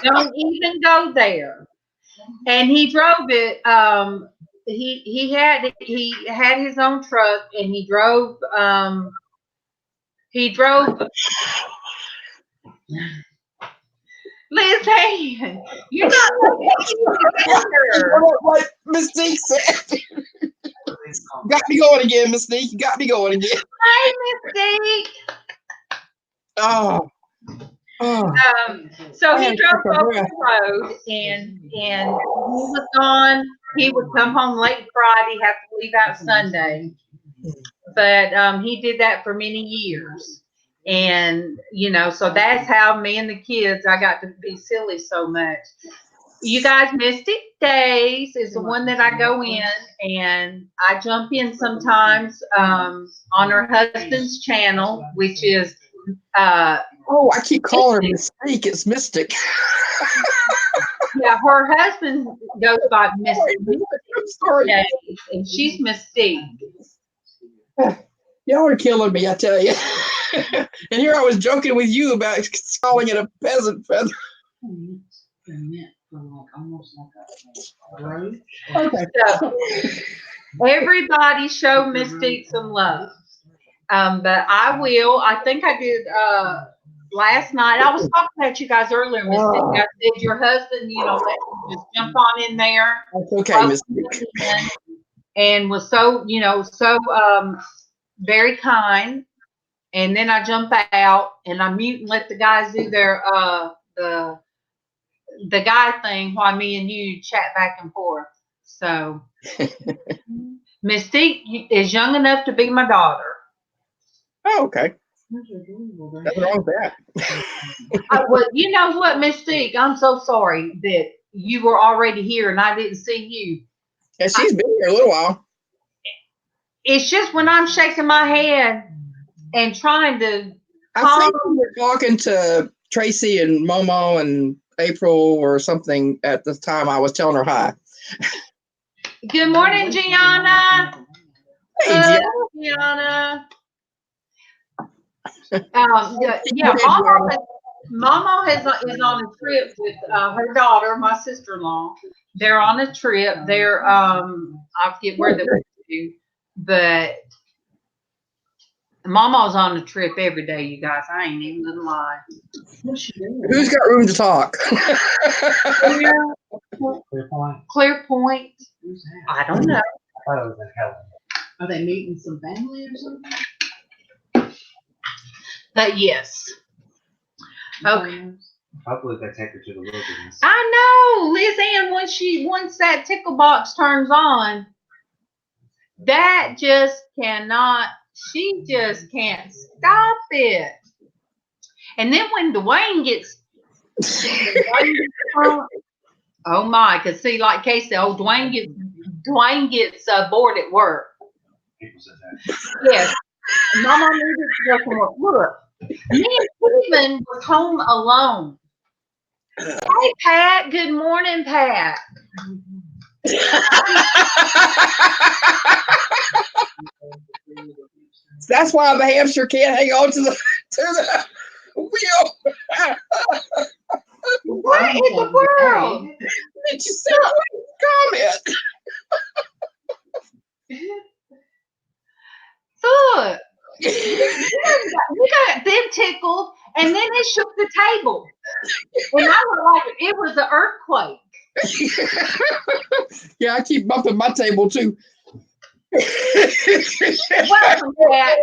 Don't even go there. And he drove it. He had his own truck, and he drove. LizzAnn, you're not Like Mystique said. Got me going again, Mystique. Got me going again. Hey, Mystique. Oh. So he drove over the road, and he was gone. He would come home late Friday, have to leave out Sunday. But he did that for many years. And, so that's how me and the kids, I got to be silly so much. You guys, Mystic Days is the one that I go in, and I jump in sometimes on her husband's channel, which is I keep calling her Mystique. It's Mystic. Yeah, her husband goes by Mystic Days, and she's Mystique. Y'all are killing me, I tell you. And here I was joking with you about calling it a peasant feather. Almost like a roach. Okay. Everybody show Mystique some love. But I will. I think I did last night. I was talking about you guys earlier, Mystique. I said your husband, let him just jump on in there. That's okay, Mystique. And was so, very kind. And then I jump out and I mute and let the guys do their the guy thing while me and you chat back and forth. So Mystique is young enough to be my daughter. Oh, okay. Nothing wrong with that. Well, you know what, Mystique? I'm so sorry that you were already here and I didn't see you. Yeah, she's been here a little while. It's just when I'm shaking my head and trying to. I think we were talking to Traci and MawMaw and April or something at the time. I was telling her hi. Good morning, Geanna. Hey, Geanna. MawMaw is on a trip with her daughter, my sister-in-law. They're on a trip. They're I forget where they went to, but MawMaw's on a trip every day, you guys. I ain't even gonna lie. Who's got room to talk? Clear Point. I don't know. I thought it was in Helen. Are they meeting some family or something? But yes. Okay. Hopefully they take her to the wilderness. I know, LizzAnn, once that tickle box turns on, that just cannot, she just can't stop it. And then when Dwayne gets oh my, because see, like Kay said, Dwayne gets bored at work. People said that. Yes. Mama needed to go from work. Look, me and Stephen was home alone. Hey, Pat. Good morning, Pat. That's why the hamster can't hang on to the wheel. What in the world? Did you say comment? Look, you got them tickled, and then it shook the table. And I was like, it was an earthquake. Yeah, I keep bumping my table too. Welcome, Pat.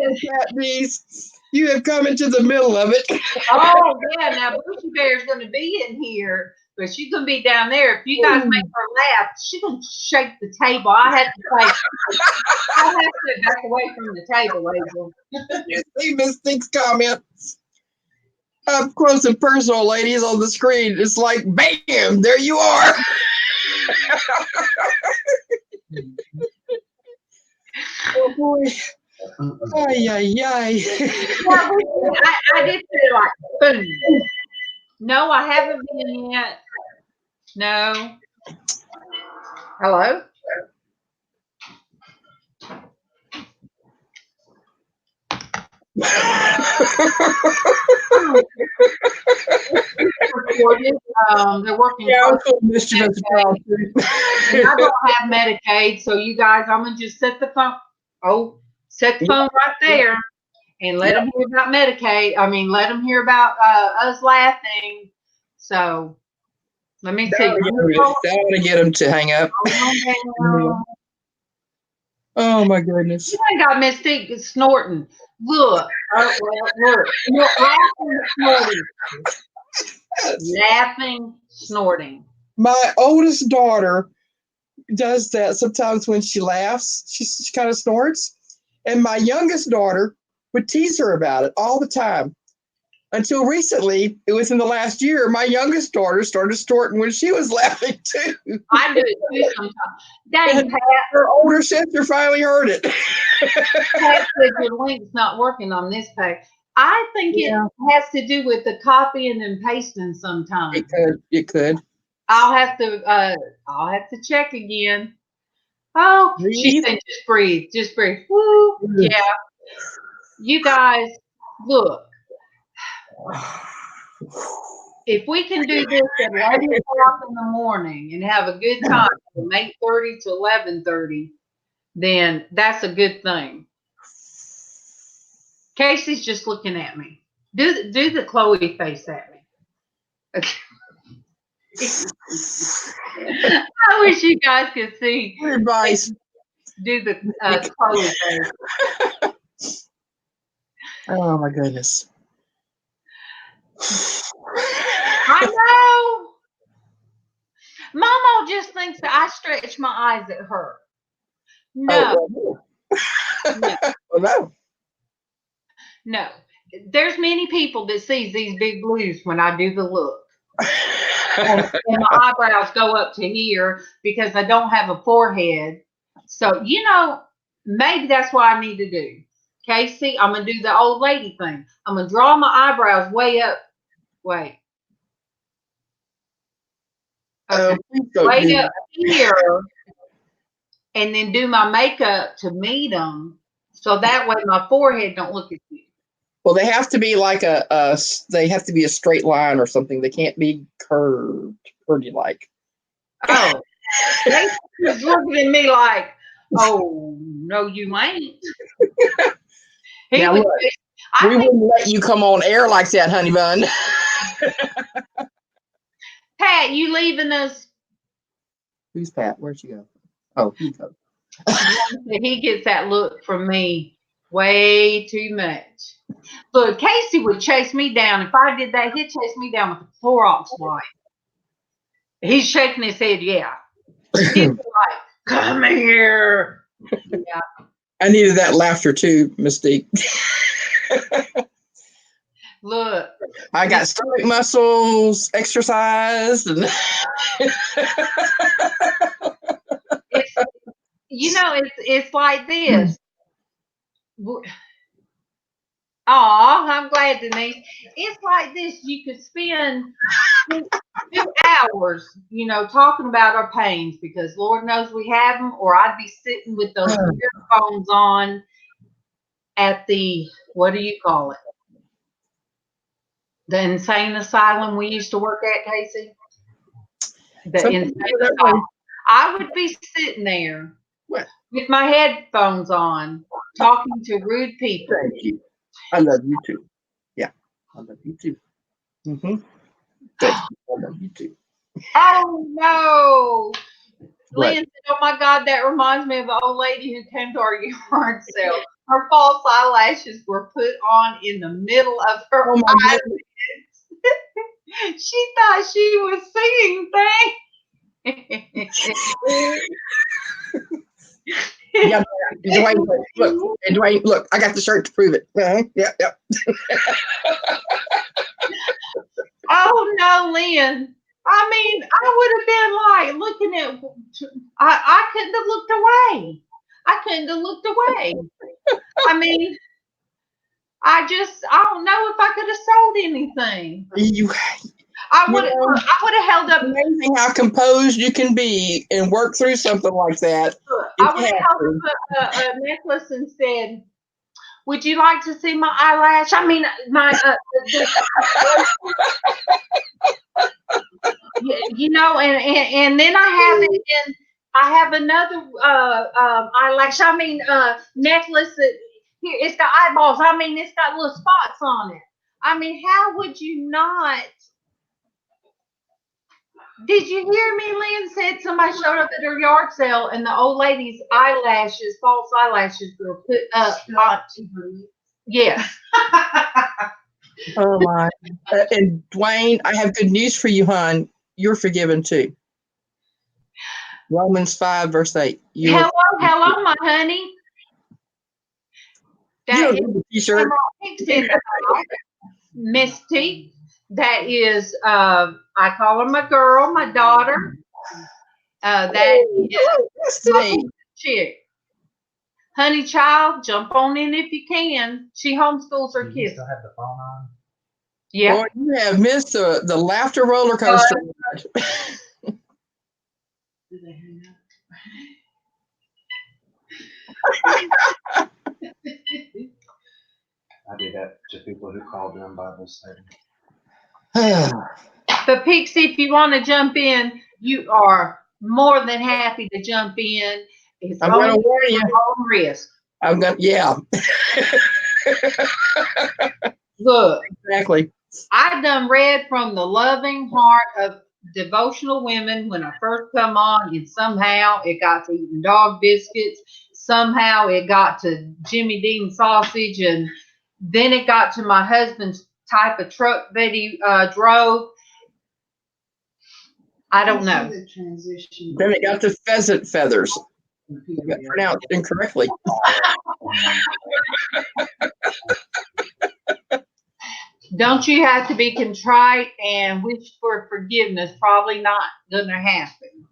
You have come into the middle of it. Oh, yeah. Now, Bushy Bear's going to be in here, but she's going to be down there. If you guys make her laugh, she's going to shake the table. I have to back away from the table, April. You see Mystique's comments up close and personal, ladies, on the screen. It's like, bam, there you are. Oh, boy. Ay, ay, ay. I did feel like, boom. No, I haven't been yet. No. Hello? They're working. Yeah, I'm so mischievous. And I don't have Medicaid, so you guys, I'm gonna just set the phone. Oh, set the phone right there, and let them hear about Medicaid. I mean, let them hear about us laughing. So, let me see. That want to get them to hang up. Oh my goodness! You ain't got Mystique snorting. Look, laughing, snorting. My oldest daughter does that sometimes when she laughs. She kind of snorts, and my youngest daughter would tease her about it all the time. Until recently, it was in the last year, my youngest daughter started snorting when she was laughing too. I do it too sometimes. Dang, Pat. Her older sister finally heard it. Pat said your link's not working on this page. I think it has to do with the copying and pasting sometimes. It could. I'll have to check again. Oh, she said just breathe. Just breathe. Woo. Yeah. You guys, look. If we can do this at 11 o'clock in the morning and have a good time from 8:30 to 11:30, then that's a good thing. Casey's just looking at me. Do the Chloe face at me. Okay. I wish you guys could see. Good advice. Do the Chloe face. Oh my goodness. I know. MawMaw just thinks that I stretch my eyes at her. No. Oh, no. Oh, no. No. There's many people that sees these big blues when I do the look. And my eyebrows go up to here because I don't have a forehead. So, you know, maybe that's what I need to do. Casey, I'm going to do the old lady thing. I'm going to draw my eyebrows way up. Wait. Okay. Way up here. And then do my makeup to meet them. So that way my forehead don't look at you. Well, they have to be like they have to be a straight line or something. They can't be curved, pretty like. Oh, they was looking at me like, oh, no, you ain't. Now, look, we wouldn't let you come on air like that, honey bun. Pat, you leaving us? Who's Pat? Where'd she go? Oh, he goes. He gets that look from me way too much. Look, Casey would chase me down. If I did that, he'd chase me down with a Clorox wipe. He's shaking his head, yeah. He's like, come here. Yeah. I needed that laughter too, Mystique. Look. I got stomach muscles exercised. And it's like this. Oh, I'm glad, Denise. It's like this. You could spend 2 hours, talking about our pains because Lord knows we have them, or I'd be sitting with those earphones on at the, what do you call it? The insane asylum we used to work at, Casey. The insane asylum. I would be sitting there with my headphones on, talking to rude people. Thank you. I love you too. Yeah, I love you too. Mm-hmm. Thank you. I love you too. Oh no! Lynn said, "Oh my God, that reminds me of the old lady who came to our yard sale. Her false eyelashes were put on in the middle of her eyelids. She thought she was seeing things." Yeah, Dwayne, look, I got the shirt to prove it. Yeah. Oh no, Lynn. I mean, I would have been like looking at, I couldn't have looked away. I couldn't have looked away. I mean, I don't know if I could have sold anything. I would have held up. Amazing how composed you can be and work through something like that. I would have held up a necklace and said, "Would you like to see my eyelash? I mean, my, and then I have it in. I have another eyelash. I mean, necklace that here it's got eyeballs. I mean, it's got little spots on it. I mean, how would you not?" Did you hear me? Lynn said somebody showed up at her yard sale and the old lady's eyelashes, false eyelashes, were put up onto her. Yes. Oh my! And Dwayne, I have good news for you, hon. You're forgiven too. Romans 5:8. Hello, my honey. That is the t-shirt. Misty. That is, I call her my girl, my daughter. That is my chick. Honey child, jump on in if you can. She homeschools her kids. You still have the phone on? Yeah. Boy, you have missed the laughter roller coaster. Do they hang up? I did that to people who called them Bible study. But Pixie, if you want to jump in, you are more than happy to jump in. It's I'm going to only warn you. own risk. I'm going to, yeah. Look, Exactly. I done read from the loving heart of devotional women when I first come on, and somehow it got to eating dog biscuits. Somehow it got to Jimmy Dean sausage, and then it got to my husband's type of truck that he drove. I don't know. Then it got to pheasant feathers. I got pronounced incorrectly. Don't you have to be contrite and wish for forgiveness? Probably not going to happen.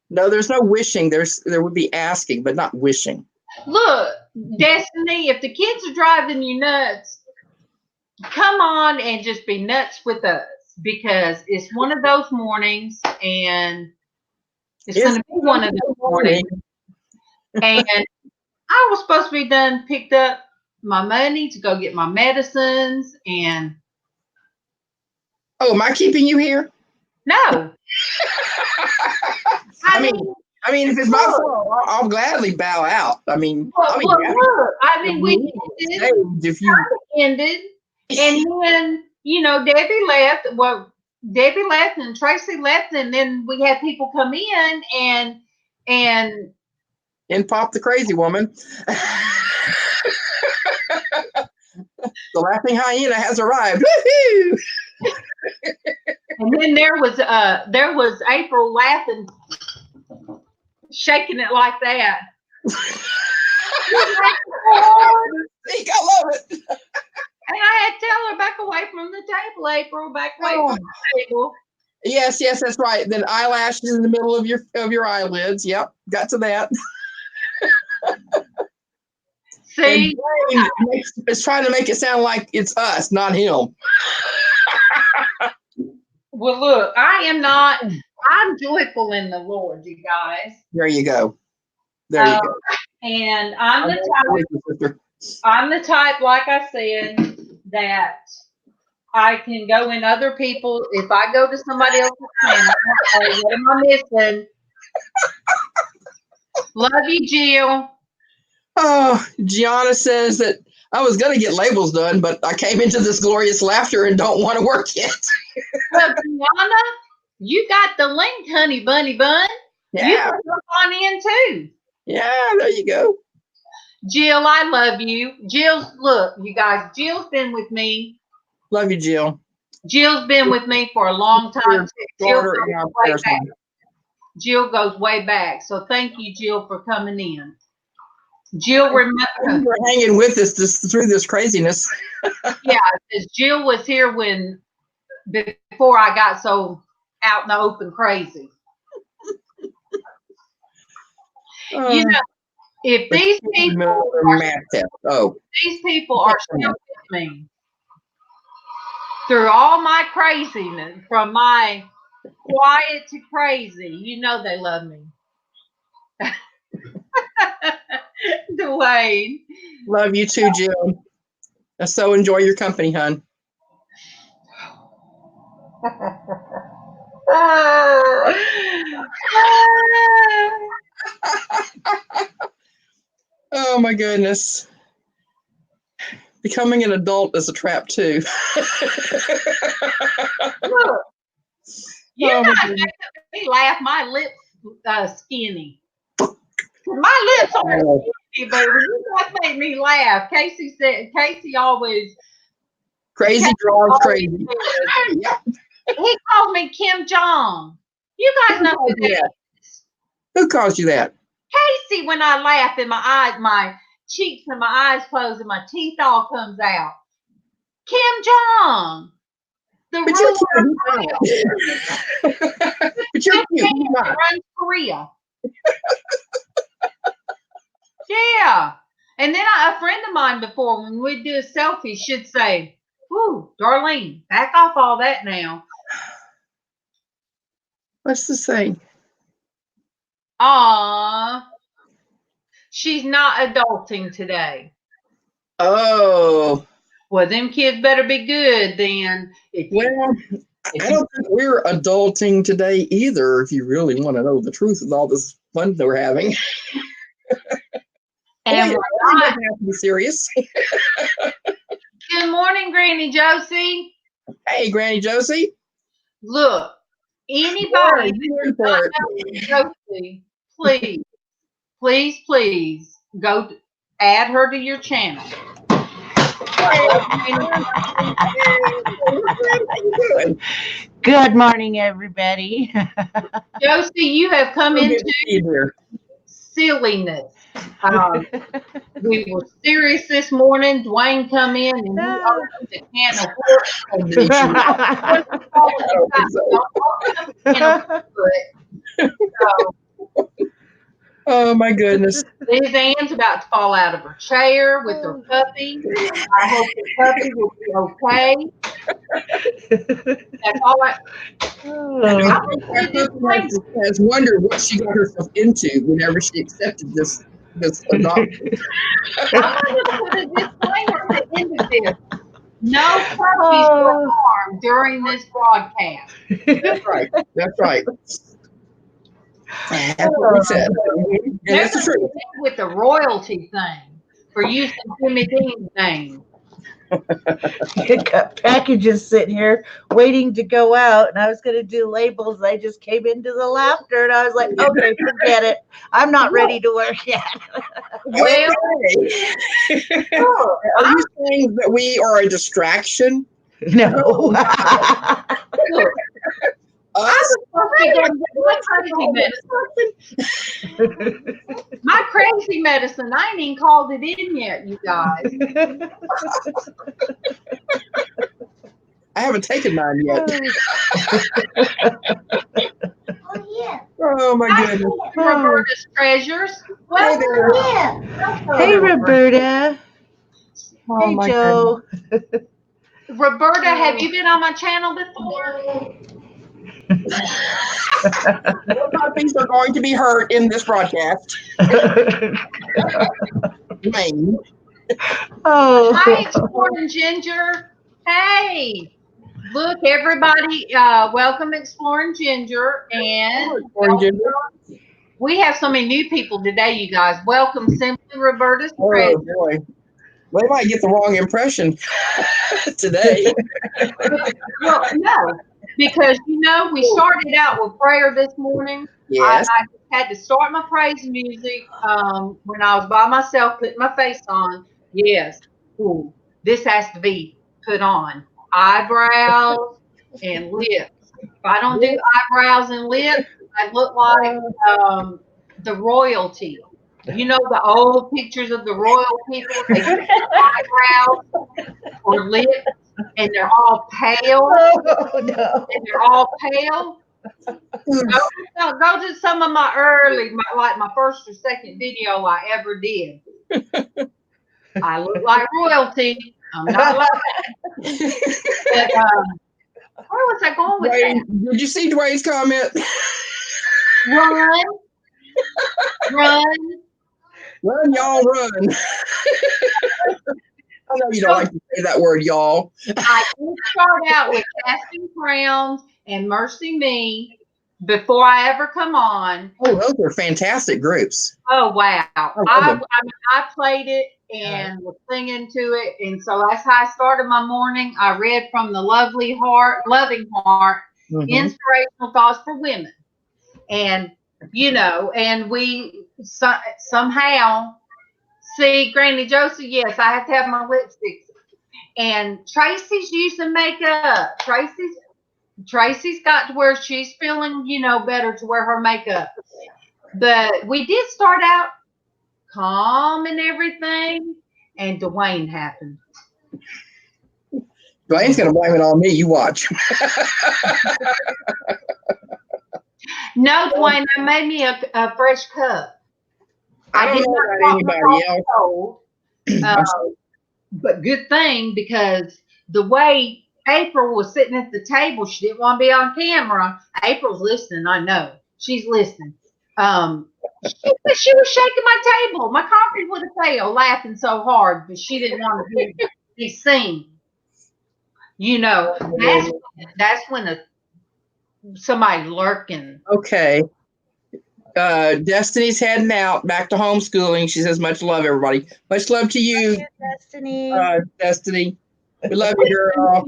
No, there's no wishing. There would be asking, but not wishing. Look, Destiny, if the kids are driving you nuts, come on and just be nuts with us, because it's one of those mornings, and it's going to be one of those mornings. And I was supposed to be done, picked up my money to go get my medicines, and oh, am I keeping you here? no. I mean, if it's my fault, I'll gladly bow out. I mean, look, we ended, and then Debbie left. Well, Debbie left, and Traci left, and then we had people come in, and pop the crazy woman. The laughing hyena has arrived. Woohoo! And then there was April laughing, shaking it like that. I love it. And I had to tell her, back away from the table, April, back away from the table. Yes, that's right. Then eyelashes in the middle of your eyelids. Yep, got to that. See, it's trying to make it sound like it's us, not him. Well, look, I'm joyful in the Lord, you guys. There you go. There you go. And I'm the type, like I said, that I can go in other people. If I go to somebody else's channel, what am I missing? Love you, Jill. Oh, Geanna says that I was going to get labels done, but I came into this glorious laughter and don't want to work yet. Well, Geanna, you got the link, honey bunny bun. Yeah. You can jump on in too. Yeah, there you go. Jill, I love you. Look, you guys, Jill's been with me. Love you, Jill. Jill's been with me for a long time. Jill goes way back. So thank you, Jill, for coming in. Jill, remember hanging with us through this craziness. Yeah, because Jill was here before I got so out in the open crazy. If these people are still with me through all my craziness, from my quiet to crazy, they love me. Dwayne. Love you too, Jill. I so enjoy your company, hon. Oh my goodness. Becoming an adult is a trap too. Look, you're not making me laugh. My lips skinny. My lips are skinny, but you guys make me laugh. Casey always crazy draws crazy. He called me Kim Jong. You guys know who that is. Who calls you that? Casey, when I laugh and my eyes, my cheeks and my eyes close and my teeth all comes out. Kim Jong. The ruler runs Korea. Yeah. And then a friend of mine before, when we'd do a selfie, should say, "Ooh, Darlene, back off all that now." What's the saying? She's not adulting today. Oh. Well, them kids better be good then. I don't think we're adulting today either, if you really want to know the truth of all this fun that we're having. Damn It right. doesn't have to be serious. Good morning, Granny Josie. Hey, Granny Josie. Look, anybody You're for it. Josie, please go add her to your channel. Good morning, everybody. Josie, you have come So good into to see you here. silliness. We were serious this morning. Dwayne come in and he opened the can of Oh my goodness. LizzAnn's about to fall out of her chair with her puppy. I hope the puppy will be okay. That's all I. Has wondered what she got herself into whenever she accepted this adoption. I'm going to put a disclaimer at the end of this. No puppies were harmed during this broadcast. That's right. That's right. That's what we said. And that's the truth. With the royalty thing for using Timmy Dean's name. Got packages sitting here waiting to go out, and I was going to do labels. I just came into the laughter, and I was like, okay, forget it. I'm not ready to work yet. Well, are you saying that we are a distraction? No. My crazy medicine, I ain't even called it in yet, you guys. I haven't taken mine yet. Oh, yeah. Oh my goodness. Roberta's treasures. Well, Hey, Roberta. Oh, hey, Joe. Roberta, have you been on my channel before? No puppies are going to be hurt in this broadcast. Lame. Oh. Hi, Exploring Ginger. Hey, look, everybody. Welcome, Exploring Ginger. And we have so many new people today, you guys. Welcome, Simply Roberta's Treasure. Oh, boy. They might get the wrong impression today. Well, no. Because, we started out with prayer this morning. Yes. I had to start my praise music when I was by myself, putting my face on. Yes. Ooh, this has to be put on. Eyebrows and lips. If I don't do eyebrows and lips, I look like the royalty. The old pictures of the royal people. They do eyebrows or lips. And they're all pale. Oh, no. And they're all pale. Go to some of my early, like my first or second video I ever did. I look like royalty. I'm not lying. But, where was I going with Dwayne, that? did you see Dwayne's comment? Run, y'all, run. I know you don't like to say that word, y'all. I did start out with Casting Crowns and Mercy Me before I ever come on. Oh, those are fantastic groups. Oh, wow. I played it and was singing to it. And so that's how I started my morning. I read from the Loving Heart, Inspirational Thoughts for Women. And, and we somehow... See, Granny Josie, yes, I have to have my lipsticks. And Traci's using makeup. Traci's got to where she's feeling, better to wear her makeup. But we did start out calm and everything, and Dwayne happened. Dwayne's going to blame it on me. You watch. No, Dwayne, I made me a fresh cup. I did not about anybody else. But good thing, because the way April was sitting at the table, she didn't want to be on camera. April's listening, I know. She's listening. She was shaking my table. My coffee would have failed laughing so hard, but she didn't want to be seen. That's when somebody lurking. Okay. Destiny's heading out back to homeschooling. She says, much love, everybody. Much love to you, Destiny. Destiny. We love you, girl.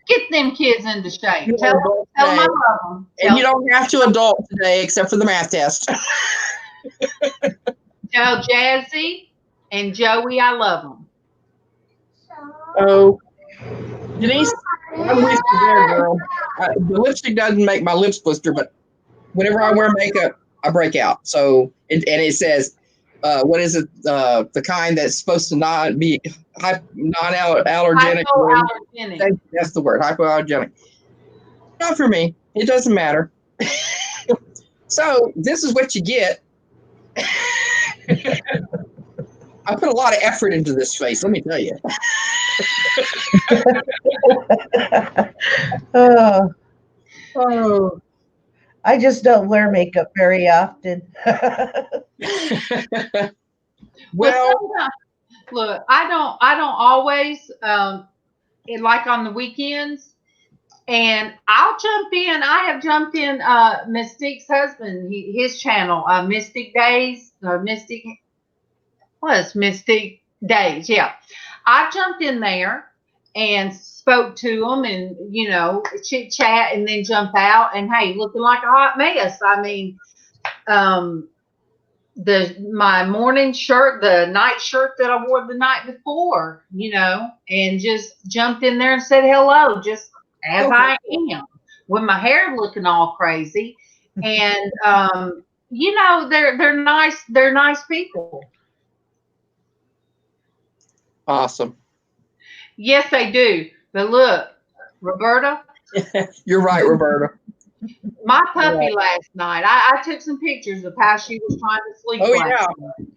Get them kids into shape. You Tell them I love them. And you don't have to adult today except for the math test. Tell Jazzy and Joey I love them. Oh, Denise, I'm with you there, girl. The lipstick doesn't make my lips blister, but whenever I wear makeup, I break out. So, and it says, what is it? The kind that's supposed to not be non-allergenic. Hypoallergenic. That's the word, hypoallergenic. Not for me. It doesn't matter. So this is what you get. I put a lot of effort into this face, let me tell you. Oh, I just don't wear makeup very often. Well, look, I don't always like on the weekends, and I'll jump in. I have jumped in Mystique's husband, his channel, Mystic Days or Mystic Days. Yeah, I jumped in there and spoke to them, and chit chat, and then jump out, and hey, looking like a hot mess. I mean, my morning shirt, the night shirt that I wore the night before, and just jumped in there and said hello, just as I am, with my hair looking all crazy, and they're nice. They're nice people. awesome. Yes, they do. But look, Roberta. You're right, Roberta. My puppy last night, I took some pictures of how she was trying to sleep. Oh, yeah. Night.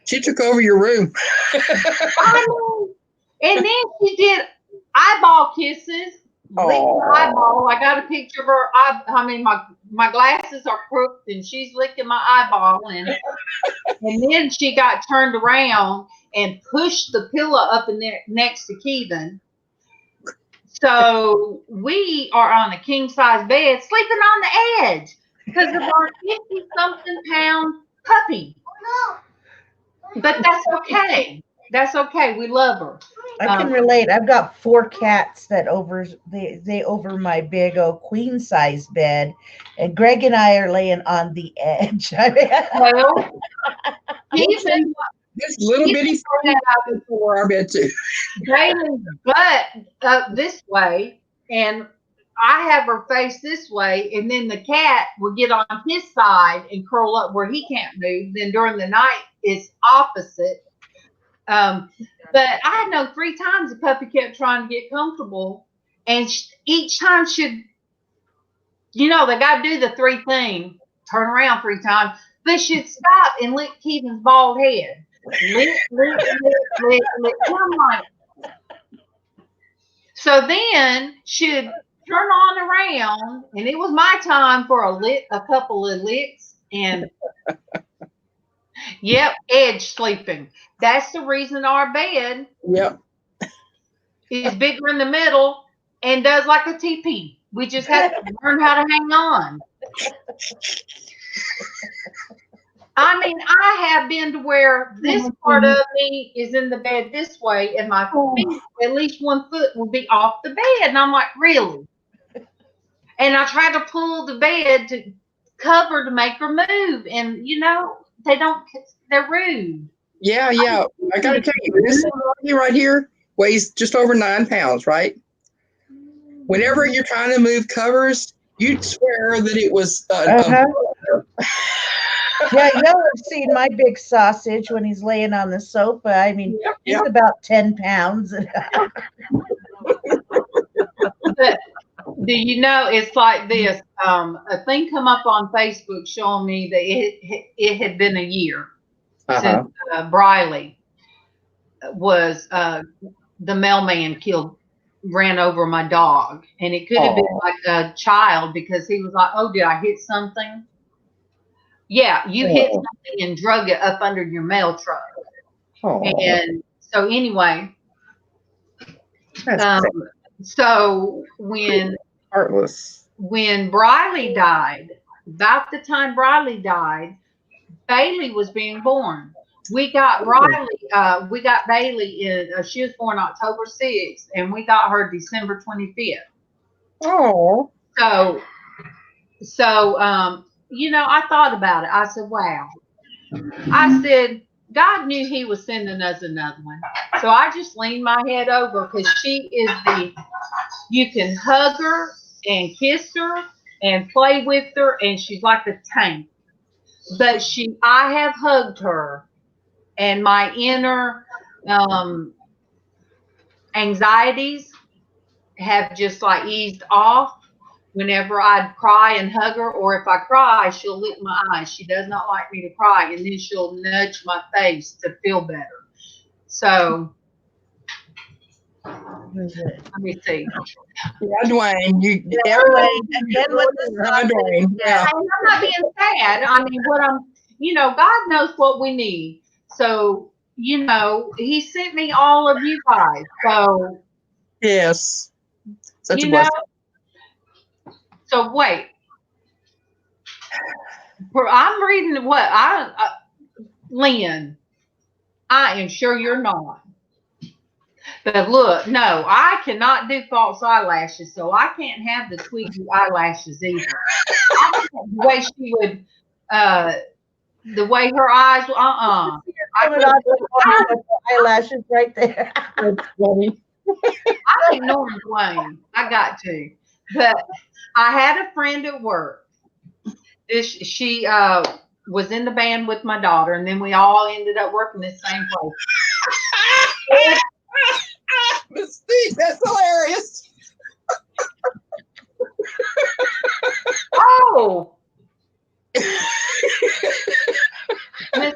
She took over your room. I know. And then she did eyeball kisses. Licking my eyeball. I got a picture of her. My glasses are crooked, and she's licking my eyeball. And then she got turned around and pushed the pillow up in there next to Kevin. So we are on a king size bed, sleeping on the edge because of our 50-something pound puppy. But that's okay. That's okay. We love her. I can relate. I've got 4 cats that over my big old queen size bed, and Greg and I are laying on the edge. Well, even this little bitty thing for our bed too. Damon's butt up this way, and I have her face this way, and then the cat will get on his side and curl up where he can't move. Then during the night, it's opposite. But I know 3 times the puppy kept trying to get comfortable, and each time they got to do the 3 thing, turn around 3 times, but she'd stop and lick Keegan's bald head. Lick. I'm like, so then she'd turn on around, and it was my time for a couple of licks, and yep, edge sleeping. That's the reason our bed is bigger in the middle and does like a teepee. We just have to learn how to hang on. I mean, I have been to where this part of me is in the bed this way, and my feet, at least 1 foot, will be off the bed. And I'm like, really? And I try to pull the bed to cover to make her move. And, they're rude. Yeah. I got to tell you, this right here weighs just over 9 pounds, right? Whenever you're trying to move covers, you'd swear that it was Yeah, y'all have seen my big sausage when he's laying on the sofa. I mean, he's about 10 pounds. But do you know, it's like this. A thing come up on Facebook showing me that it had been a year since Briley was the mailman ran over my dog. And it could have been like a child, because he was like, oh, did I hit something? Yeah, you hit something and drug it up under your mail truck. And so anyway, so when heartless. When Briley died, about the time Briley died, Bailey was being born. We got Briley, we got Bailey in, she was born October 6th, and we got her December 25th. Oh. So, you know, I thought about it. I said, wow. I said, God knew he was sending us another one. So I just leaned my head over because she is you can hug her and kiss her and play with her, and she's like a tank. But I have hugged her, and my inner anxieties have just like eased off. Whenever I'd cry and hug her, or if I cry, she'll lick my eyes. She does not like me to cry, and then she'll nudge my face to feel better. So, let me see. Yeah, Dwayne. Dwayne. Yeah. I'm not being sad. I mean, you know, God knows what we need. So, you know, he sent me all of you guys. So, yes. Such you a blessing. So wait, I'm reading what Lynn, I am sure you're not. But look, no, I cannot do false eyelashes, so I can't have the Tweety eyelashes either. The way she would, the way her eyes, I eyelashes right there. I'm ignoring Dwayne. I got to. But I had a friend at work. She was in the band with my daughter, and then we all ended up working the same place. Mystique, that's hilarious. Oh. Mystique.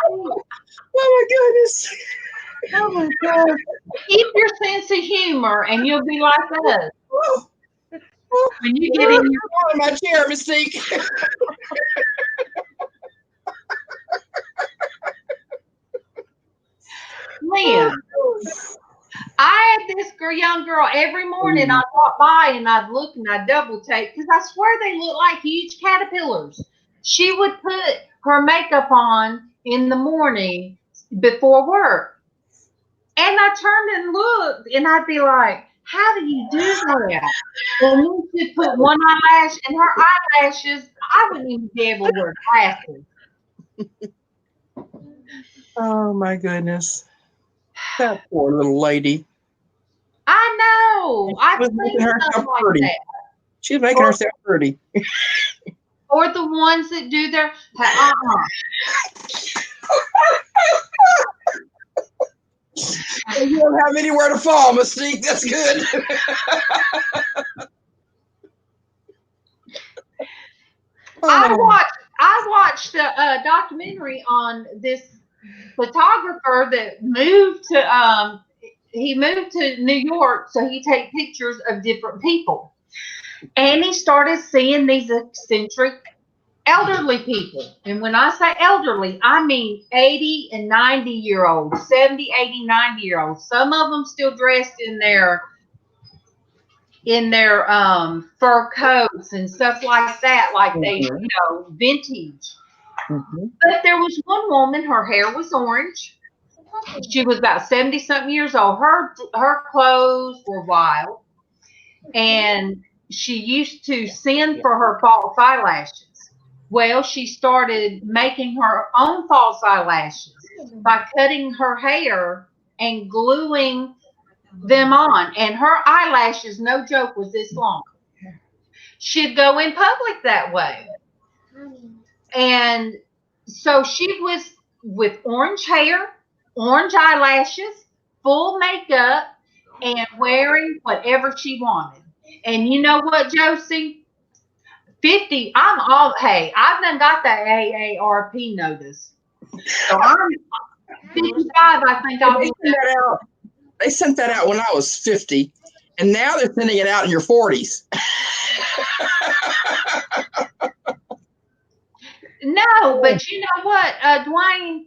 Oh my goodness. Oh my God. Keep your sense of humor and you'll be like us. When you get in my chair, Mystique. Lynn, I had this young girl every morning. I'd walk by and I'd look and I'd double take because I swear they look like huge caterpillars. She would put her makeup on in the morning before work. And I turned and looked, and I'd be like, how do you do that? And then she'd put one eyelash, and her eyelashes, I wouldn't even be able to wear glasses. Oh, my goodness. That poor little lady. I know. She was making herself pretty. Like she was making herself pretty. Or the ones that do their, You don't have anywhere to fall, Mystique. That's good. I watched a documentary on this photographer that moved to New York so he take pictures of different people, and he started seeing these eccentric elderly people. And when I say elderly, I mean 80 and 90-year-olds, 70, 80, 90-year-olds. Some of them still dressed in their fur coats and stuff like that, like they, you know, vintage. But there was one woman, her hair was orange. She was about 70-something years old. Her clothes were wild. And she used to send for her false eyelashes. Well, she started making her own false eyelashes by cutting her hair and gluing them on. And her eyelashes, no joke, was this long. She'd go in public that way. And so she was with orange hair, orange eyelashes, full makeup, and wearing whatever she wanted. And you know what, Josie? 50, I've done got that AARP notice. So I'm 55, I think I'll be that out. They sent that out when I was 50, and now they're sending it out in your 40s. No, but you know what, Dwayne,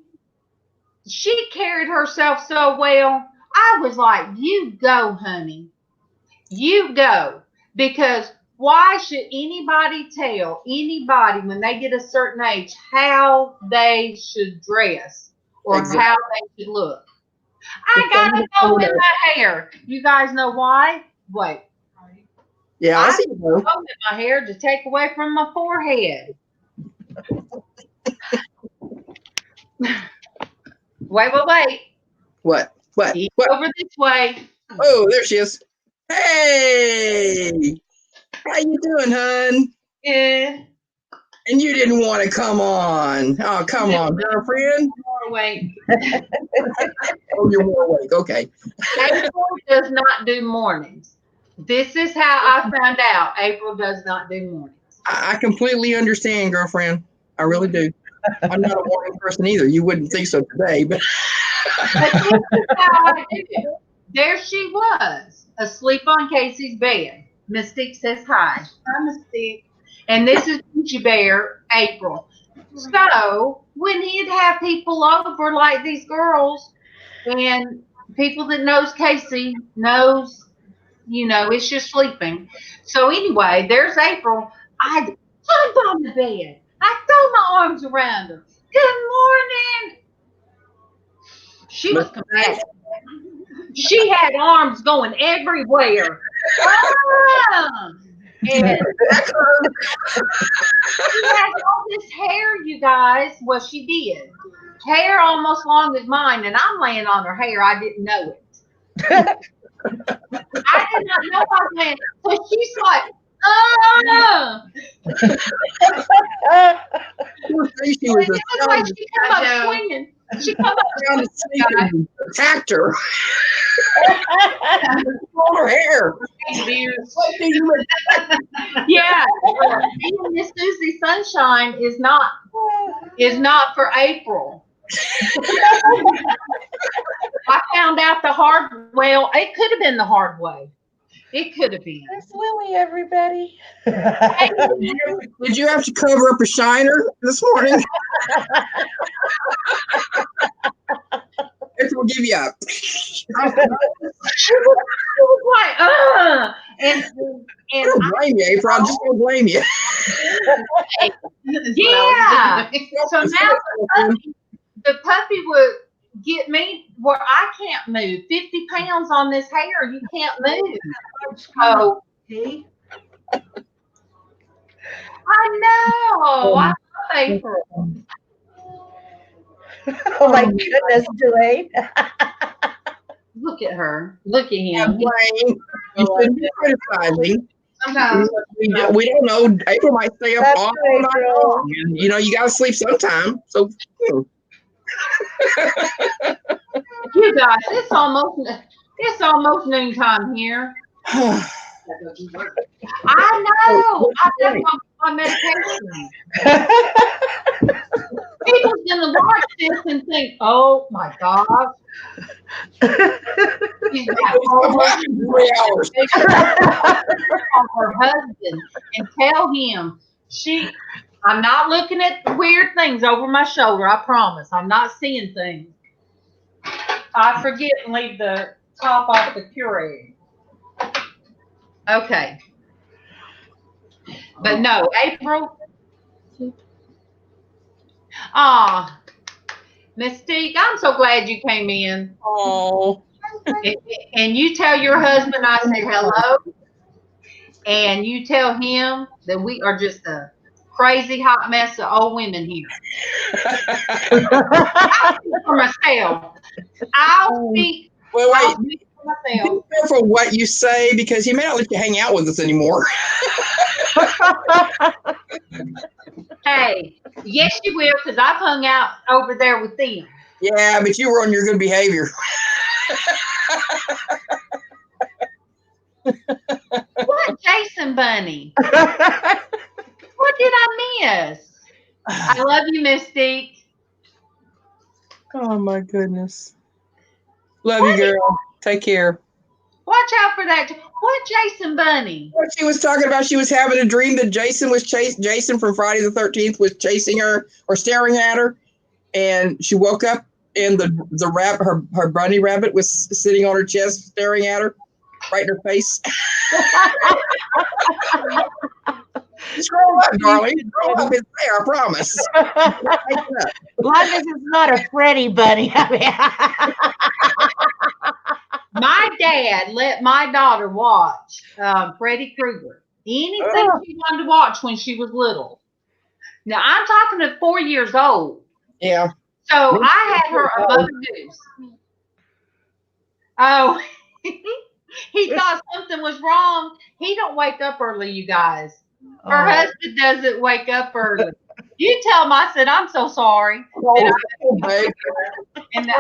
she carried herself so well. I was like, you go, honey. You go. Because why should anybody tell anybody when they get a certain age how they should dress or how they should look? I gotta go in my hair. You guys know why? Wait. Yeah, I see I go in my hair to take away from my forehead. Wait. What? Over this way. Oh, there she is. Hey, how you doing, hun? Yeah. And you didn't want to come on. Oh, come on, girlfriend. More awake. Oh, you're more awake. Okay. April does not do mornings. This is how I found out April does not do mornings. I completely understand, girlfriend. I really do. I'm not a morning person either. You wouldn't think so today, but But this is how I did it. There she was, asleep on Casey's bed. Mystique says hi. Hi, Mystique. And this is Gucci Bear, April. So when he'd have people over like these girls and people that knows Casey knows, it's just sleeping. So anyway, there's April. I jumped on the bed. I threw my arms around her. Good morning. She was compassionate. She had arms going everywhere. And she had all this hair, you guys. Well, she did. Hair almost long as mine, and I'm laying on her hair. I didn't know it. I did not know I was laying. So she's like, she was it was like she come up swinging. She come up swinging. Attacked her. On her hair. Yeah. Even Miss Susie Sunshine is not for April. I found out it could have been the hard way. It could have been. There's Lily, everybody. Did you have to cover up a shiner this morning? It will give you a. And I don't blame you, April. I just don't blame you. Yeah. So now the puppy would get me where I can't move. 50 pounds on this hair, you can't move. Oh, I know. I love April. Oh my goodness, Dwayne. Look at her. Look at him. You shouldn't be criticizing. Sometimes we don't know. April might stay up That's all right, night girl. long. And, you got to sleep sometime. So, you guys, it's almost noontime here. I know. I got my medication. People's gonna watch this and think, "Oh my gosh, she's got almost 3 hours." On her husband and tell him I'm not looking at weird things over my shoulder. I promise. I'm not seeing things. I forget and leave the top off the Keurig. Okay. But no, April. Mystique, I'm so glad you came in. oh, And you tell your husband I said hello. And you tell him that we are just a crazy hot mess of old women here. I'll speak for myself. I'll speak wait. for Be myself. careful what you say because he may not let you hang out with us anymore. Hey, yes, you will, because I've hung out over there with them. Yeah, but you were on your good behavior. What, Jason Bunny? What did I miss? I love you, Mystique. Oh my goodness. Love you, girl. Take care. Watch out for that. What, Jason Bunny? What she was talking about, she was having a dream that Jason from Friday the 13th was chasing her or staring at her, and she woke up and her bunny rabbit was sitting on her chest staring at her right in her face. Scroll up, darling. Scroll up. It's there, I promise. As long as it's not a Freddy bunny. My dad let my daughter watch Freddy Krueger. Anything she wanted to watch when she was little. Now, I'm talking at 4 years old. Yeah. So I had her a Mother Goose. Oh, he thought something was wrong. He don't wake up early, you guys. Her husband doesn't wake up early. You tell him I said, I'm so sorry. And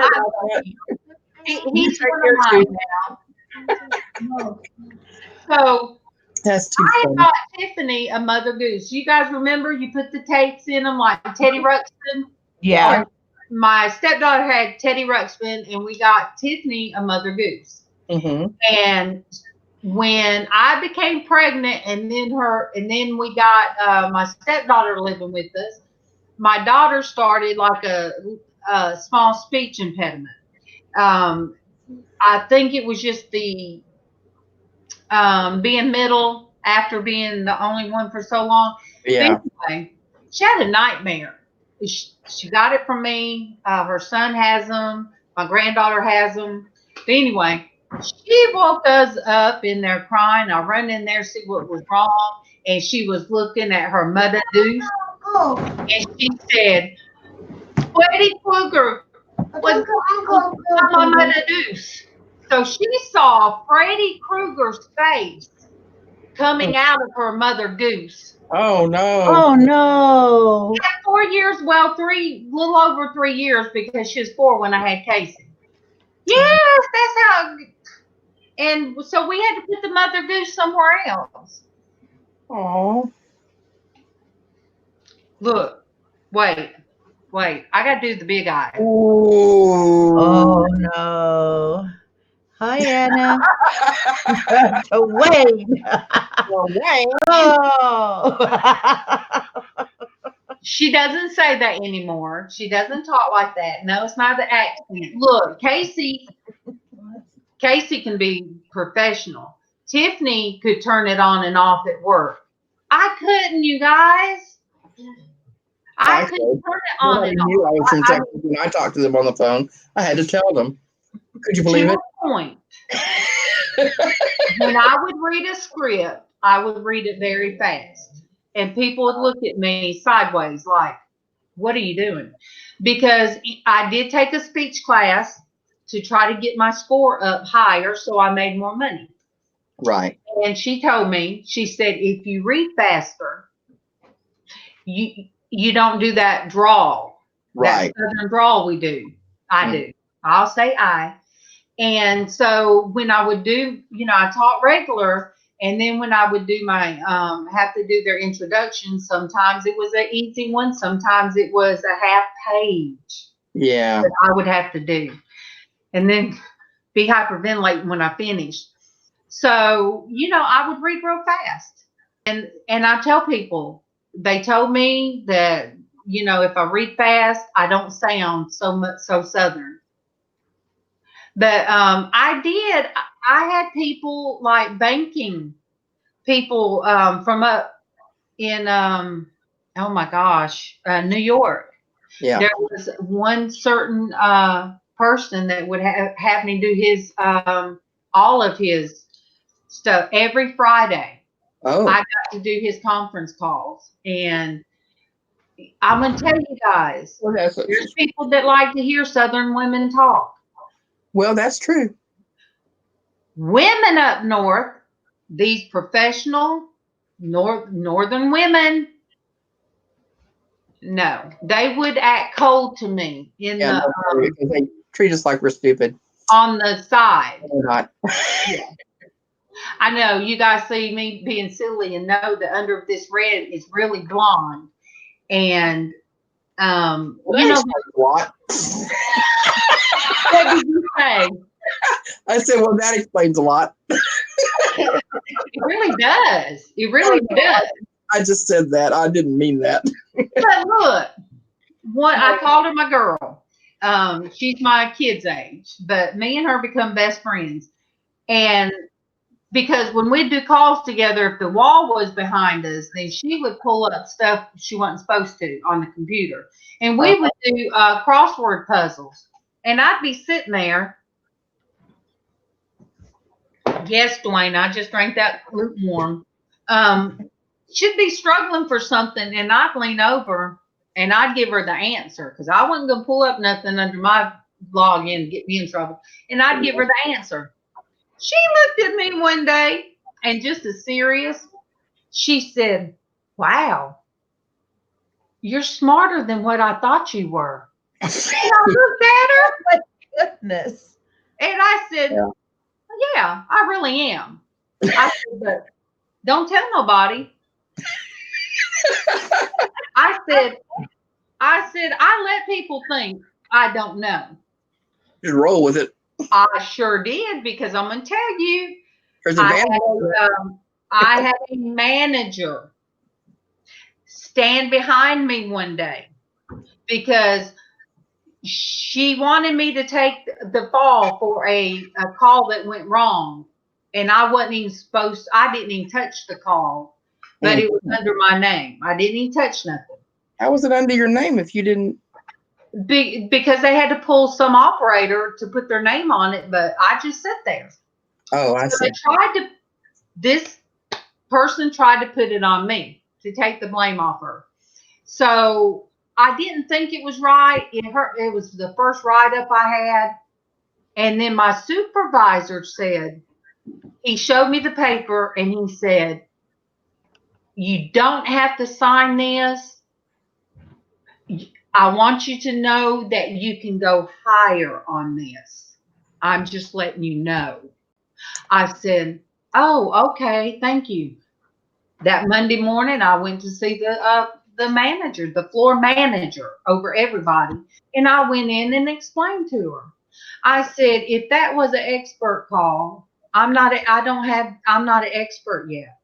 he's mine now. So that's too I funny. got Tiffany a Mother Goose. You guys remember you put the tapes in them like Teddy Ruxpin? Yeah. My stepdaughter had Teddy Ruxpin, and we got Tiffany a Mother Goose. Mm-hmm. And when I became pregnant, and then we got my stepdaughter living with us, my daughter started like a small speech impediment. I think it was just the being middle after being the only one for so long. Yeah. But anyway, she had a nightmare. She got it from me. Her son has them. My granddaughter has them. But anyway, she woke us up in there crying. I run in there, see what was wrong. And she was looking at her Mother Goose. And she said, Freddy Krueger was my Mother Goose. So she saw Freddy Krueger's face coming out of her Mother Goose. Oh, no. Oh, no. At 4 years, well, little over 3 years, because she was 4 when I had Casey. Yes, that's how. And so we had to put the Mother Goose somewhere else. Oh. Look, wait. I got to do the big eye. Oh, no. Hi, Anna. Wayne. Oh. She doesn't say that anymore. She doesn't talk like that. No, it's not the accent. Look, Casey can be professional. Tiffany could turn it on and off at work. I couldn't, you guys. I couldn't turn it on and off. I was from Texas when I talked to them on the phone. I had to tell them. Could you believe it? Point. When I would read a script, I would read it very fast. And people would look at me sideways like, what are you doing? Because I did take a speech class to try to get my score up higher so I made more money. Right. And she told me, she said, if you read faster, you don't do that drawl. Right. That southern drawl we do. I do. I'll say I. And so when I would do, I taught regular, and then when I would do my, have to do their introduction, sometimes it was an easy one. Sometimes it was a half page. Yeah. That I would have to do. And then be hyperventilating when I finished. So, I would read real fast. And I tell people, they told me that, if I read fast, I don't sound so southern. But I had people like banking people from up in, oh my gosh, New York. Yeah. There was one certain person that would have me do his, all of his stuff every Friday. Oh. I got to do his conference calls. And I'm going to tell you guys, there's people that like to hear Southern women talk. Well, that's true. Women up north, these professional northern women, no, they would act cold to me They treat us like we're stupid. On the side. We're not. Yeah. I know you guys see me being silly and know that under this red is really blonde. And what? What did you say? I said, well, that explains a lot. It really does. It really does. I just said that. I didn't mean that. But look, I called her my girl. She's my kid's age, but me and her become best friends. And because when we'd do calls together, if the wall was behind us, then she would pull up stuff she wasn't supposed to on the computer. And we would do crossword puzzles. And I'd be sitting there. Yes, Dwayne, I just drank that lukewarm. She'd be struggling for something, and I'd lean over and I'd give her the answer because I wasn't going to pull up nothing under my login and get me in trouble. And I'd give her the answer. She looked at me one day and just as serious, she said, "Wow, you're smarter than what I thought you were." And I looked at her. My goodness. And I said, yeah, I really am. I said, but don't tell nobody. I said, I let people think I don't know. Just roll with it. I sure did, because I'm going to tell you, There's a I had a manager stand behind me one day because she wanted me to take the fall for a call that went wrong. And I wasn't even supposed, I didn't even touch the call, but it was under my name. I didn't even touch nothing. How was it under your name if you didn't? Because they had to pull some operator to put their name on it, but I just sat there. Oh, I see. This person tried to put it on me to take the blame off her. So I didn't think it was right. It was the first write-up I had. And then my supervisor said, he showed me the paper and he said, "You don't have to sign this. I want you to know that you can go higher on this. I'm just letting you know." I said, "Oh, okay, thank you." That Monday morning, I went to see the manager, the floor manager over everybody. And I went in and explained to her. I said, if that was an expert call, I'm not an expert yet.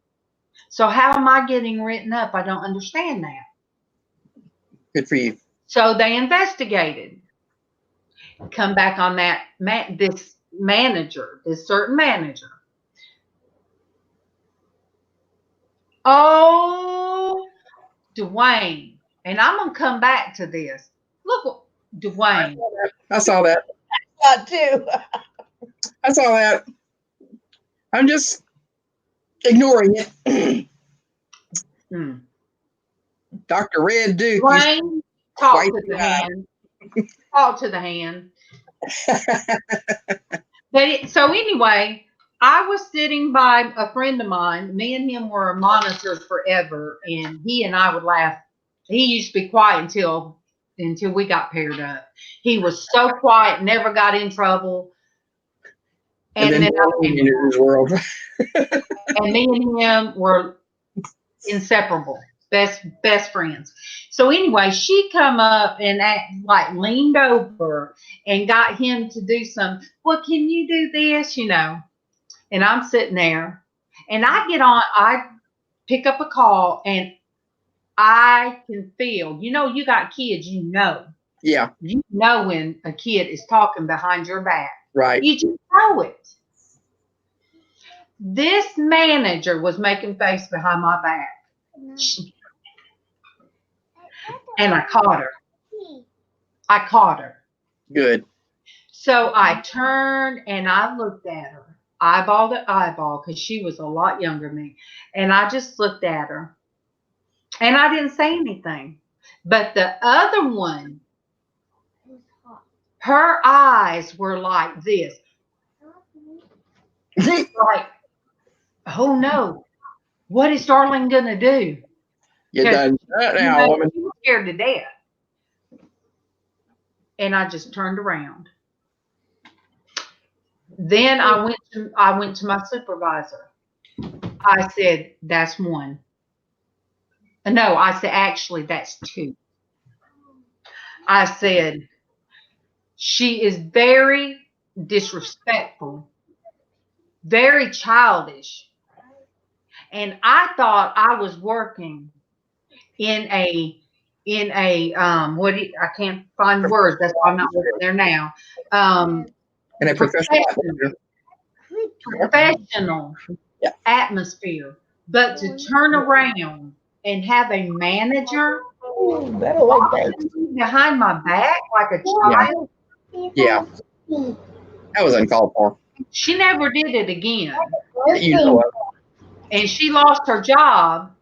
So how am I getting written up? I don't understand that. Good for you. So they investigated. Come back on that, this certain manager. Oh, Dwayne. And I'm going to come back to this. Look, Dwayne. I saw that. Got too. I saw that. I'm just ignoring it. Dr. Red Duke. Dwayne, talk to the hand. Talk to the hand. So anyway, I was sitting by a friend of mine. Me and him were monitors forever, and he and I would laugh. He used to be quiet until we got paired up. He was so quiet, never got in trouble. And then in his world. And me and him were inseparable, best friends. So anyway, she come up and leaned over and got him to do some. Well, can you do this? And I'm sitting there, and I pick up a call, and I can feel, you got kids, Yeah. You know when a kid is talking behind your back. Right. You just know it. This manager was making face behind my back. And I caught her. Good. So I turned and I looked at her, eyeball to eyeball, because she was a lot younger than me. And I just looked at her. And I didn't say anything. But the other one, her eyes were like this. Like, oh no, what is Darling going to do? You done that now, woman. She was scared to death. And I just turned around. Then I went to my supervisor. I said, that's one. No, I said, actually, that's two. I said, she is very disrespectful, very childish. And I thought I was working in a I can't find words. That's why I'm not working there now. In a professional professional atmosphere. But to turn around and have a manager behind my back like a child, Yeah. That was uncalled for. she never did it again. You know what? And she lost her job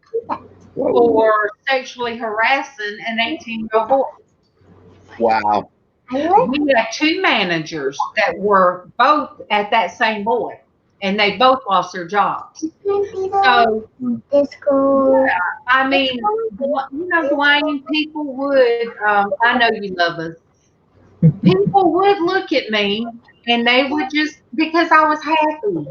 for sexually harassing an 18-year-old boy. Wow. We had 2 managers that were both at that same boy, and they both lost their jobs. So, I mean, you know, Dwayne, people would, I know you love us, people would look at me and they would just, because I was happy.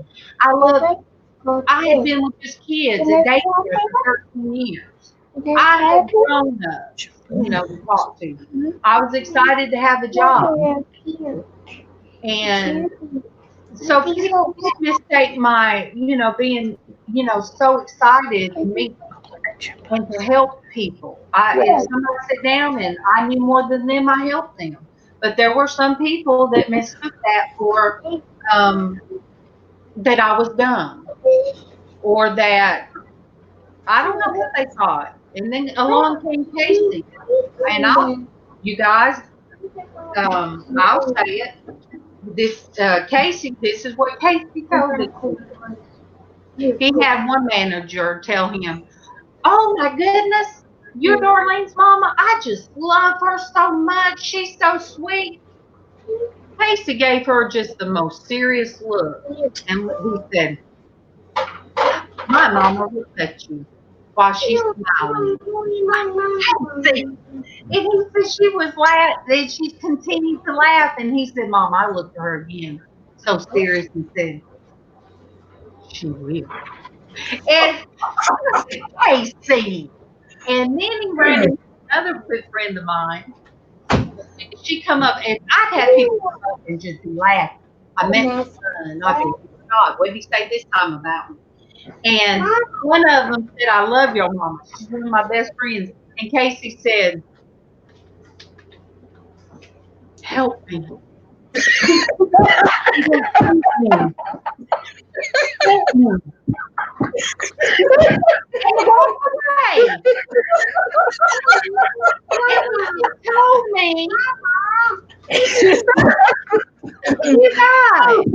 I had been with just kids at daycare for 13 years. I had grown up, you know, to talk to. I was excited to have a job. And so people did mistake my, you know, being, you know, so excited to meet and to help people. If somebody sit down and I knew more than them, I helped them. But there were some people that mistook that for that I was dumb or that I don't know what they thought. And then along came Casey, and you guys, I'll say it. This Casey, this is what Casey told us. He had one manager tell him, "Oh my goodness, you're Darlene's mama. I just love her so much. She's so sweet." Casey gave her just the most serious look, and he said, "My mama will touch you," while she's smiling. And he said she was laughing, and she continued to laugh, and he said, "Mom," I looked at her again, so serious, and said, "She will." And I said, "Casey." And then he ran into another good friend of mine. She come up, and I'd have people come up and just be laughing. I met my son. I said, "God, what did he say this time about me?" And one of them said, "I love your mama. She's one of my best friends." And Casey said, "Help me." Help me. And walked away. And when she told me, you guys.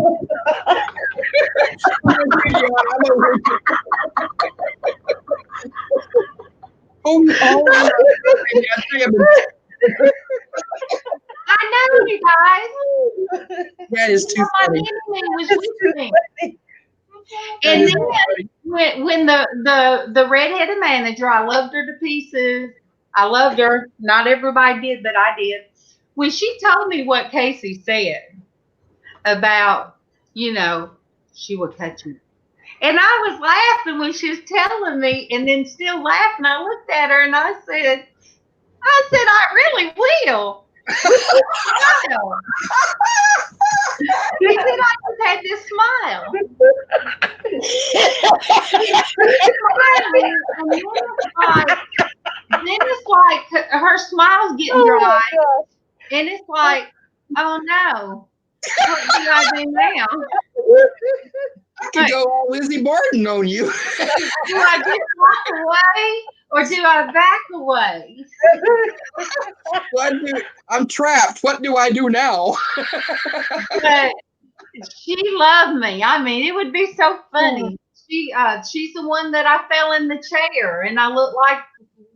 I know, you guys. That is too My funny. enemy was with me. And then when the redheaded manager, I loved her to pieces. I loved her. Not everybody did, but I did. When she told me what Casey said about, you know, she would touch me. And I was laughing when she was telling me, and then still laughing. I looked at her and I said, "I really will." Smile. He said, "I just had this smile." And then it's like her smile's getting dry, and it's like, oh no, what do I do now? I could go all Lizzie Barton on you. Do I just walk away or do I back away? I'm trapped. What do I do now? But she loved me. I mean, it would be so funny. She's the one that I fell in the chair and I looked like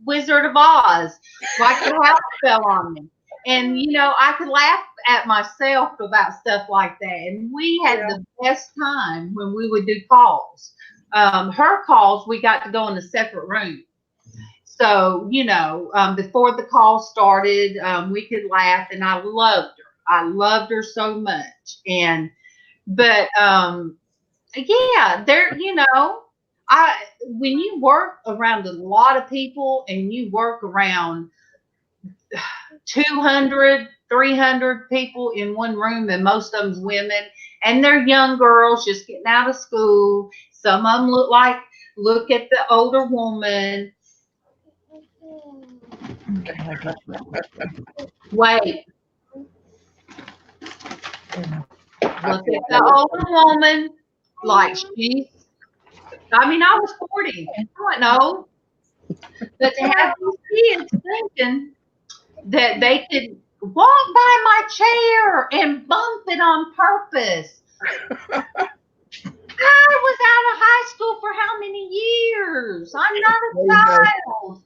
Wizard of Oz, like the house fell on me. And, you know, I could laugh at myself about stuff like that. And we had the best time when we would do calls. Her calls, we got to go in a separate room. So, you know, before the call started, we could laugh, and I loved her. I loved her so much. But yeah, there, you know, when you work around a lot of people and you work around 200, 300 people in one room, and most of them's women, and they're young girls just getting out of school. Some of them look at the older woman. Wait. Look at the older woman like I was 40. I don't know. But to have these kids thinking that they could walk by my chair and bump it on purpose. I was out of high school for how many years? I'm not a child.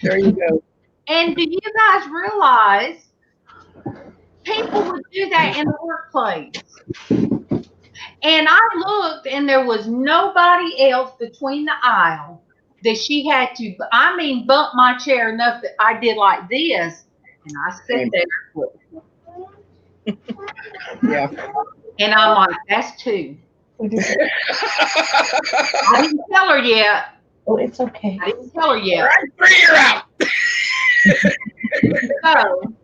There you go. And do you guys realize people would do that in the workplace? And I looked and there was nobody else between the aisle that she had to, bump my chair enough that I did like this. And I sat there. Yeah. And I'm like, that's two. I didn't tell her yet. Oh, it's okay. I didn't tell her yet. Figure out. So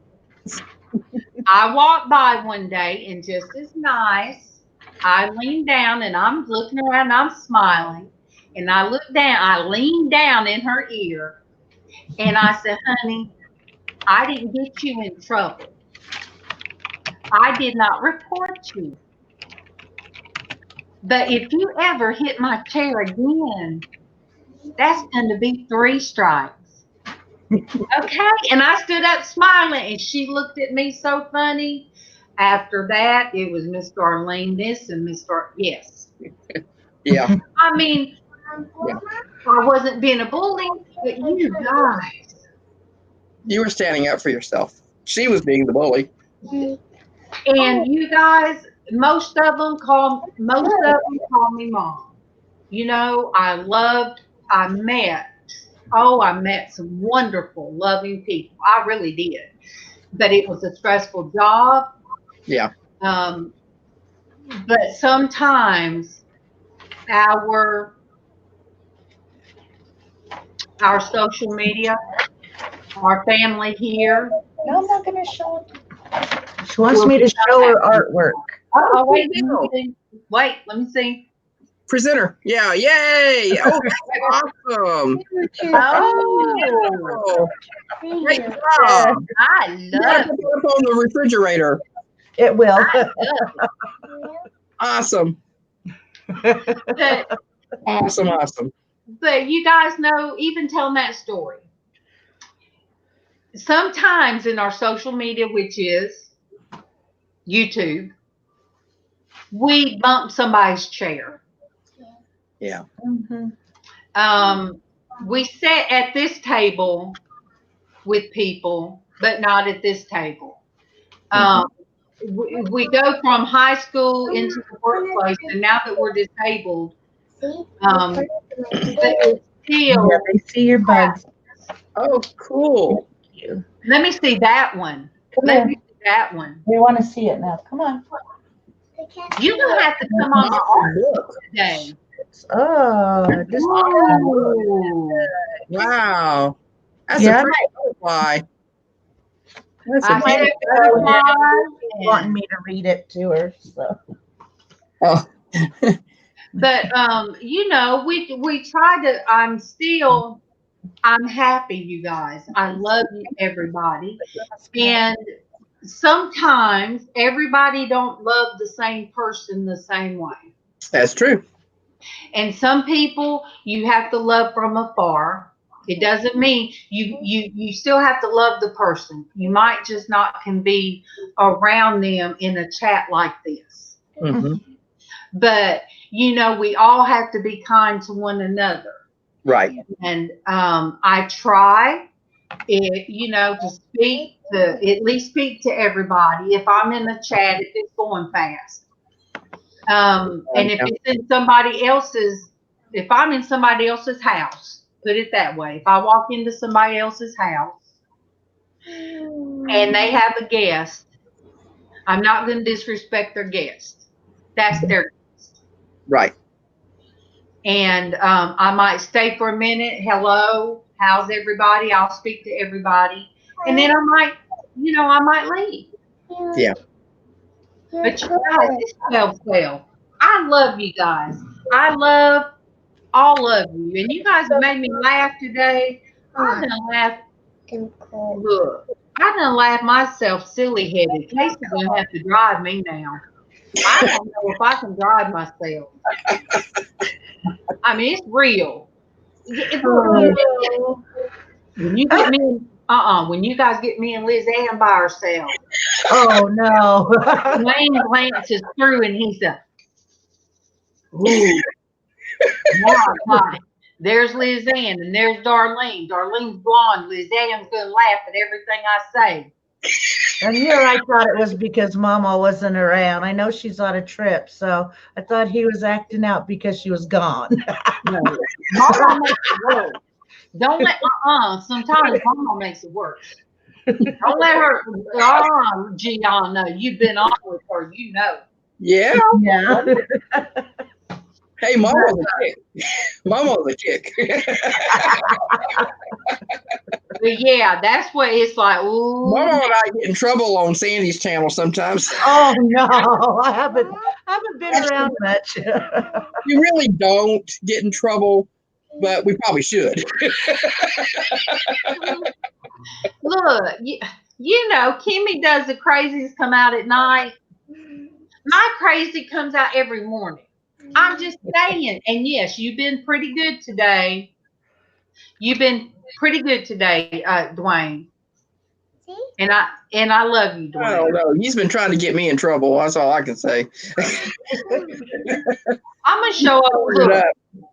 I walked by one day and just as nice, I leaned down and I'm looking around and I'm smiling. And I looked down, I leaned down in her ear and I said, honey, I didn't get you in trouble. I did not report you. But if you ever hit my chair again, that's going to be 3 strikes. Okay? And I stood up smiling and she looked at me so funny. After that, it was Miss Darlene this and Miss yes. Yeah. I mean, I wasn't being a bully, but you guys. You were standing up for yourself. She was being the bully. And you guys, most of them call me Mom. You know, I met some wonderful, loving people. I really did. But it was a stressful job. Yeah. But sometimes our social media, our family here. No, I'm not going to show it. She wants me to show her artwork. Oh, wait, let me see. Presenter. Yeah. Yay. Oh, awesome. Oh, great job. I love it. Put it on the refrigerator. It will. Awesome. But, Awesome. But you guys know, even telling that story, sometimes in our social media, which is YouTube, we bump somebody's chair. Yeah. Mm-hmm. We sit at this table with people, but not at this table. We go from high school into the workplace, and now that we're disabled, but it's still. Yeah, they see your bugs. Oh, cool. Thank you. Let me see that one. Let me see that one. We want to see it now. Come on. You're going to have to come on my art today. Oh, just wow. That's yeah, a pretty butterfly. That's I said wanting me to read it to her. So. Oh. But you know, we try to. I'm happy, you guys. I love you, everybody. And sometimes everybody don't love the same person the same way. That's true. And some people you have to love from afar. It doesn't mean you still have to love the person. You might just not can be around them in a chat like this. Mm-hmm. But you know, we all have to be kind to one another. Right. And I try, to speak to at least speak to everybody. If I'm in the chat, if it's going fast, and if it's in somebody else's, if I'm in somebody else's house, put it that way. If I walk into somebody else's house and they have a guest, I'm not going to disrespect their guest. That's their guest. Right. And I might stay for a minute. Hello, how's everybody? I'll speak to everybody. And then I might leave. Yeah. But you guys, it's 12-12. I love you guys. I love all of you. And you guys have made me laugh today. I'm going to laugh. Look, I'm going to laugh myself silly-headed. Casey's going to have to drive me now. I don't know if I can drive myself. I mean, it's real. When you get me, when you guys get me and LizzAnn by ourselves, Oh no. Wayne glances through and he said, "Ooh, there's LizzAnn and there's Darlene. Darlene's blonde. LizzAnn's gonna laugh at everything I say." And here I thought it was because Mama wasn't around. I know she's on a trip, so I thought he was acting out because she was gone. No, Mama makes it worse. Don't let sometimes Mama makes it worse. Don't let her. Geanna, you've been on with her, you know. Yeah. Yeah. Hey, Mama's a kick. Mama's a kick. But yeah, that's what it's like. Ooh. Mama and I get in trouble on Sandy's channel sometimes. Oh no, I haven't been around much. We really don't get in trouble, but we probably should. Look, you know, Kimmy does the crazies come out at night. My crazy comes out every morning. I'm just saying. And yes, you've been pretty good today. You've been pretty good today, Dwayne. And I love you, Dwayne. I don't know. He's been trying to get me in trouble. That's all I can say. I'm gonna show up. Look,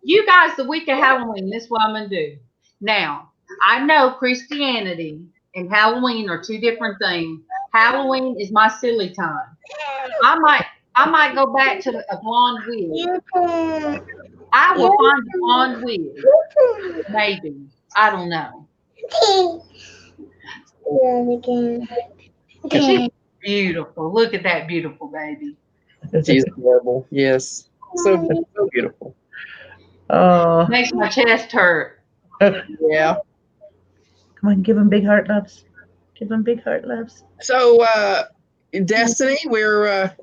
you guys, the week of Halloween, this is what I'm gonna do. Now, I know Christianity and Halloween are two different things. Halloween is my silly time. I might go back to a blonde wig. I will find a blonde wig. Maybe. I don't know. She's beautiful. Look at that beautiful baby. She's adorable. Yes. So beautiful. Oh. Makes my chest hurt. Yeah. Come on, give him big heart loves. Give him big heart loves. So, Destiny, we're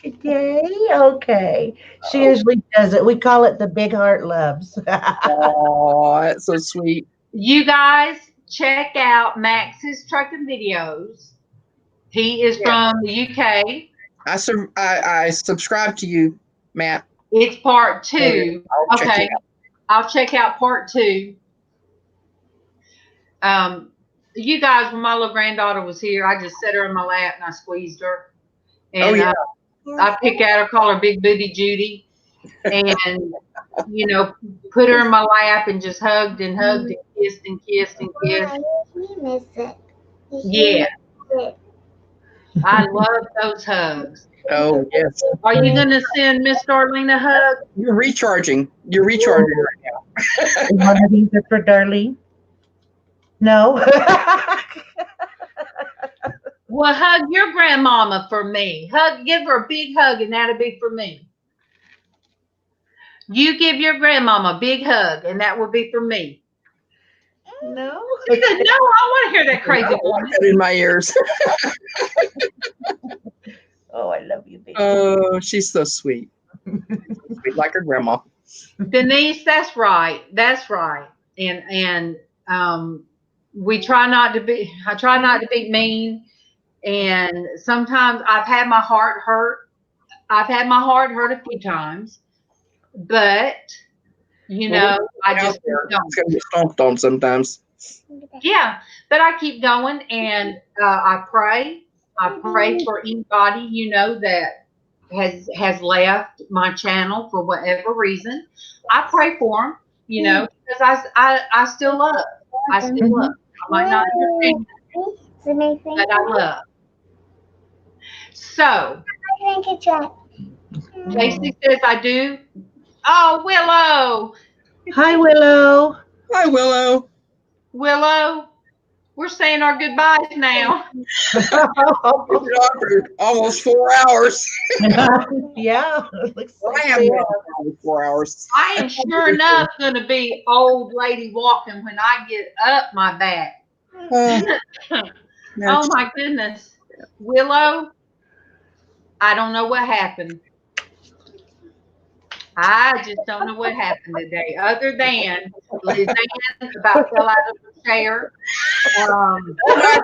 Today, okay. She usually does it. We call it the big heart loves. Oh, that's so sweet. You guys check out Max's trucking videos. He is from the UK. I subscribe to you, Matt. It's part 2. Okay. I'll check out part 2. You guys, when my little granddaughter was here, I just set her in my lap and I squeezed her. And I pick at her, call her Big Booty Judy, and you know, put her in my lap and just hugged and kissed and kissed and kissed. Yeah, I love those hugs. Oh yes. Are you gonna send Miss Darlene a hug? You're recharging. You're recharging right now. You want to leave it for Darlene? No. Well, hug your grandmama for me. Give her a big hug, and that'll be for me. You give your grandmama a big hug, and that will be for me. No. She said, no, I want to hear that crazy woman. In my ears. Oh, I love you, baby. Oh, she's so sweet. Sweet like her grandma. Denise, that's right. That's right. And we try not to be. I try not to be mean. And sometimes I've had my heart hurt. I've had my heart hurt a few times, but you know, I just don't. It's gonna get stomped on sometimes. Yeah, but I keep going, and I pray. I pray for anybody, you know, that has left my channel for whatever reason. I pray for them, you know, because I still love. I still love. I might not understand, but I love. So, Casey says I do. Oh, Willow. Hi, Willow. Hi, Willow. Willow, we're saying our goodbyes now. We've been on for almost 4 hours. Yeah. Looks like I am almost 4 hours. I am sure enough going to be old lady walking when I get up my back. Oh, my goodness. Willow, I don't know what happened. I just don't know what happened today, other than LizzAnn about fell out of the chair. Oh my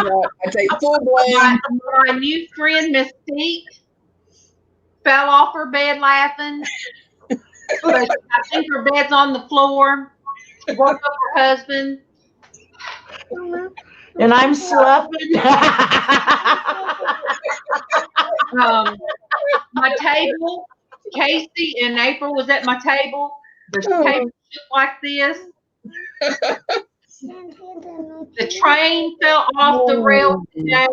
God. I take full blame. My new friend Mystique fell off her bed laughing. But I think her bed's on the floor. Woke up her husband. And I'm sloughing. My table, Casey and April was at my table. The table shook like this. The train fell off the rail today.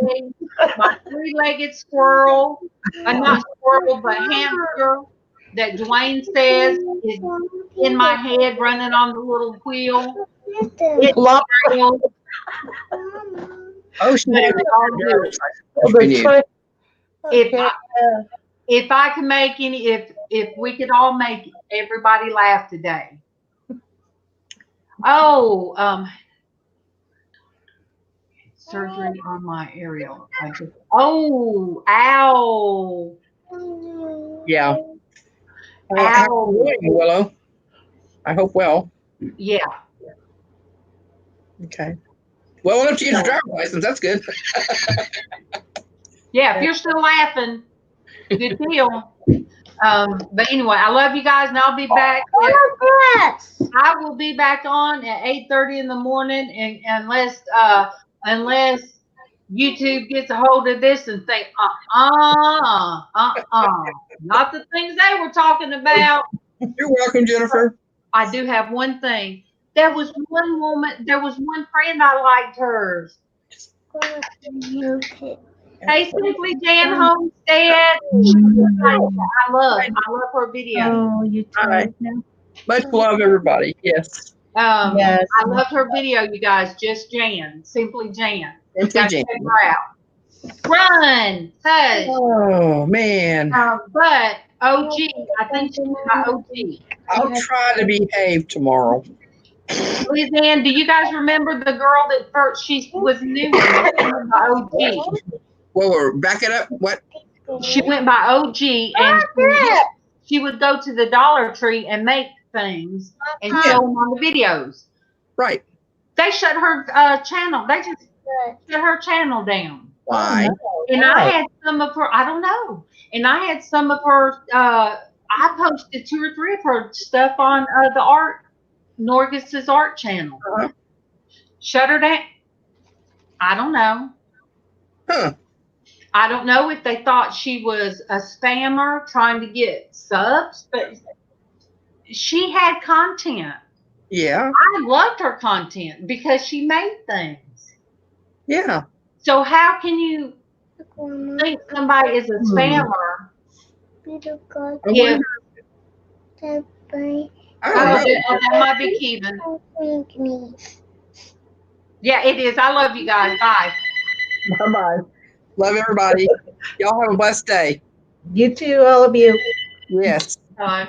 My three-legged squirrel, not squirrel, but hamster that Dwayne says is in my head running on the little wheel. It failed. Oh, she had If I can make any, if we could all make everybody laugh today. Oh, surgery on my aerial. Ow. Yeah. How are you doing, Willow? I hope well. Yeah. Okay. Well enough to get your driver's license. That's good. Yeah, if you're still laughing, good deal. But anyway, I love you guys, and I'll be back. I will be back on at 8:30 in the morning, and unless YouTube gets a hold of this and think, not the things they were talking about. You're welcome, Jennifer. I do have one thing. There was one friend I liked hers. Hey, Simply Jan Homestead. I love her video. Oh, you tired now? Much love, everybody. Yes. Yes. I love her video, you guys. Just Jan, Simply Jan. Simply Jan. Jan. Check her out. Run, hush. Oh man. But OG, I think she's my OG. I'll try to behave tomorrow. LizzAnn, do you guys remember the girl that first she was new? By OG. Whoa, back it up. What? She went by OG, and she would go to the Dollar Tree and make things and show them on the videos. Right. They shut her channel. They just shut her channel down. Why? And I had some of her. I don't know. And I had some of her. I posted 2 or 3 of her stuff on the art. Norgis's art channel. Shut her down. I don't know. Huh. I don't know if they thought she was a spammer trying to get subs, but she had content. Yeah. I loved her content because she made things. Yeah. So how can you think somebody is a spammer? Yeah. That might be Kevin. Yeah, it is. I love you guys. Bye. Bye-bye. Love everybody. Y'all have a blessed day. You too, all of you. Yes. Bye.